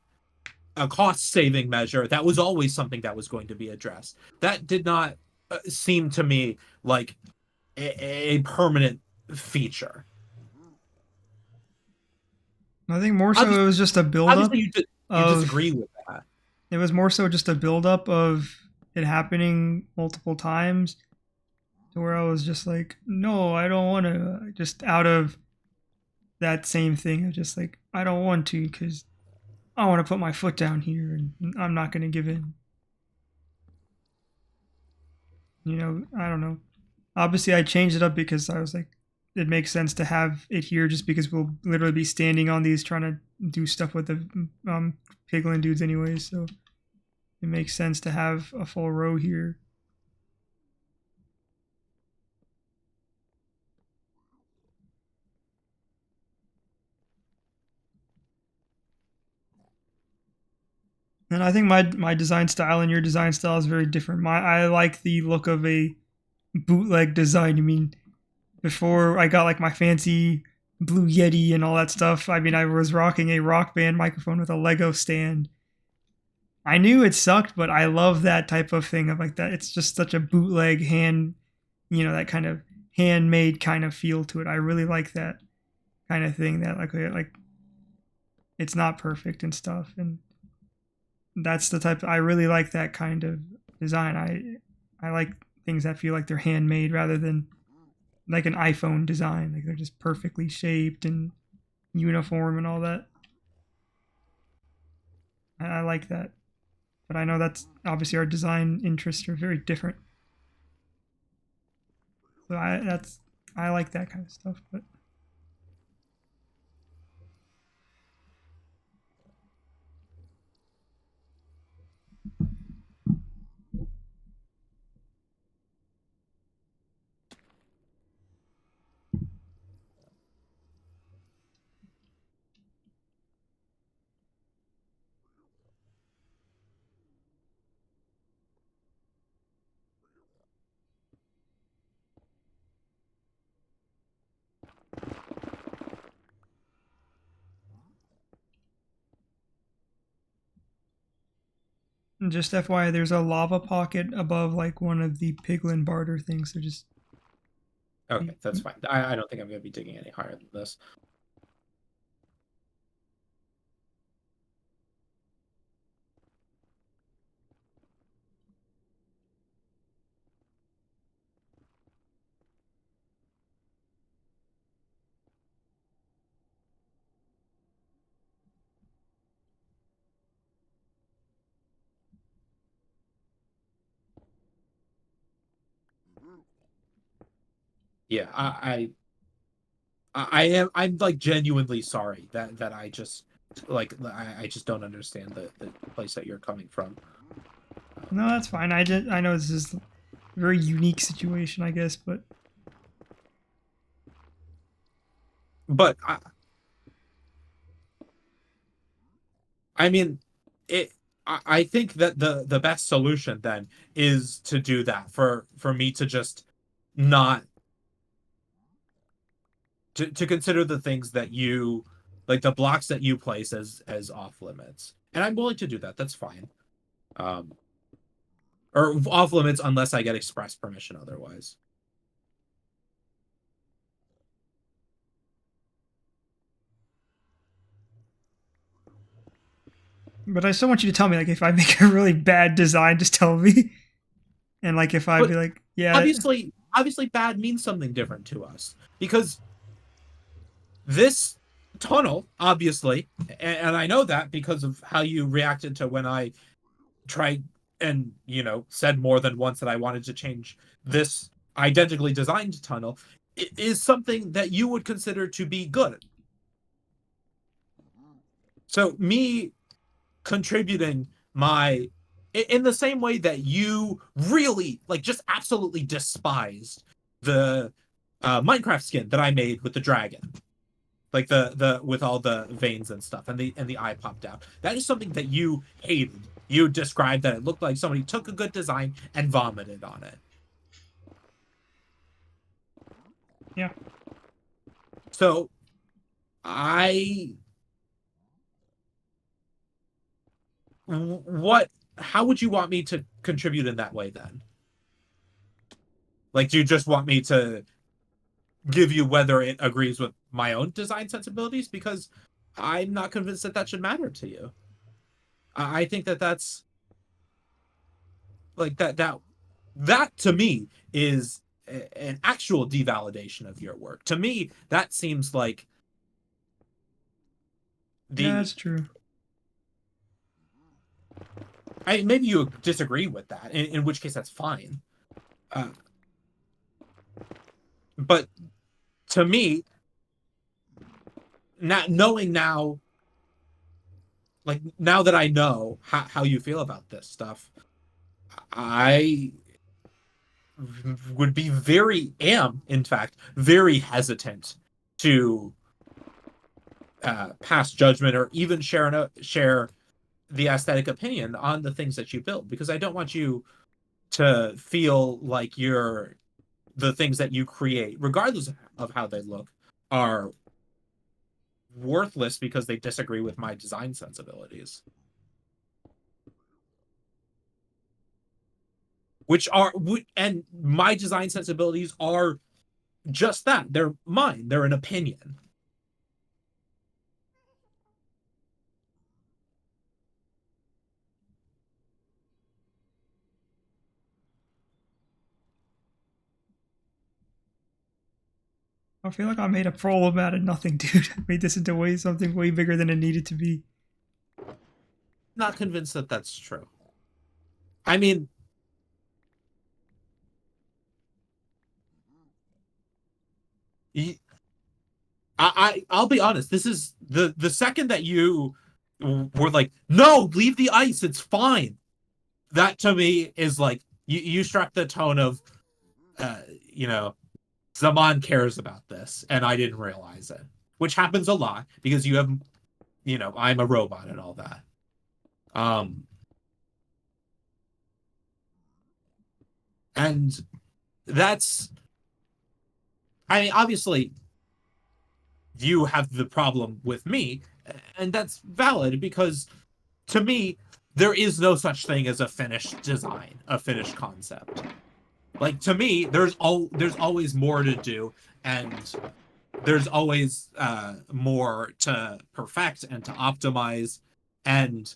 a cost saving measure that was always something that was going to be addressed. That did not seem to me like a permanent feature. I think more so Obviously, it was just a buildup you of. disagree with that. It was more so just a buildup of it happening multiple times, to where I was just like, no, I don't want to. Just out of that same thing of just like, I don't want to because I want to put my foot down here and I'm not going to give in. I don't know. Obviously, I changed it up because I was like, it makes sense to have it here just because we'll literally be standing on these trying to do stuff with the piglin dudes anyways. So it makes sense to have a full row here. And I think my design style and your design style is very different. I like the look of a bootleg design. I mean, before I got like my fancy Blue Yeti and all that stuff, I mean, I was rocking a Rock Band microphone with a Lego stand. I knew it sucked, but I love that type of thing of like that. It's just such a bootleg that kind of handmade kind of feel to it. I really like that kind of thing, that like it's not perfect and stuff. And that's the type I really like, that kind of design. I like things that feel like they're handmade rather than like an iPhone design. Like they're just perfectly shaped and uniform and all that. I like that. But I know that's obviously our design interests are very different. So I like that kind of stuff. But just FYI, there's a lava pocket above like one of the piglin barter things. So just Okay, that's fine. I don't think I'm going to be digging any higher than this. Yeah, I'm like genuinely sorry that I just I just don't understand the place that you're coming from. No, that's fine. I know this is a very unique situation, I guess, but But I mean, it. I think that the best solution then is to do that for me to just not to consider the things that you like the blocks that you place as off limits, and I'm willing to do that. That's fine. Um, or off limits unless I get express permission otherwise. I still want you to tell me, like, if I make a really bad design, just tell me. And like if I'd But be like, yeah, obviously bad means something different to us because this tunnel, obviously, and I know that because of how you reacted to when I tried and said more than once that I wanted to change this identically designed tunnel, it is something that you would consider to be good. So me contributing my in the same way that you really like just absolutely despised the Minecraft skin that I made with the dragon, like the with all the veins and stuff, and the eye popped out. That is something that you hated. You described that it looked like somebody took a good design and vomited on it. yeah. So I what how would you want me to contribute in that way then? Like, do you just want me to give you whether it agrees with my own design sensibilities? Because I'm not convinced that that should matter to you. I think that that's like that to me is an actual devalidation of your work. To me, that seems like Yeah, the that's true. maybe you disagree with that, in which case that's fine. Uh, but to me, not knowing now, like now that I know how you feel about this stuff, I would be in fact, very hesitant to pass judgment or even share the aesthetic opinion on the things that you build because I don't want you to feel like the things that you create, regardless of how they look, are worthless because they disagree with my design sensibilities. And my design sensibilities are just that. They're mine. They're an opinion. I feel like I made a problem out of nothing, dude. I made this into something way bigger than it needed to be. Not convinced that that's true. I mean, I'll be honest. This is the second that you were like, no, leave the ice. It's fine. That to me is like you struck the tone of, uh, you know, Zaman cares about this, and I didn't realize it, which happens a lot because you have, I'm a robot and all that. Um, and that's, I mean, obviously, you have the problem with me, and that's valid because to me, there is no such thing as a finished design, a finished concept. Like to me, there's always more to do, and there's always more to perfect and to optimize. And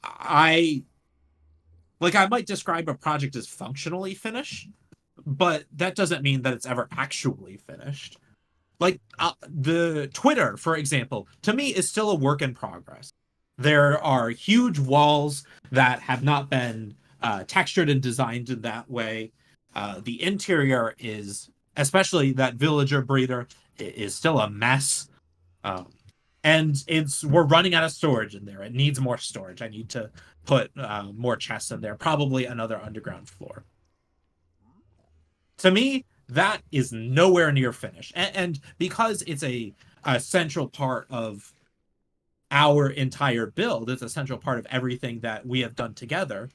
I I might describe a project as functionally finished, but that doesn't mean that it's ever actually finished. Like the Twitter, for example, to me is still a work in progress. There are huge walls that have not been textured and designed in that way. The interior is especially that villager breeder is still a mess. And we're running out of storage in there. It needs more storage. I need to put more chests in there, probably another underground floor. To me, that is nowhere near finished. And because it's a central part of our entire build, it's a central part of everything that we have done together.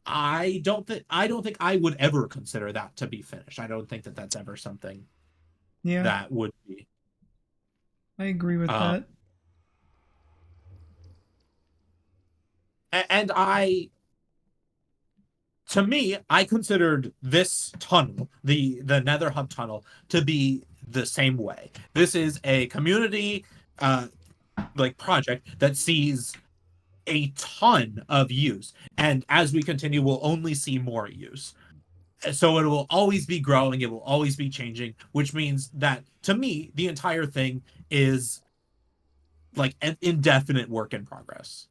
I don't think I would ever consider that to be finished. I don't think that that's ever something Yeah, that would be. I agree with that. And to me, I considered this tunnel, the Nether Hub tunnel, to be the same way. This is a community project that sees a ton of use, and as we continue, we'll only see more use. So it will always be growing, it will always be changing, which means that to me, the entire thing is like an indefinite work in progress.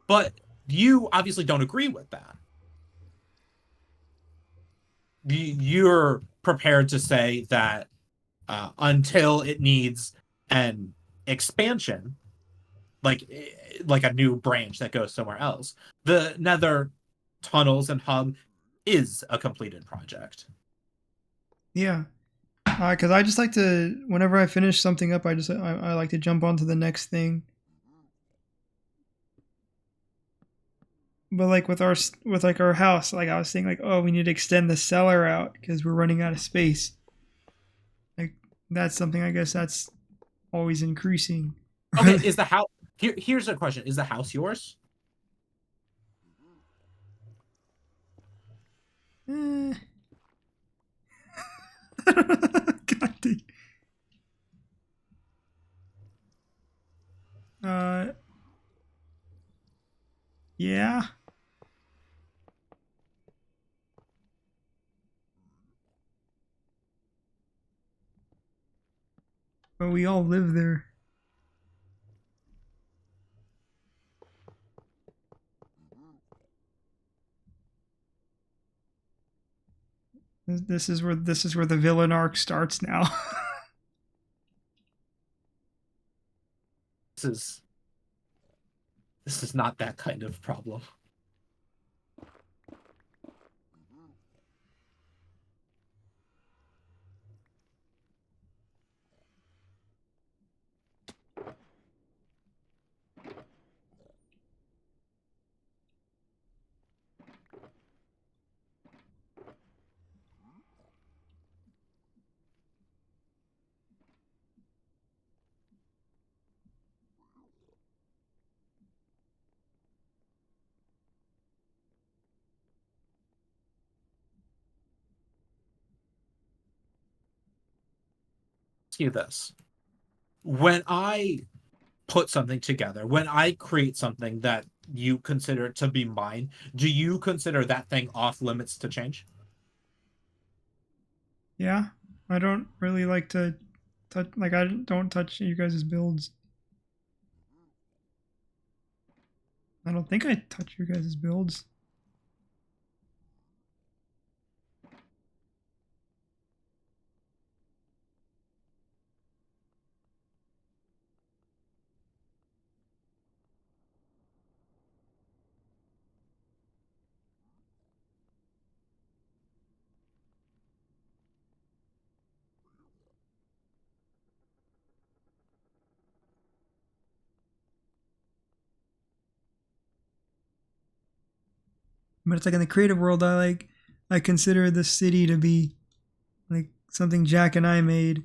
But you obviously don't agree with that. You're prepared to say that until it needs an expansion, like a new branch that goes somewhere else, the Nether tunnels and hub is a completed project. Yeah, because I just like to, whenever I finish something up, I like to jump onto the next thing. But like with our house, like I was saying, like, oh, we need to extend the cellar out because we're running out of space. Like that's something, I guess, that's always increasing. Okay, is the house here's a question: is the house yours? God, yeah. But we all live there. This is where the villain arc starts now. This is not that kind of problem. Ask you this: when I put something together, when I create something that you consider to be mine, do you consider that thing off limits to change? Yeah, I don't really like to touch. Like I don't touch you guys' builds. I don't think I touch your guys' builds. But it's like in the creative world, I consider the city to be like something Jack and I made.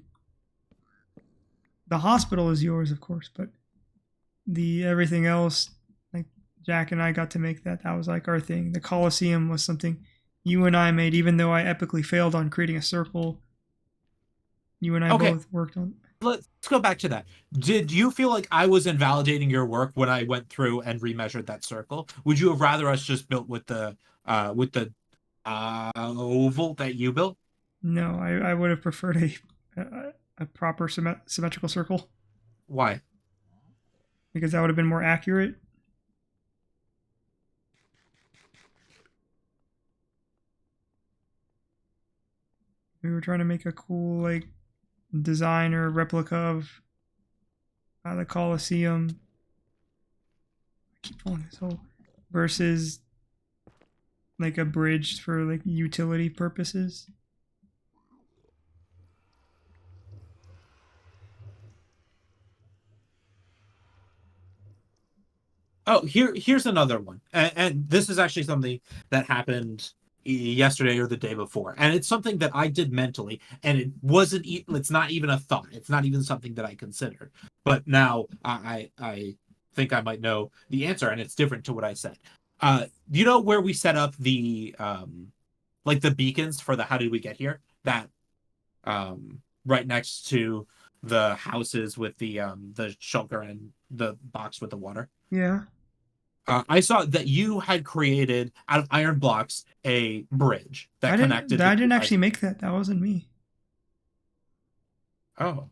The hospital is yours, of course, but the everything else, like Jack and I got to make that. That was like our thing. The Colosseum was something you and I made, even though I epically failed on creating a circle. You and I Okay, both worked on. let's go back to that. Did you feel like I was invalidating your work when I went through and remeasured that circle? Would you have rather us just built with the oval that you built? No, I would have preferred a proper symmetrical circle Why? because that would have been more accurate. We were trying to make a cool like design or replica of the Colosseum. I keep pulling this hole. Versus like a bridge for like utility purposes. Oh, here's another one, and this is actually something that happened yesterday or the day before, and it's something that I did mentally, and it wasn't. It's not even a thought. It's not even something that I considered. But now I think I might know the answer, and it's different to what I said. You know where we set up the like the beacons for the how did we get here? That right next to the houses with the shelter and the box with the water. Yeah. I saw that you had created out of iron blocks a bridge that connected the I didn't two actually houses. make that. That wasn't me. Oh,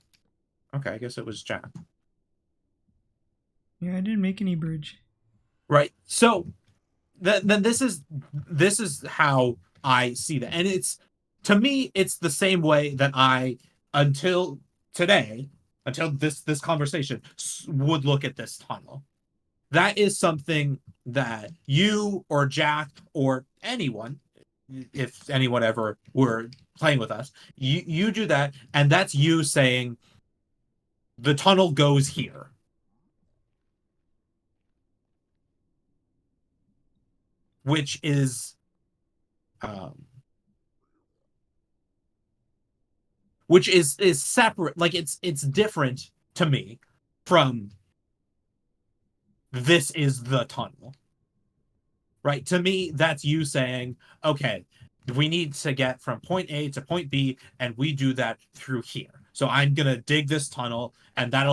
okay. I guess it was Jack. Yeah, I didn't make any bridge. Right. So then this is how I see that, and it's to me it's the same way that I until today until this conversation would look at this tunnel. That is something that you or Jack or anyone, if anyone ever were playing with us, you do that, and that's you saying the tunnel goes here. Which is um which is separate, like it's different to me from this is the tunnel. Right? To me, that's you saying, okay, we need to get from point A to point B, and we do that through here. So I'm gonna dig this tunnel, and this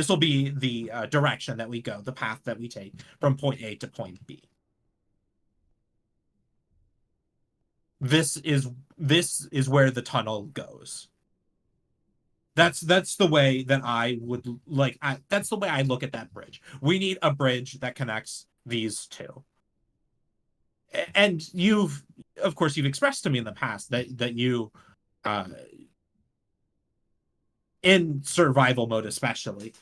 will be the direction that we go, the path that we take from point A to point B. This is where the tunnel goes. That's the way that I would like. That's the way I look at that bridge. We need a bridge that connects these two. And of course, you've expressed to me in the past that you, in survival mode especially,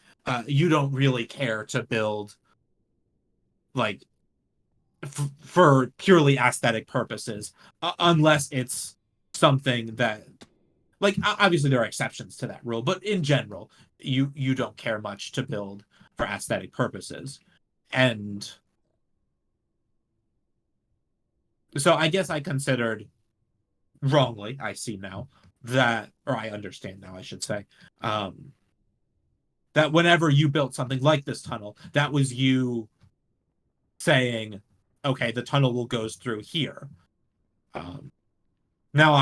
you don't really care to build like for purely aesthetic purposes, unless it's something that like obviously there are exceptions to that rule, but in general, you don't care much to build for aesthetic purposes. And so I guess I considered wrongly, I see now that, or I understand now, I should say, that whenever you built something like this tunnel, that was you saying, okay, the tunnel will goes through here. Now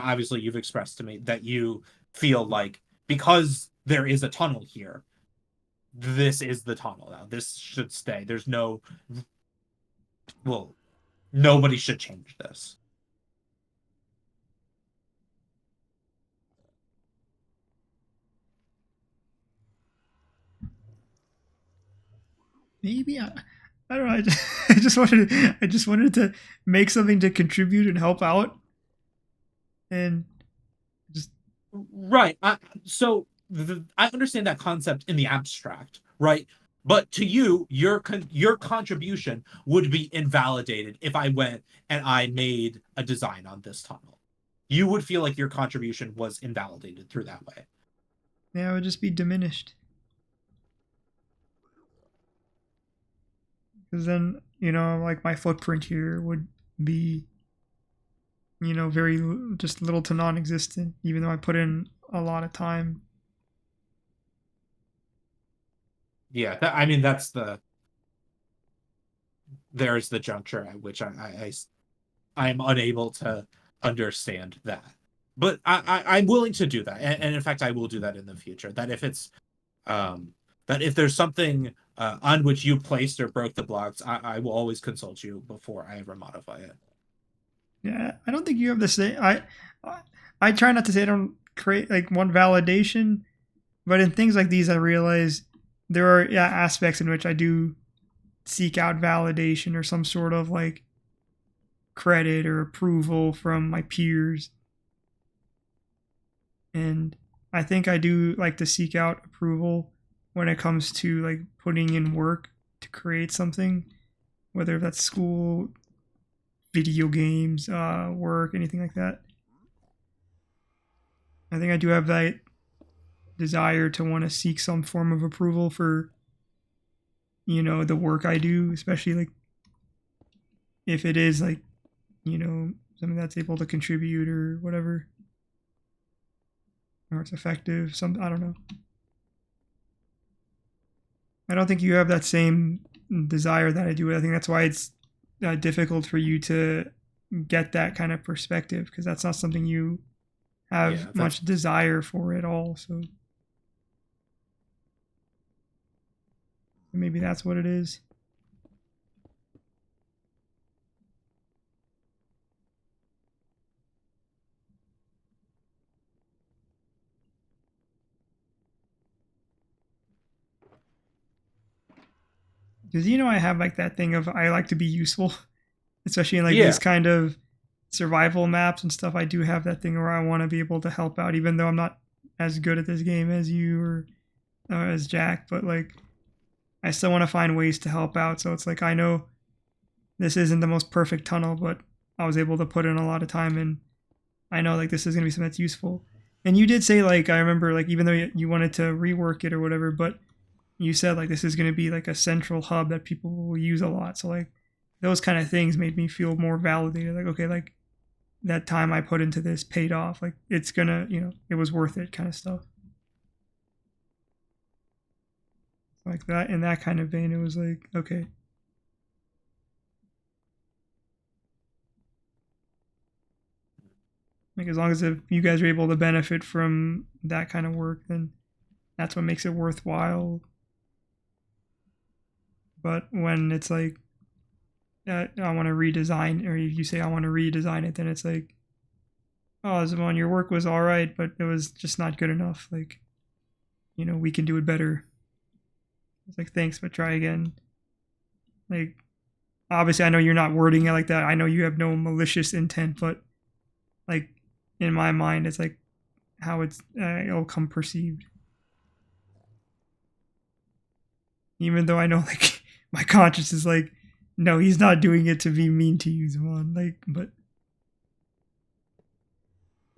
obviously you've expressed to me that you feel like because there is a tunnel here, this is the tunnel now. This should stay. There's no, well, nobody should change this. Maybe I don't know. I just wanted to make something to contribute and help out, and just Right. I understand that concept in the abstract, right? But to you, your contribution would be invalidated if I went and I made a design on this tunnel. You would feel like your contribution was invalidated through that way. yeah, it would just be diminished. Because then like my footprint here would be very just little to non-existent, even though I put in a lot of time. Yeah, I mean there's the juncture at which I'm unable to understand that. But I'm willing to do that, and in fact, I will do that in the future. That if it's that if there's something on which you placed or broke the blocks, I will always consult you before I ever modify it. Yeah, I don't think you have the same. I try not to say I don't create like one validation, but in things like these, I realize there are aspects in which I do seek out validation or some sort of like credit or approval from my peers. And I think I do like to seek out approval when it comes to like putting in work to create something, whether that's school, video games, work, anything like that. I think I do have that desire to want to seek some form of approval for, the work I do, especially like if it is like, something that's able to contribute or whatever, or it's effective. I don't know. I don't think you have that same desire that I do. I think that's why it's difficult for you to get that kind of perspective, because that's not something you have much desire for at all. So maybe that's what it is. Because I have like that thing of I like to be useful, especially in like these kind of survival maps and stuff. I do have that thing where I want to be able to help out, even though I'm not as good at this game as you or as Jack. But like, I still want to find ways to help out. So it's like I know this isn't the most perfect tunnel, but I was able to put in a lot of time, and I know like this is gonna be something that's useful. And you did say like I remember like even though you wanted to rework it or whatever, but you said like this is going to be like a central hub that people will use a lot. So like those kind of things made me feel more validated. Like, okay, like that time I put into this paid off. Like it's gonna, it was worth it kind of stuff. Like that, in that kind of vein, it was like, okay. Like as long as if you guys are able to benefit from that kind of work, then that's what makes it worthwhile. But when it's like, I want to redesign, or if you say I want to redesign it, then it's like, oh, Zamon, your work was all right, but it was just not good enough. Like, we can do it better. It's like, thanks, but try again. Like, obviously, I know you're not wording it like that. I know you have no malicious intent, but like, in my mind, it's like how it'll come perceived. Even though I know, like, my conscience is like, no, he's not doing it to be mean to you, Zamon. Like, but.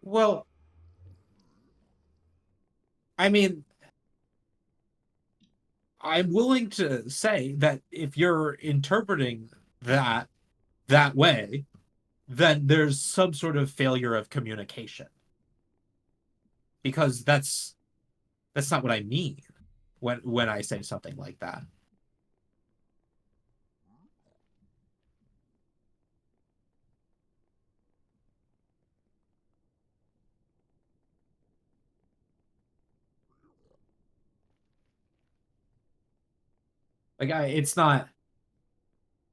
Well, I mean, I'm willing to say that if you're interpreting that way, then there's some sort of failure of communication. Because that's not what I mean when I say something like that. Like it's not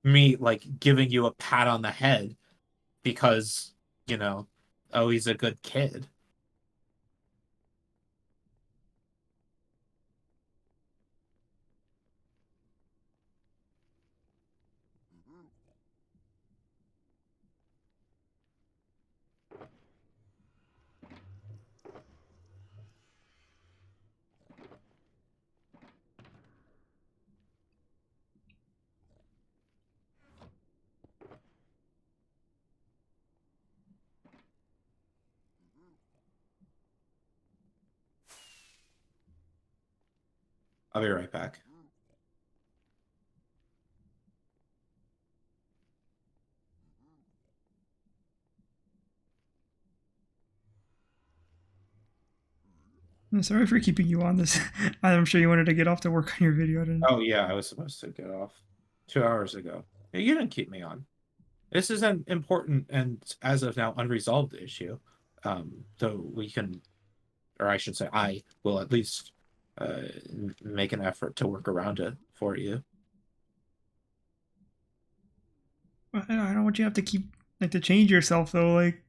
me like giving you a pat on the head because, oh, he's a good kid. I'll be right back. I'm sorry for keeping you on this. I'm sure you wanted to get off to work on your video. Oh yeah, I was supposed to get off 2 hours ago. You didn't keep me on. This is an important and as of now unresolved issue. So we can, or I should say, I will at least make an effort to work around it for you. I don't want you to have to keep like to change yourself though. Like,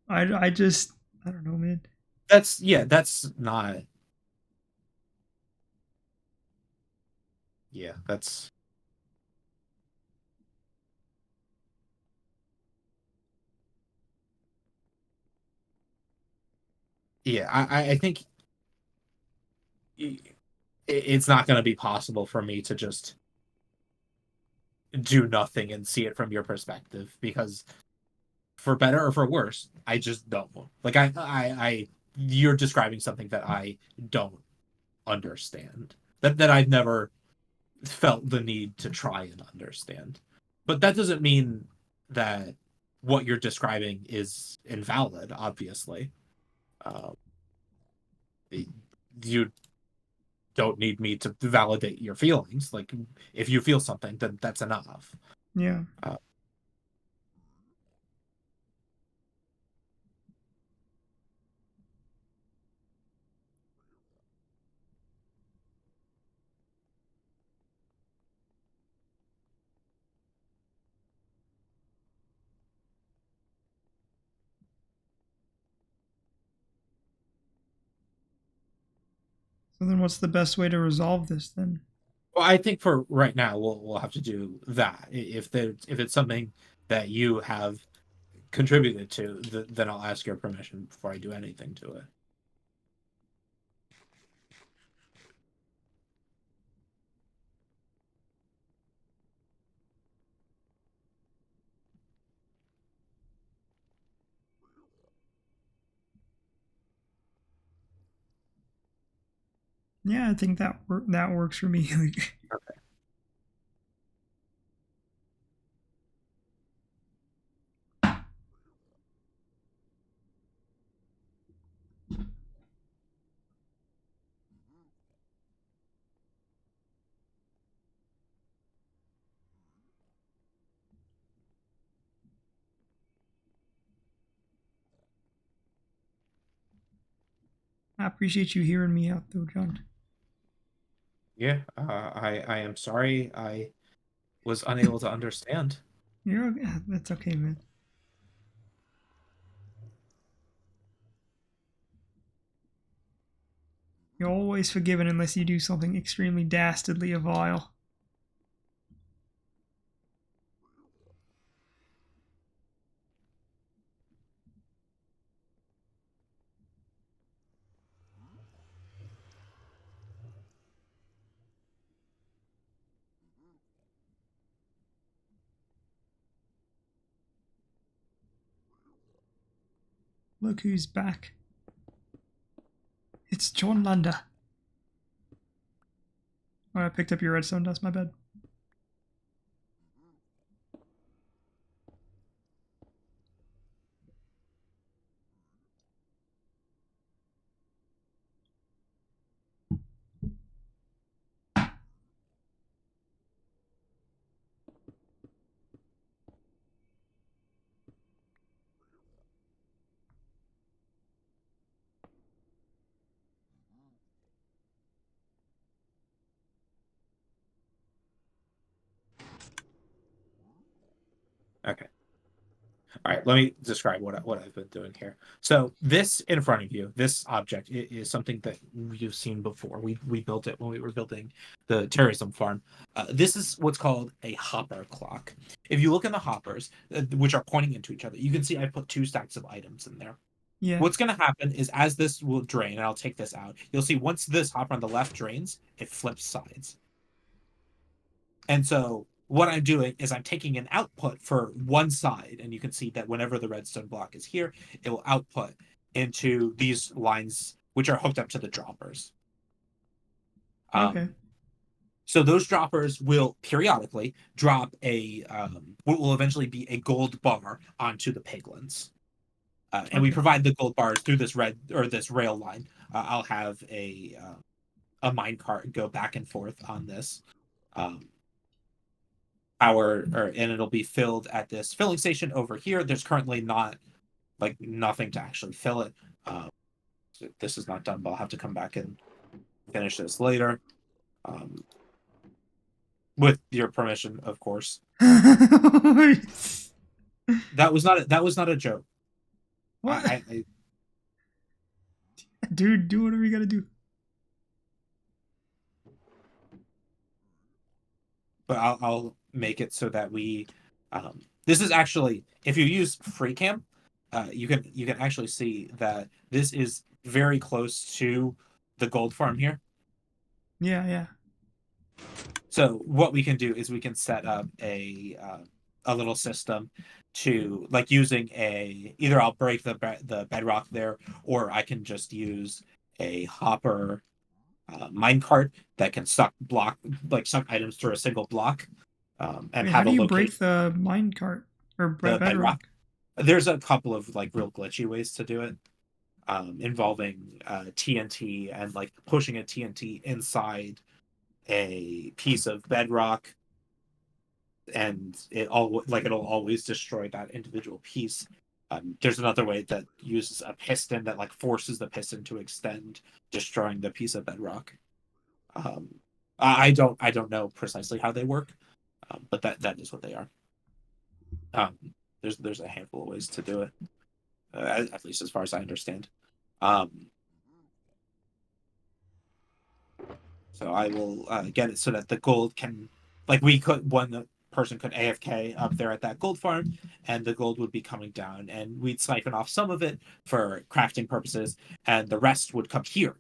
I just I don't know, man. That's not. Yeah, that's. Yeah, I think it's not going to be possible for me to just do nothing and see it from your perspective, because for better or for worse, I just don't. Like you're describing something that I don't understand. That I've never felt the need to try and understand. But that doesn't mean that what you're describing is invalid, obviously. Um, you don't need me to validate your feelings. Like, if you feel something, then that's enough. Yeah. Uh, So then, what's the best way to resolve this then? well, I think for right now, we'll have to do that. If it's something that you have contributed to, then I'll ask your permission before I do anything to it. Yeah, I think that works for me. Okay. I appreciate you hearing me out, though, John. Yeah, I am sorry I was unable to understand. That's okay, man. You're always forgiven unless you do something extremely dastardly or vile. Look who's back. It's John Lander. Oh, I picked up your redstone dust, my bad. Okay. All right, let me describe what I've been doing here. So this in front of you, this object is something that you've seen before. We built it when we were building the terrorism farm. This is what's called a hopper clock. If you look in the hoppers, which are pointing into each other, you can see I put 2 stacks of items in there. Yeah. What's going to happen is, as this will drain, and I'll take this out, you'll see once this hopper on the left drains, it flips sides. And so what I'm doing is I'm taking an output for one side, and you can see that whenever the redstone block is here, it will output into these lines, which are hooked up to the droppers. Okay. So those droppers will periodically drop what will eventually be a gold bar onto the piglins. And we provide the gold bars through this this rail line. I'll have a minecart go back and forth on this. And it'll be filled at this filling station over here. There's currently nothing to actually fill it. This is not done, but I'll have to come back and finish this later. With your permission, of course. That was not a joke. What? Dude, do whatever you gotta do. But I'll make it so that we. This is actually, if you use FreeCam, you can actually see that this is very close to the gold farm here. Yeah. So what we can do is we can set up a little system to like using either I'll break the bedrock there, or I can just use a hopper minecart that can suck items through a single block, and Wait, how have do a you location break the minecart or the bedrock. bedrock? There's a couple of like real glitchy ways to do it, involving TNT and like pushing a TNT inside a piece of bedrock, and it'll always destroy that individual piece. There's another way that uses a piston that like forces the piston to extend, destroying the piece of bedrock. Um, I don't know precisely how they work, but that is what they are. Um, there's a handful of ways to do it, at least as far as I understand. Um, so I will get it so that the gold can, like, one person could AFK up there at that gold farm, and the gold would be coming down, and we'd siphon off some of it for crafting purposes, and the rest would come here.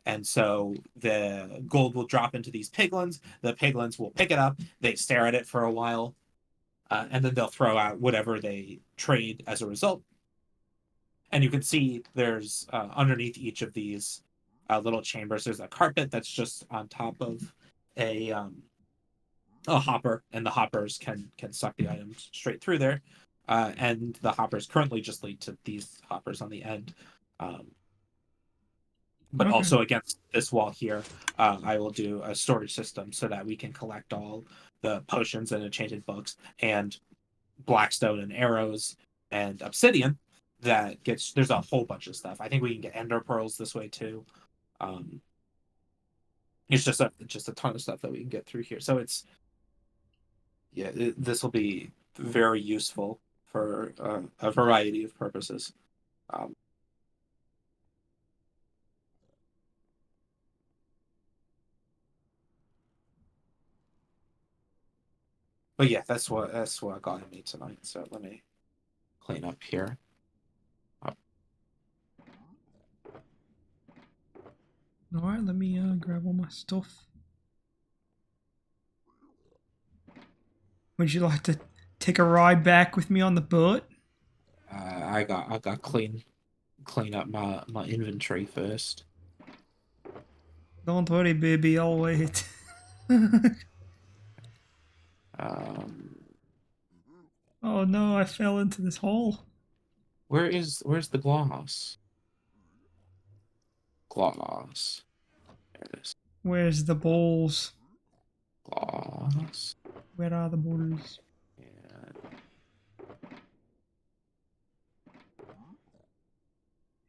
And so the gold will drop into these piglins. The piglins will pick it up. They stare at it for a while, and then they'll throw out whatever they trade as a result. And you can see there's underneath each of these little chambers, there's a carpet that's just on top of a hopper, and the hoppers can suck the items straight through there. And the hoppers currently just lead to these hoppers on the end. But Okay. also against this wall here, I will do a storage system so that we can collect all the potions and enchanted books and blackstone and arrows and obsidian. There's a whole bunch of stuff. I think we can get ender pearls this way too. It's just a ton of stuff that we can get through here. So this will be very useful for a variety of purposes. But yeah, that's what got me tonight. So let me clean up here. All right, let me grab all my stuff. Would you like to take a ride back with me on the boat? I got clean up my inventory first. Don't worry, baby, I'll wait. Oh no, I fell into this hole. Where's the glass? Glass. There it is. Where's the balls? Glass. Where are the balls?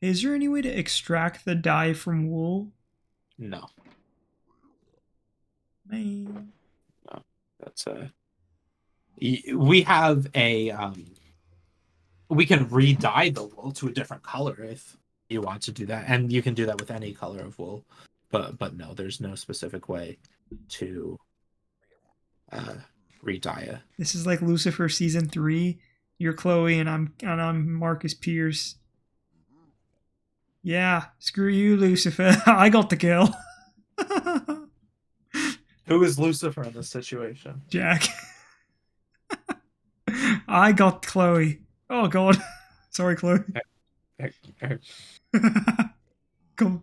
Is there any way to extract the dye from wool? No. Man. No. That's we have we can re-dye the wool to a different color if you want to do that, and you can do that with any color of wool. But no, there's no specific way to re-dye it. This is like Lucifer season 3. You're Chloe and I'm Marcus Pierce. Yeah, screw you, Lucifer. I got the kill. Who is Lucifer in this situation? Jack. I got Chloe. Oh god. Sorry, Chloe. Come.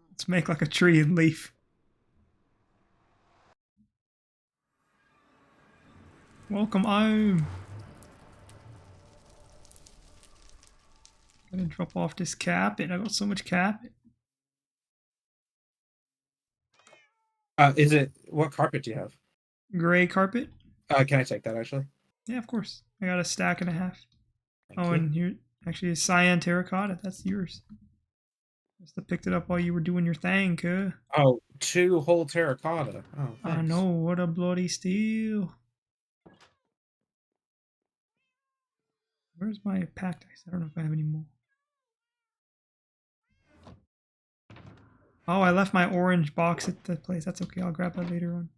Let's make like a tree and leaf. Welcome home. I'm gonna drop off this carpet. I got so much carpet. What carpet do you have? Gray carpet. Can I take that actually? Yeah, of course. I got a stack and a half. Thank you. And here, actually, a cyan terracotta. That's yours. Must have picked it up while you were doing your thing, cuh. Oh, 2 whole terracotta. Oh, thanks. I know, what a bloody steal. Where's my pack dice? I don't know if I have any more. Oh, I left my orange box at the place. That's okay. I'll grab that later on.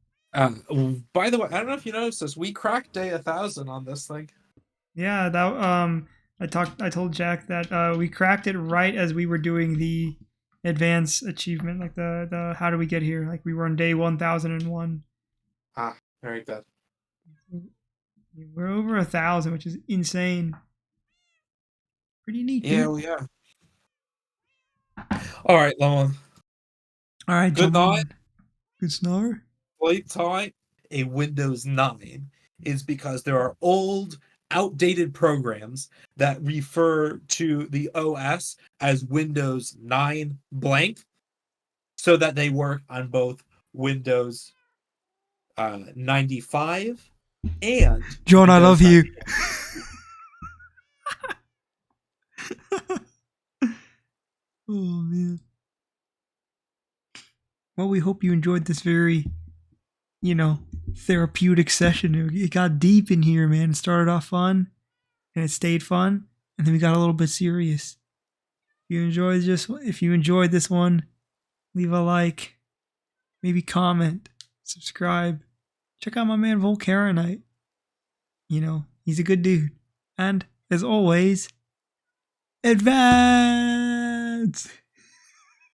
By the way, I don't know if you noticed this. We cracked day 1,000 on this thing. Yeah, that I told Jack that we cracked it right as we were doing the advanced achievement, like the how do we get here? Like we were on day 1001. Ah, very good. We're over 1,000, which is insane. Pretty neat, Yeah, dude. we are. All right, Lemon. All right, Good jump night. on. Good snore. Sleep tight. A Windows 9 is because there are old, outdated programs that refer to the OS as Windows 9 blank so that they work on both Windows 95 and John, I Windows love you. 98. Oh man. Well, we hope you enjoyed this very, therapeutic session. It got deep in here, man. It started off fun, and it stayed fun, and then we got a little bit serious. If you enjoyed this one, leave a like, maybe comment, subscribe. Check out my man Volcaronite. He's a good dude. And as always, advance.